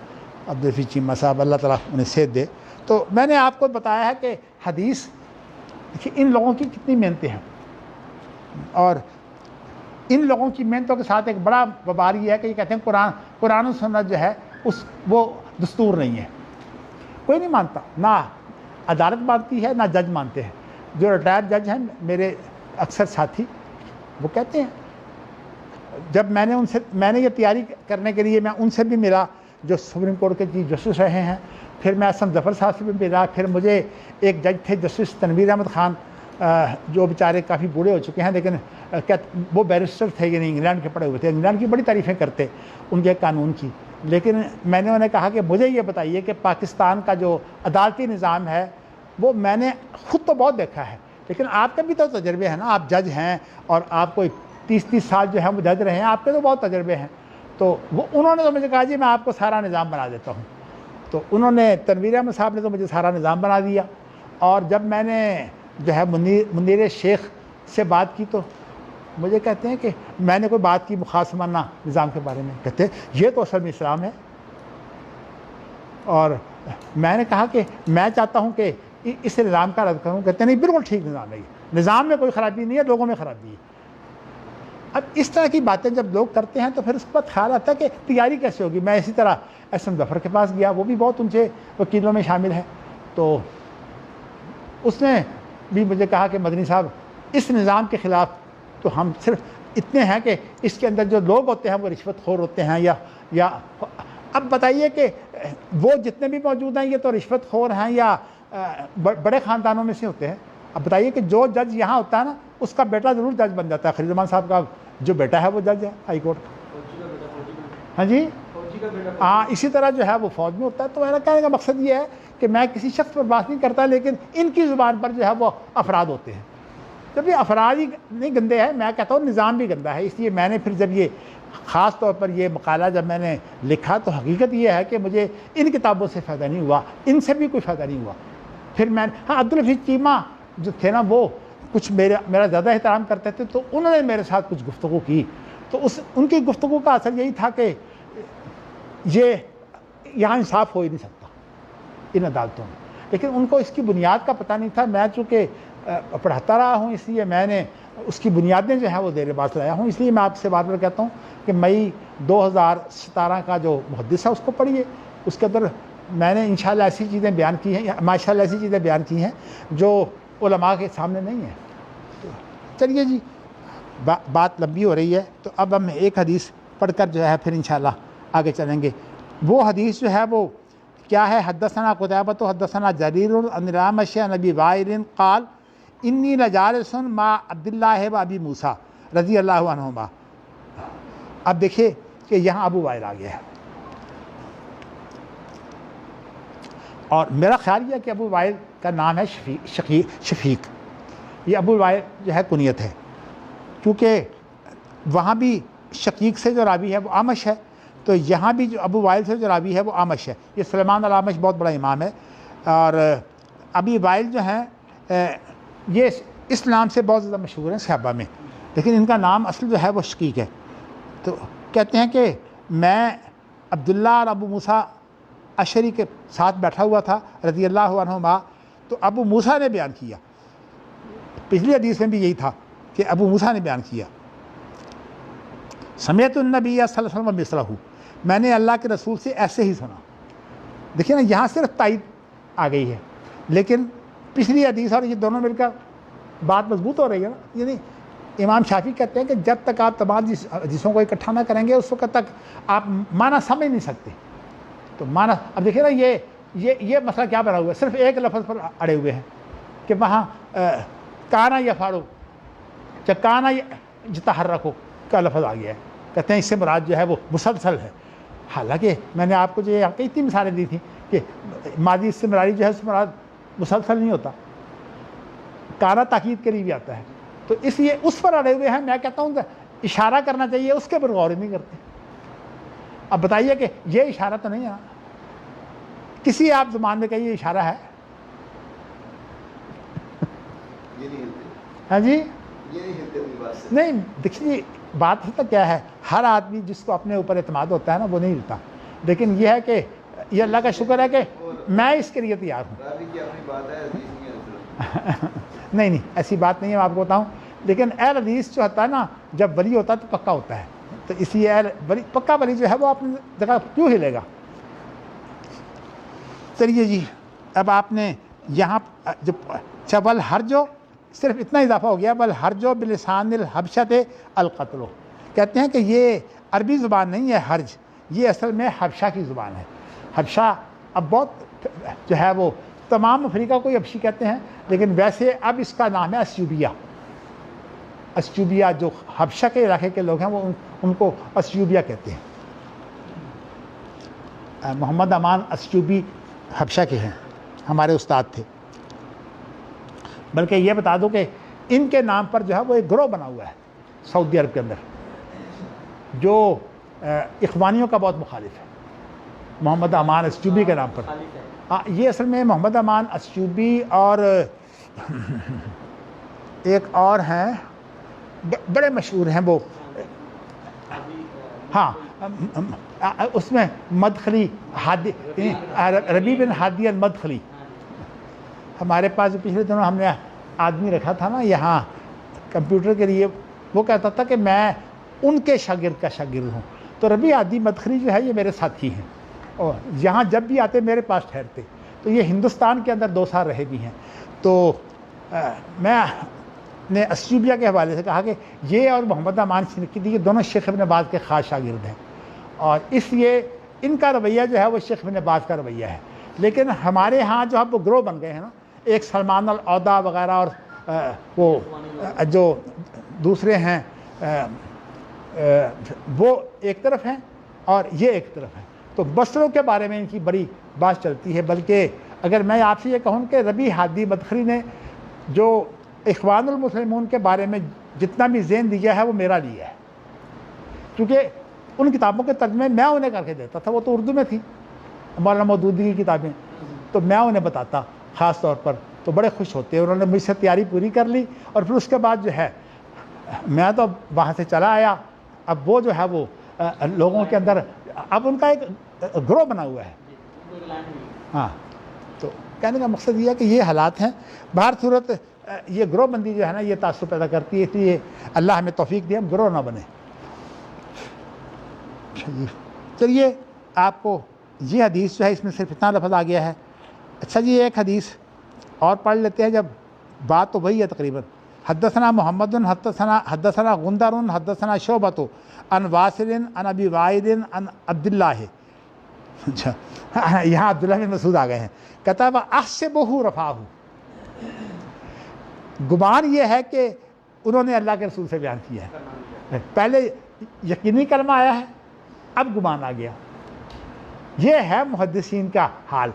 عبدالحفیظ چیمہ صاحب, اللہ تعالیٰ انہیں صحت دے. تو میں نے آپ کو بتایا ہے کہ حدیث دیکھیے ان لوگوں کی کتنی محنتیں ہیں, اور ان لوگوں کی محنتوں کے ساتھ ایک بڑا وبال یہ ہے کہ یہ کہتے ہیں قرآن و سنت جو ہے وہ دستور نہیں ہے. کوئی نہیں مانتا, نہ عدالت مانتی ہے نہ جج مانتے ہیں. جو ریٹائرڈ جج ہیں میرے اکثر ساتھی, وہ کہتے ہیں جب میں نے یہ تیاری کرنے کے لیے میں ان سے بھی ملا جو سپریم کورٹ کے چیف جسٹس رہے ہیں, پھر میں اسم ظفر صاحب سے بھی ملا, پھر مجھے ایک جج تھے جسٹس تنویر احمد خان جو بیچارے کافی بوڑھے ہو چکے ہیں لیکن وہ بیرسٹر تھے, یعنی انگلینڈ کے پڑھے ہوئے تھے, انگلینڈ کی بڑی تعریفیں کرتے ان کے قانون کی. لیکن میں نے انہیں کہا کہ مجھے یہ بتائیے کہ پاکستان کا جو عدالتی نظام ہے وہ میں نے خود تو بہت دیکھا ہے, لیکن آپ کے بھی تو تجربے ہیں نا, آپ جج ہیں اور آپ کو 30 سال جو ہے وہ جج رہے ہیں, آپ کے تو بہت تجربے ہیں. تو انہوں نے تو مجھے کہا جی میں آپ کو سارا نظام بنا دیتا ہوں. تو انہوں نے تنویر احمد صاحب نے تو مجھے سارا نظام بنا دیا. اور جب میں نے جو ہے منیر شیخ سے بات کی تو مجھے کہتے ہیں کہ میں نے کوئی بات کی مخاصمانہ نظام کے بارے میں, کہتے ہیں یہ تو اصل میں اسلام ہے. اور میں نے کہا کہ میں چاہتا ہوں کہ اس نظام کا رد کروں. کہتے ہیں نہیں بالکل ٹھیک نظام ہے, یہ نظام میں کوئی خرابی نہیں ہے, لوگوں میں خرابی ہے. اب اس طرح کی باتیں جب لوگ کرتے ہیں تو پھر اس کے بعد خیال آتا ہے کہ تیاری کیسے ہوگی. میں اسی طرح اسم ظفر کے پاس گیا, وہ بھی بہت ان سے وکیلوں میں شامل ہے. تو اس نے بھی مجھے کہا کہ مدنی صاحب اس نظام کے خلاف تو ہم صرف اتنے ہیں کہ اس کے اندر جو لوگ ہوتے ہیں وہ رشوت خور ہوتے ہیں یا اب بتائیے کہ وہ جتنے بھی موجود ہیں یہ تو رشوت خور ہیں یا بڑے خاندانوں میں سے ہوتے ہیں. اب بتائیے کہ جو جج یہاں ہوتا ہے نا اس کا بیٹا ضرور جج بن جاتا ہے. خلیل الرحمان صاحب کا جو بیٹا ہے وہ جج ہے ہائی کورٹ کا. ہاں جی, ہاں اسی طرح جو ہے وہ فوج میں ہوتا ہے. تو میرا کہنے کا مقصد یہ ہے کہ میں کسی شخص پر بات نہیں کرتا, لیکن ان کی زبان پر جو ہے وہ افراد ہوتے ہیں. جب یہ افراد ہی نہیں گندے ہیں, میں کہتا ہوں نظام بھی گندا ہے. اس لیے میں نے پھر جب یہ خاص طور پر یہ مقالہ جب میں نے لکھا تو حقیقت یہ ہے کہ مجھے ان کتابوں سے فائدہ نہیں ہوا, ان سے بھی کوئی فائدہ نہیں ہوا. پھر میں ہاں عبدالحفیظ چیمہ جو تھے نا وہ کچھ میرا زیادہ احترام کرتے تھے, تو انہوں نے میرے ساتھ کچھ گفتگو کی. تو ان کی گفتگو کا اثر یہی تھا کہ یہ یہاں انصاف ہو ہی نہیں سکتا ان عدالتوں میں. لیکن ان کو اس کی بنیاد کا پتہ نہیں تھا. میں چونکہ پڑھاتا رہا ہوں اس لیے میں نے اس کی بنیادیں جو ہیں وہ زیر بات لایا ہوں. اس لیے میں آپ سے بار بار کہتا ہوں کہ مئی 2017 کا جو محدث ہے اس کو پڑھیے. اس کے اندر میں نے انشاءاللہ ایسی چیزیں بیان کی ہیں, ماشاءاللہ ایسی چیزیں بیان کی ہیں جو علماء کے سامنے نہیں ہیں. چلیے جی بات لمبی ہو رہی ہے, تو اب ہم ایک حدیث پڑھ کر جو ہے پھر انشاءاللہ آگے چلیں گے. وہ حدیث جو ہے وہ کیا ہے؟ حدثنا قتیبۃ حدثنا جریر عن الأعمش عن ابی وائل قال انی لجالس مع عبداللہ و ابی موسیٰ رضی اللہ عنہما. اب دیکھیے کہ یہاں ابو وائل آ گیا ہے, اور میرا خیال یہ ہے کہ ابو وائل کا نام ہے شفیق. یہ ابو وائل جو ہے کنیت ہے, کیونکہ وہاں بھی شقیق سے جو راوی ہے وہ اعمش ہے, تو یہاں بھی جو ابو وائل سے جو راوی ہے وہ اعمش ہے. یہ سلیمان الاعمش بہت بڑا امام ہے, اور ابی وائل جو ہیں یہ اس نام سے بہت زیادہ مشہور ہیں صحابہ میں, لیکن ان کا نام اصل جو ہے وہ شقیق ہے. تو کہتے ہیں کہ میں عبداللہ اور ابو موسیٰ اشعری کے ساتھ بیٹھا ہوا تھا رضی اللہ عنہما. تو ابو موسیٰ نے بیان کیا, پچھلی حدیث میں بھی یہی تھا کہ ابو موسیٰ نے بیان کیا, سمعت النبی صلی اللہ علیہ وسلم مثلہ, میں نے اللہ کے رسول سے ایسے ہی سنا. دیکھیں نا یہاں صرف تائید آ گئی ہے, لیکن پچھلی حدیث اور یہ دونوں مل کر بات مضبوط ہو رہی ہے نا. یعنی امام شافعی کہتے ہیں کہ جب تک آپ تمام حدیثوں کو اکٹھا نہ کریں گے اس وقت تک آپ معنی سمجھ نہیں سکتے. تو معنی اب دیکھیں نا یہ مسئلہ کیا بنا ہوا ہے, صرف ایک لفظ پر اڑے ہوئے ہیں کہ وہاں کانا یا فاڑو کانا جتحرکو کا لفظ آ گیا ہے. کہتے ہیں اس سے مراد جو ہے وہ مسلسل ہے. حالانکہ میں نے آپ کو جو یہ کئی مثالیں دی تھیں کہ ماضی استمراری جو ہے اس مراد مسلسل نہیں ہوتا، کانا تاکید کے لیے بھی آتا ہے، تو اس لیے اس پر اڑے ہوئے ہیں. میں کہتا ہوں کہ اشارہ کرنا چاہیے، اس کے پر غور نہیں کرتے. اب بتائیے کہ یہ اشارہ تو نہیں ہے نا، کسی آپ زبان میں کہیے اشارہ ہے؟ ہاں جی نہیں. دیکھیے بات ہوتا کیا ہے، ہر آدمی جس کو اپنے اوپر اعتماد ہوتا ہے نا وہ نہیں ہلتا، لیکن یہ ہے کہ یہ اللہ کا شکر ہے کہ میں اس کے لیے تیار ہوں. نہیں ایسی بات نہیں ہے، میں آپ کو بتاؤں. لیکن اہل حدیث جو ہوتا ہے نا، جب ولی ہوتا ہے تو پکا ہوتا ہے، تو اس لیے اہل ولی پکا ولی جو ہے وہ اپنی جگہ کیوں ہلے گا. چلیے جی، اب آپ نے یہاں جب چبل ہرجو صرف اتنا اضافہ ہو گیا، بل ہرجو بلسان الحبشت القتل، کہتے ہیں کہ یہ عربی زبان نہیں ہے ہرج، یہ اصل میں حبشہ کی زبان ہے. حبشہ اب بہت جو ہے وہ تمام افریقہ کو حبشی کہتے ہیں، لیکن ویسے اب اس کا نام ہے اسیوبیا. اسیوبیا جو حبشہ کے علاقے کے لوگ ہیں وہ ان کو اسیوبیا کہتے ہیں. محمد امان اسیوبی حبشہ کے ہیں، ہمارے استاد تھے. بلکہ یہ بتا دو کہ ان کے نام پر جو ہے وہ ایک گروہ بنا ہوا ہے سعودی عرب کے اندر جو اخوانیوں کا بہت مخالف ہے، محمد امان اسیوبی کے نام پر. یہ اصل میں محمد امان اسیوبی اور ایک اور ہیں بڑے مشہور ہیں وہ، ہاں اس میں مدخلی ہادی ربیع بن ہادی المدخلی. ہمارے پاس پچھلے دنوں ہم نے آدمی رکھا تھا نا یہاں کمپیوٹر کے لیے، وہ کہتا تھا کہ میں ان کے شاگرد کا شاگرد ہوں. تو ربیع ہادی مدخلی جو ہے یہ میرے ساتھی ہیں، اور یہاں جب بھی آتے میرے پاس ٹھہرتے. تو یہ ہندوستان کے اندر 2 سال رہے بھی ہیں. تو میں نے اسیوبیا کے حوالے سے کہا کہ یہ اور محمد امان سنقیطی یہ دونوں شیخ ابن باز کے خاص شاگرد ہیں، اور اس لیے ان کا رویہ جو ہے وہ شیخ ابن باز کا رویہ ہے. لیکن ہمارے ہاں جو اب وہ گروہ بن گئے ہیں نا، ایک سلمان العودا وغیرہ اور وہ جو دوسرے ہیں وہ ایک طرف ہیں اور یہ ایک طرف ہیں. تو مسئلوں کے بارے میں ان کی بڑی بات چلتی ہے. بلکہ اگر میں آپ سے یہ کہوں کہ ربیع ہادی مدخلی نے جو اخوان المسلمون کے بارے میں جتنا بھی ذہن دیا ہے وہ میرا لیا ہے، کیونکہ ان کتابوں کے ترجمے میں انہیں کر کے دیتا تھا. وہ تو اردو میں تھی، مولانا مودودی کی کتابیں، تو میں انہیں بتاتا خاص طور پر، تو بڑے خوش ہوتے. انہوں نے مجھ سے تیاری پوری کر لی، اور پھر اس کے بعد جو ہے میں تو وہاں سے چلا آیا. اب وہ جو ہے وہ لوگوں کے اندر اب ان کا ایک گروہ بنا ہوا ہے. ہاں، تو کہنے کا مقصد یہ ہے کہ یہ حالات ہیں. بہر صورت یہ گروہ بندی جو ہے نا یہ تعصب پیدا کرتی ہے، اس لیے اللہ ہمیں توفیق دے ہم گروہ نہ بنے. چلیے آپ کو یہ حدیث جو ہے اس میں صرف اتنا لفظ آ گیا ہے. اچھا جی، ایک حدیث اور پڑھ لیتے ہیں، جب بات تو وہی ہے تقریباً. حدثنا محمد حدثنا غندر حدثنا شعبۃ عن واصل عن ابی وائل عن عبداللہ. اچھا یہاں عبداللہ بن مسعود آ گئے ہیں. کتب احسبہ رفعہ، گمان یہ ہے کہ انہوں نے اللہ کے رسول سے بیان کیا ہے. پہلے یقینی کلمہ آیا ہے، اب گمان آ گیا. یہ ہے محدثین کا حال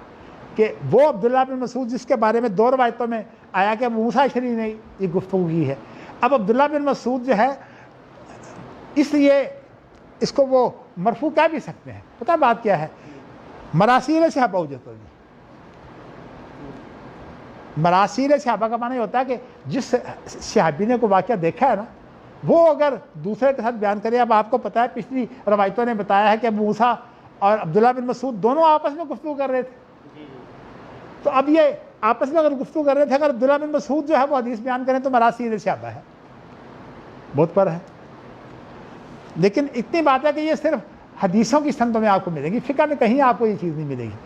کہ وہ عبداللہ بن مسعود جس کے بارے میں 2 روایتوں میں آیا کہ موسیٰ اشعری نے یہ گفتگو کی ہے، اب عبداللہ بن مسعود جو ہے اس لیے اس کو وہ مرفوع کہہ بھی سکتے ہیں. پتہ بات کیا ہے؟ مراسیل صحابہ اجت ہوگی. مراسیل صحابہ کا معنی ہوتا ہے کہ جس صحابی نے کو واقعہ دیکھا ہے نا وہ اگر دوسرے کے ساتھ بیان کرے. اب آپ کو پتہ ہے پچھلی روایتوں نے بتایا ہے کہ ابو موسیٰ اور عبداللہ بن مسعود دونوں آپس میں گفتگو کر رہے تھے. تو اب یہ آپس میں اگر گفتگو کر رہے تھے، اگر عبداللہ بن مسعود جو ہے وہ حدیث بیان کریں تو مراسیل صحابہ ہے، بہت پر ہے. لیکن اتنی بات ہے کہ یہ صرف حدیثوں کی سندوں میں آپ کو ملے گی، فقہ میں کہیں آپ کو یہ چیز نہیں ملے گی.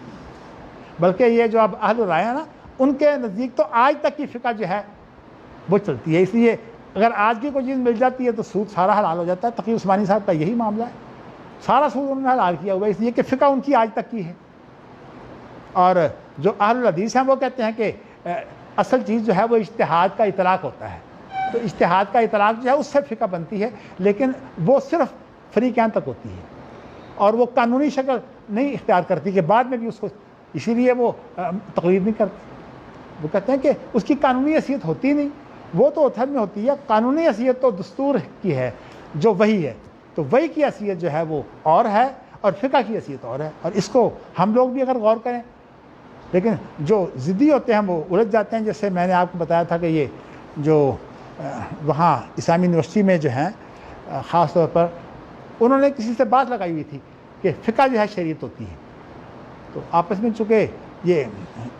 بلکہ یہ جو اب اہل رائے ہیں نا ان کے نزدیک تو آج تک کی فقہ جو ہے وہ چلتی ہے. اس لیے اگر آج کی کوئی چیز مل جاتی ہے تو سود سارا حلال ہو جاتا ہے. تقی عثمانی صاحب کا یہی معاملہ ہے، سارا سود انہوں نے حلال کیا ہوا ہے، اس لیے کہ فقہ ان کی آج تک کی ہے. اور جو اہل الحدیث ہیں وہ کہتے ہیں کہ اصل چیز جو ہے وہ اجتہاد کا اطلاق ہوتا ہے. تو اجتہاد کا اطلاق جو ہے اس سے فقہ بنتی ہے، لیکن وہ صرف فریقین تک ہوتی ہے. اور وہ قانونی شکل نہیں اختیار کرتی کہ بعد میں بھی اس کو، اسی لیے وہ تقریر نہیں کرتی. وہ کہتے ہیں کہ اس کی قانونی حیثیت ہوتی نہیں، وہ تو اتھر میں ہوتی ہے. قانونی حیثیت تو دستور کی ہے جو وحی ہے، تو وحی کی حیثیت جو ہے وہ اور ہے اور فقہ کی حیثیت اور ہے. اور اس کو ہم لوگ بھی اگر غور کریں، لیکن جو ضدی ہوتے ہیں وہ الجھ جاتے ہیں. جیسے میں نے آپ کو بتایا تھا کہ یہ جو وہاں اسلامی یونیورسٹی میں جو ہیں خاص طور پر انہوں نے کسی سے بات لگائی ہوئی تھی کہ فقہ جو ہے شریعت ہوتی ہے. تو آپس میں چونکہ یہ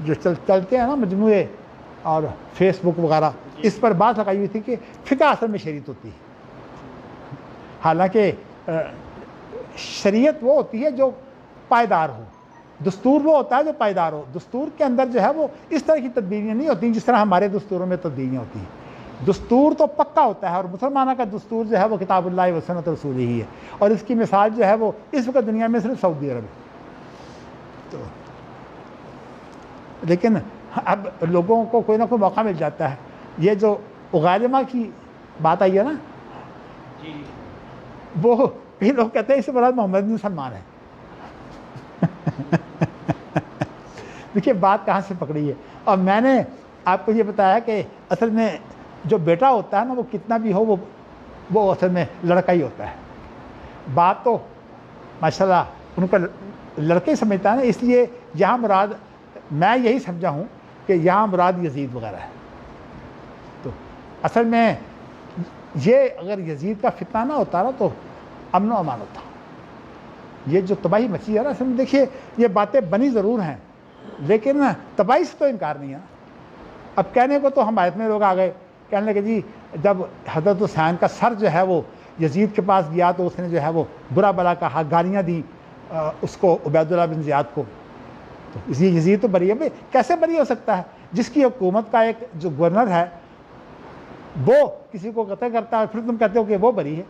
جو چلتے ہیں نا مجموعے اور فیس بک وغیرہ، اس پر بات لگائی ہوئی تھی کہ فقہ اصل میں شریعت ہوتی ہے. حالانکہ شریعت وہ ہوتی ہے جو پائیدار ہو، دستور وہ ہوتا ہے جو پائیدار ہو. دستور کے اندر جو ہے وہ اس طرح کی تبدیلیاں نہیں ہوتی جس طرح ہمارے دستوروں میں تبدیلیاں ہوتی ہیں. دستور تو پکا ہوتا ہے، اور مسلمانوں کا دستور جو ہے وہ کتاب اللہ و سنت رسول ہی ہے. اور اس کی مثال جو ہے وہ اس وقت دنیا میں صرف سعودی عرب ہے. تو لیکن اب لوگوں کو کوئی نہ کوئی موقع مل جاتا ہے. یہ جو اغالمہ کی بات آئی ہے نا، وہ کئی لوگ کہتے ہیں اس سے مراد محمد بن سلمان ہے. دیکھیے بات کہاں سے پکڑی ہے. اور میں نے آپ کو یہ بتایا کہ اصل میں جو بیٹا ہوتا ہے نا، وہ کتنا بھی ہو وہ اصل میں لڑکا ہی ہوتا ہے. بات تو ماشاءاللہ ان کا لڑکے ہی سمجھتا ہے نا. اس لیے یہاں مراد میں یہی سمجھا ہوں کہ یہاں مراد یزید وغیرہ ہے. تو اصل میں یہ اگر یزید کا فتنہ نہ ہوتا نا تو امن و امان ہوتا. یہ جو تباہی مچی ہے نا، اصل میں دیکھیے یہ باتیں بنی ضرور ہیں لیکن تباہی سے تو انکار نہیں ہے. اب کہنے کو تو ہمارے میں لوگ آ گئے کہنے لگے جی جب حضرت حسین کا سر جو ہے وہ یزید کے پاس گیا تو اس نے جو ہے وہ برا بلا کہا، گالیاں دیں اس کو، عبید اللہ بن زیاد کو. تو اس لیے یزید تو بری ہے. کیسے بری ہو سکتا ہے جس کی حکومت کا ایک جو گورنر ہے وہ کسی کو قتل کرتا ہے، پھر تم کہتے ہو کہ وہ بری ہے.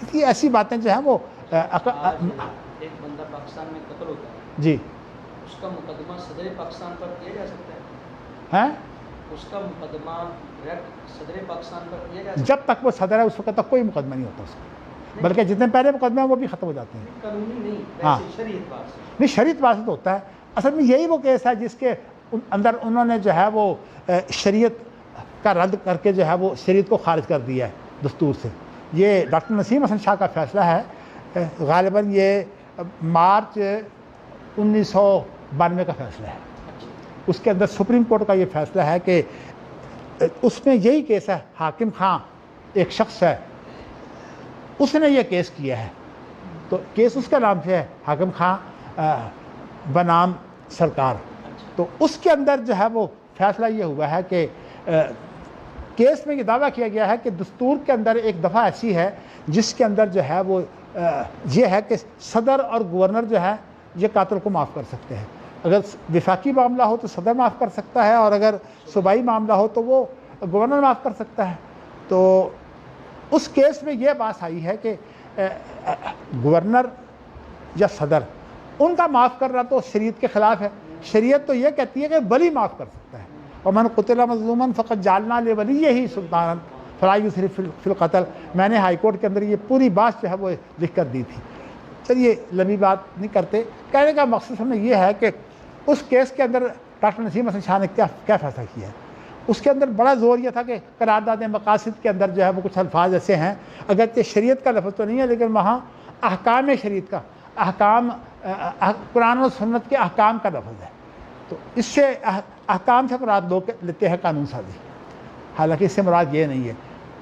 اس لیے ایسی باتیں جو ہیں وہ ایک بندہ پاکستان میں قتل ہوتا ہے جی، اس کا مقدمہ صدر پاکستان پر کیا جا سکتا ہیں اس کا مقدمہ صدر پاکستان پر کیا جا سکتا جب تک وہ صدر ہے اس وقت تک کوئی مقدمہ نہیں ہوتا اس کا، بلکہ جتنے پہلے مقدمے ہیں وہ بھی ختم ہو جاتے ہیں. قانونی نہیں، ہاں شریعت پاس نہیں، شریعت پاس تو ہوتا ہے. اصل میں یہی وہ کیس ہے جس کے اندر انہوں نے جو ہے وہ شریعت کا رد کر کے جو ہے وہ شریعت کو خارج کر دیا ہے دستور سے. یہ ڈاکٹر نسیم حسن شاہ کا فیصلہ ہے، غالباً یہ مارچ 1992 کا فیصلہ ہے. اس کے اندر سپریم کورٹ کا یہ فیصلہ ہے کہ اس میں یہی کیس ہے. حاکم خان ایک شخص ہے، اس نے یہ کیس کیا ہے، تو کیس اس کا نام سے ہے حاکم خان بنام سرکار. تو اس کے اندر جو ہے وہ فیصلہ یہ ہوا ہے کہ کیس میں یہ دعویٰ کیا گیا ہے کہ دستور کے اندر ایک دفعہ ایسی ہے جس کے اندر جو ہے وہ یہ ہے کہ صدر اور گورنر جو ہے یہ قاتل کو معاف کر سکتے ہیں. اگر وفاقی معاملہ ہو تو صدر معاف کر سکتا ہے، اور اگر صوبائی معاملہ ہو تو وہ گورنر معاف کر سکتا ہے. تو اس کیس میں یہ بات آئی ہے کہ گورنر یا صدر ان کا معاف کرنا تو شریعت کے خلاف ہے. شریعت تو یہ کہتی ہے کہ ولی معاف کر سکتا ہے. ومن قتل مظلوما فقد جعلنا لولیہ سلطانا فلا یسرف فی القتل. میں نے ہائی کورٹ کے اندر یہ پوری بات جو ہے وہ لکھ کر دی تھی. چلیے لمبی بات نہیں کرتے. کہنے کا مقصد ہمیں یہ ہے کہ اس کیس کے اندر ڈاکٹر نسیم حسن شاہ نے کیا فیصلہ کیا ہے. اس کے اندر بڑا زور یہ تھا کہ قرارداد مقاصد کے اندر جو ہے وہ کچھ الفاظ ایسے ہیں، اگرچہ شریعت کا لفظ تو نہیں ہے لیکن وہاں احکام شریعت کا، احکام قرآن و سنت کے احکام کا لفظ ہے. تو اس سے احکام سے مراد لوگ لیتے ہیں قانون سازی، حالانکہ اس سے مراد یہ نہیں ہے.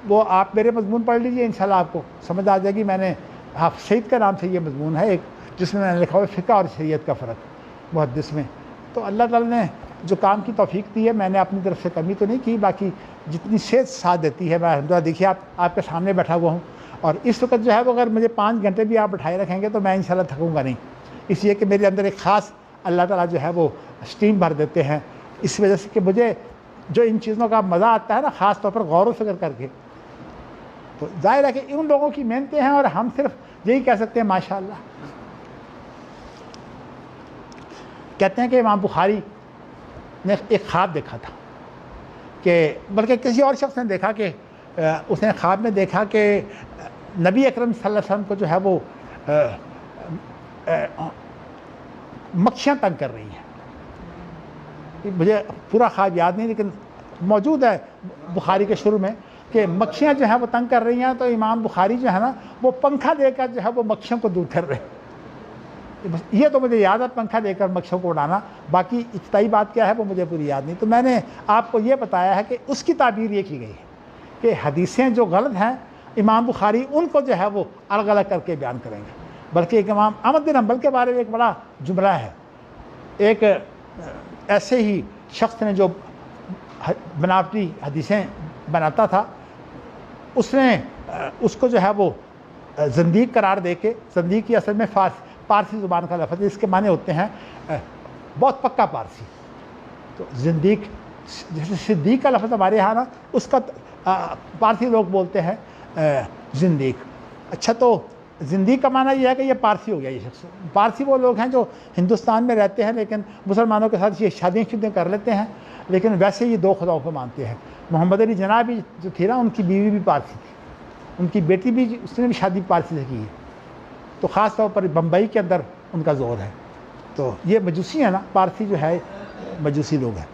وہ آپ میرے مضمون پڑھ لیجئے، انشاءاللہ آپ کو سمجھ آ جائے گی. میں نے حافظ سعید کے نام سے یہ مضمون ہے ایک، جس میں نے لکھا ہوا فقہ اور شریعت کا فرق محدث میں. تو اللہ تعالیٰ نے جو کام کی توفیق دی ہے، میں نے اپنی طرف سے کمی تو نہیں کی، باقی جتنی صحت ساتھ دیتی ہے. میں الحمدللہ دیکھیے آپ کے سامنے بیٹھا ہوا ہوں، اور اس وقت جو ہے وہ اگر مجھے 5 گھنٹے بھی آپ بٹھائے رکھیں گے تو میں انشاءاللہ تھکوں گا نہیں، اس لیے کہ میرے اندر ایک خاص اللہ تعالیٰ جو ہے وہ اسٹیم بھر دیتے ہیں، اس وجہ سے کہ مجھے جو ان چیزوں کا مزہ آتا ہے نا، خاص طور پر غور و فکر کر کے. تو ظاہر ہے کہ ان لوگوں کی محنتیں ہیں اور ہم صرف یہی کہہ سکتے ہیں ماشاءاللہ. کہتے ہیں کہ امام بخاری نے ایک خواب دیکھا تھا، کہ بلکہ کسی اور شخص نے دیکھا کہ اس نے خواب میں دیکھا کہ نبی اکرم صلی اللہ علیہ وسلم کو جو ہے وہ مکھیاں تنگ کر رہی ہیں، مجھے پورا خواب یاد نہیں لیکن موجود ہے بخاری کے شروع میں کہ مکھیاں جو ہیں وہ تنگ کر رہی ہیں، تو امام بخاری جو ہے نا وہ پنکھا دے کر جو ہے وہ مکھیوں کو دور کر رہے ہیں۔ یہ تو مجھے یاد ہے پنکھا دے کر مکھیوں کو اڑانا، باقی ابتدائی بات کیا ہے وہ مجھے پوری یاد نہیں۔ تو میں نے آپ کو یہ بتایا ہے کہ اس کی تعبیر یہ کی گئی ہے کہ حدیثیں جو غلط ہیں امام بخاری ان کو جو ہے وہ الگ الگ کر کے بیان کریں گے۔ بلکہ ایک امام احمد بن حنبل کے بارے میں ایک بڑا جملہ ہے، ایک ایسے ہی شخص نے جو بناوٹی حدیثیں بناتا تھا، اس نے اس کو جو ہے وہ زندیق قرار دے کے، زندیق کی اصل میں پارسی زبان کا لفظ ہے، اس کے معنی ہوتے ہیں بہت پکا پارسی۔ تو زندیق، جیسے صدیق کا لفظ ہمارے یہاں نا، اس کا پارسی لوگ بولتے ہیں زندیق۔ اچھا، تو زندیق کا معنی یہ ہے کہ یہ پارسی ہو گیا۔ یہ شخص پارسی وہ لوگ ہیں جو ہندوستان میں رہتے ہیں لیکن مسلمانوں کے ساتھ یہ شادیاں کر لیتے ہیں، لیکن ویسے یہ دو خداؤں کو مانتے ہیں۔ محمد علی جناح بھی جو تھی نا، ان کی بیوی بھی پارسی تھی، ان کی بیٹی بھی، اس نے بھی شادی پارسی سے کی ہے۔ تو خاص طور پر بمبئی کے اندر ان کا زور ہے۔ تو یہ مجوسی ہیں نا، پارسی جو ہے مجوسی لوگ ہیں۔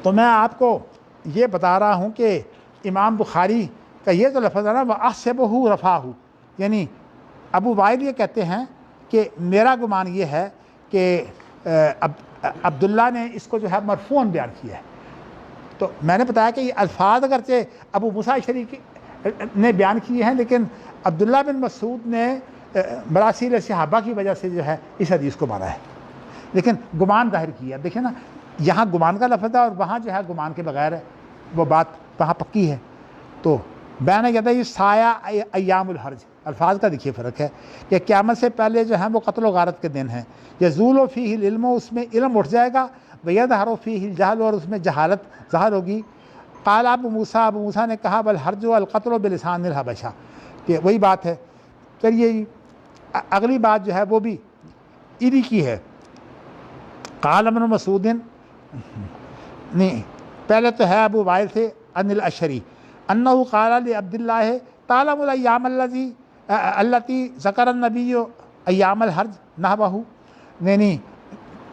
تو میں آپ کو یہ بتا رہا ہوں کہ امام بخاری کا یہ جو لفظ ہے نا، وَأَحْسَبُهُ رَفَعَهُ، یعنی ابو وائل یہ کہتے ہیں کہ میرا گمان یہ ہے کہ عبداللہ نے اس کو جو ہے مرفوعاً بیان کیا ہے۔ تو میں نے بتایا کہ یہ الفاظ اگرچہ ابو موسیٰ اشعری نے بیان کیے ہیں، لیکن عبداللہ بن مسعود نے مراسیل صحابہ کی وجہ سے جو ہے اس حدیث کو مانا ہے، لیکن گمان ظاہر کیا۔ دیکھیں نا، یہاں گمان کا لفظ ہے اور وہاں جو ہے گمان کے بغیر ہے، وہ بات وہاں پکی ہے۔ تو بین یدی سایہ ایام الحرج، الفاظ کا دیکھیے فرق ہے کہ قیامت سے پہلے جو ہے وہ قتل و غارت کے دن ہیں۔ یزول فیہ العلم، اس میں علم اٹھ جائے گا، ویظہر فیہ الجہل، اور اس میں جہالت ظاہر ہوگی۔ قال ابو موسیٰ نے کہا والحرج والقتل بلسان الحبشہ، کہ وہی بات ہے۔ پھر یہ اگلی بات جو ہے وہ بھی انہی کی ہے۔ قال ابن مسعود، نہیں پہلے تو ہے ابو وائل سے عن الاشعری انہ قال لعبداللہ تعلم الایام التی ذکر النبی ایام الحرج نحوہ، نہیں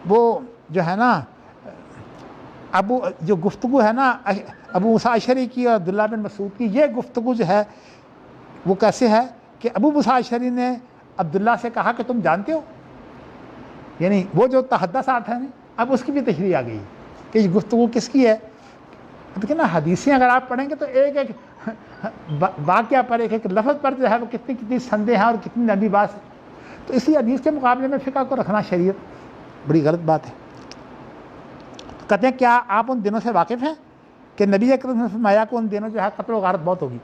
وہ جو ہے نا جو گفتگو ہے نا ابو موسیٰ اشعری کی اور عبداللہ بن مسعود کی، یہ گفتگو جو ہے وہ کیسے ہے کہ ابو موسیٰ اشعری نے عبداللہ سے کہا کہ تم جانتے ہو، یعنی وہ جو تحدثات ہیں، اب اس کی بھی تشریح آ گئی کہ یہ گفتگو کس کی ہے۔ دیکھیں نا، حدیثیں اگر آپ پڑھیں گے تو ایک ایک واقعہ پر، ایک ایک لفظ پر جو ہے وہ کتنی سندیں ہیں اور کتنی لمبی بات ہے۔ تو اسی حدیث کے مقابلے میں فقہ کو رکھنا شریعت بڑی غلط بات ہے۔ تو کہتے ہیں کیا آپ ان دنوں سے واقف ہیں کہ نبی اکرم نے فرمایا کہ ان دنوں جو ہے قتل و غارت بہت ہوگی۔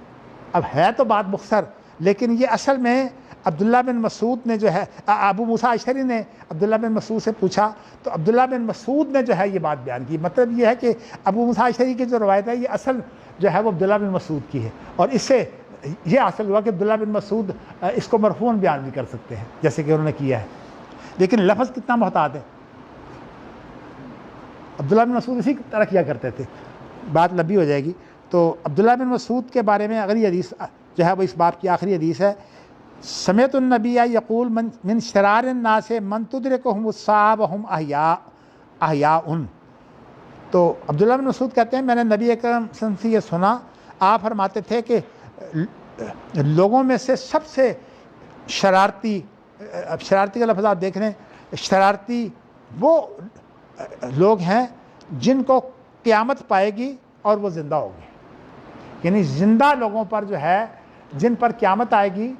اب ہے تو بات مختصر، لیکن یہ اصل میں عبداللہ بن مسعود نے جو ہے، ابو موسیٰ اشعری نے عبداللہ بن مسعود سے پوچھا تو عبداللہ بن مسعود نے جو ہے یہ بات بیان کی۔ مطلب یہ ہے کہ ابو موسیٰ اشعری کی جو روایت ہے یہ اصل جو ہے وہ عبداللہ بن مسعود کی ہے، اور اس سے یہ حاصل ہوا کہ عبداللہ بن مسعود اس کو مرفوعاً بیان بھی کر سکتے ہیں جیسے کہ انہوں نے کیا ہے، لیکن لفظ کتنا محتاط ہے۔ عبداللہ بن مسعود اسی طرح کیا کرتے تھے، بات لمبی ہو جائے گی۔ تو عبداللہ بن مسعود کے بارے میں اگلی حدیث جو ہے وہ اس باب کی آخری حدیث ہے۔ سمعت النبی یقول من شرار الناس من تدرکہم الساعہ وہم احیاء۔ تو عبداللہ بن مسعود کہتے ہیں میں نے نبی اکرم صلی اللہ علیہ وسلم سے یہ سنا، آپ فرماتے تھے کہ لوگوں میں سے سب سے شرارتی، اب شرارتی کا لفظ آپ دیکھ رہے ہیں، شرارتی وہ لوگ ہیں جن کو قیامت پائے گی اور وہ زندہ ہوں گے، یعنی زندہ لوگوں پر جو ہے جن پر قیامت آئے گی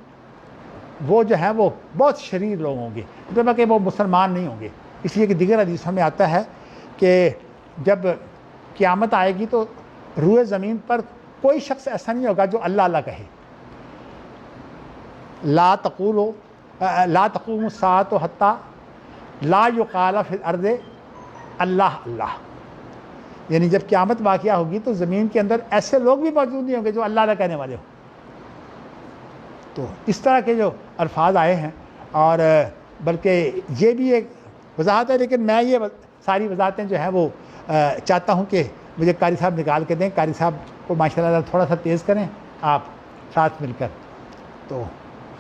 وہ جو ہیں وہ بہت شریر لوگ ہوں گے، مطلب کہ وہ مسلمان نہیں ہوں گے۔ اس لیے کہ دیگر حدیثوں میں آتا ہے کہ جب قیامت آئے گی تو روئے زمین پر کوئی شخص ایسا نہیں ہوگا جو اللہ اللہ کہے۔ لا تقوم الساعۃ حتی لا یقال فی الارض اللہ اللہ، یعنی جب قیامت واقعہ ہوگی تو زمین کے اندر ایسے لوگ بھی موجود نہیں ہوں گے جو اللہ اللہ کہنے والے ہوں۔ تو اس طرح کے جو الفاظ آئے ہیں، اور بلکہ یہ بھی ایک وضاحت ہے، لیکن میں یہ ساری وضاحتیں جو ہیں وہ چاہتا ہوں کہ مجھے قاری صاحب نکال کے دیں۔ قاری صاحب کو ماشاء اللہ تھوڑا سا تیز کریں آپ ساتھ مل کر، تو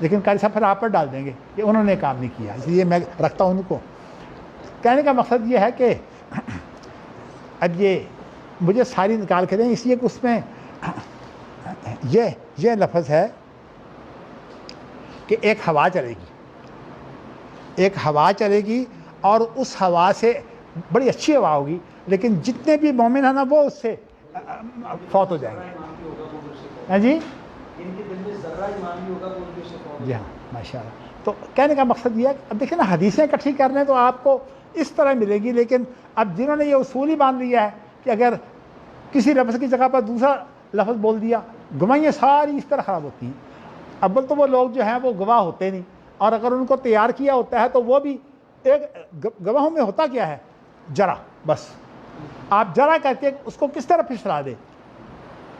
لیکن قاری صاحب پھر آپ پر ڈال دیں گے کہ انہوں نے کام نہیں کیا، اس لیے میں رکھتا ہوں ان کو۔ کہنے کا مقصد یہ ہے کہ اب یہ مجھے ساری نکال کے دیں، اس لیے کہ اس میں یہ لفظ ہے کہ ایک ہوا چلے گی، ایک ہوا چلے گی اور اس ہوا سے بڑی اچھی ہوا ہوگی، لیکن جتنے بھی مومن ہیں نا وہ اس سے فوت ہو جائیں گے۔ ہاں جی ان کے دل میں ذرہ ایمان بھی ہوگا وہ ان سے فوت جی ہاں ماشاء اللہ۔ تو کہنے کا مقصد یہ ہے کہ اب دیکھیں نا، حدیثیں اکٹھی کرنے تو آپ کو اس طرح ملے گی، لیکن اب جنہوں نے یہ اصول ہی باندھ لیا ہے کہ اگر کسی لفظ کی جگہ پر دوسرا لفظ بول دیا، گواہیاں ساری اس طرح خراب ہوتی ہیں۔ اول تو وہ لوگ جو ہیں وہ گواہ ہوتے نہیں، اور اگر ان کو تیار کیا ہوتا ہے تو وہ بھی ایک گواہوں میں ہوتا کیا ہے؟ جرا، بس آپ جرا کر کے اس کو کس طرح پھسلا دیں،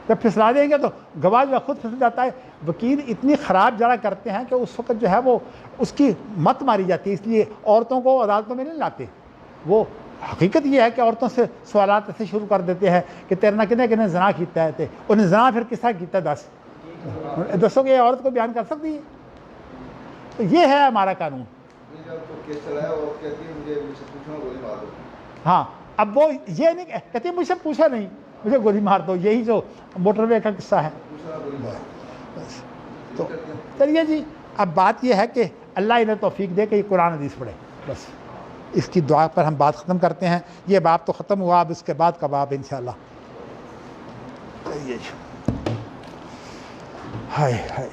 جب پھسلا دیں گے تو گواہ جو خود پھسل جاتا ہے۔ وکیل اتنی خراب جرا کرتے ہیں کہ اس وقت جو ہے وہ اس کی مت ماری جاتی ہے، اس لیے عورتوں کو عدالتوں میں نہیں لاتے۔ وہ حقیقت یہ ہے کہ عورتوں سے سوالات ایسے شروع کر دیتے ہیں کہ تیرے نہ کنے زنا کیتا ہے، انہیں زنا پھر کس طرح کیتا ہے، دسو کہ یہ عورت کو بیان کر سکتی ہے؟ تو یہ ہے ہمارا قانون۔ ہاں اب وہ یہ نہیں کہتی مجھ سے پوچھا نہیں، مجھے گولی مار دو، یہی جو موٹر وے کا قصہ ہے۔ تو چلیے جی، اب بات یہ ہے کہ اللہ انہیں توفیق دے کہ یہ قرآن حدیث پڑھے، بس اس کی دعا پر ہم بات ختم کرتے ہیں۔ یہ باب تو ختم ہوا، اب اس کے بعد کا باب انشاءاللہ۔ چلیے جی، ہائے ہائے۔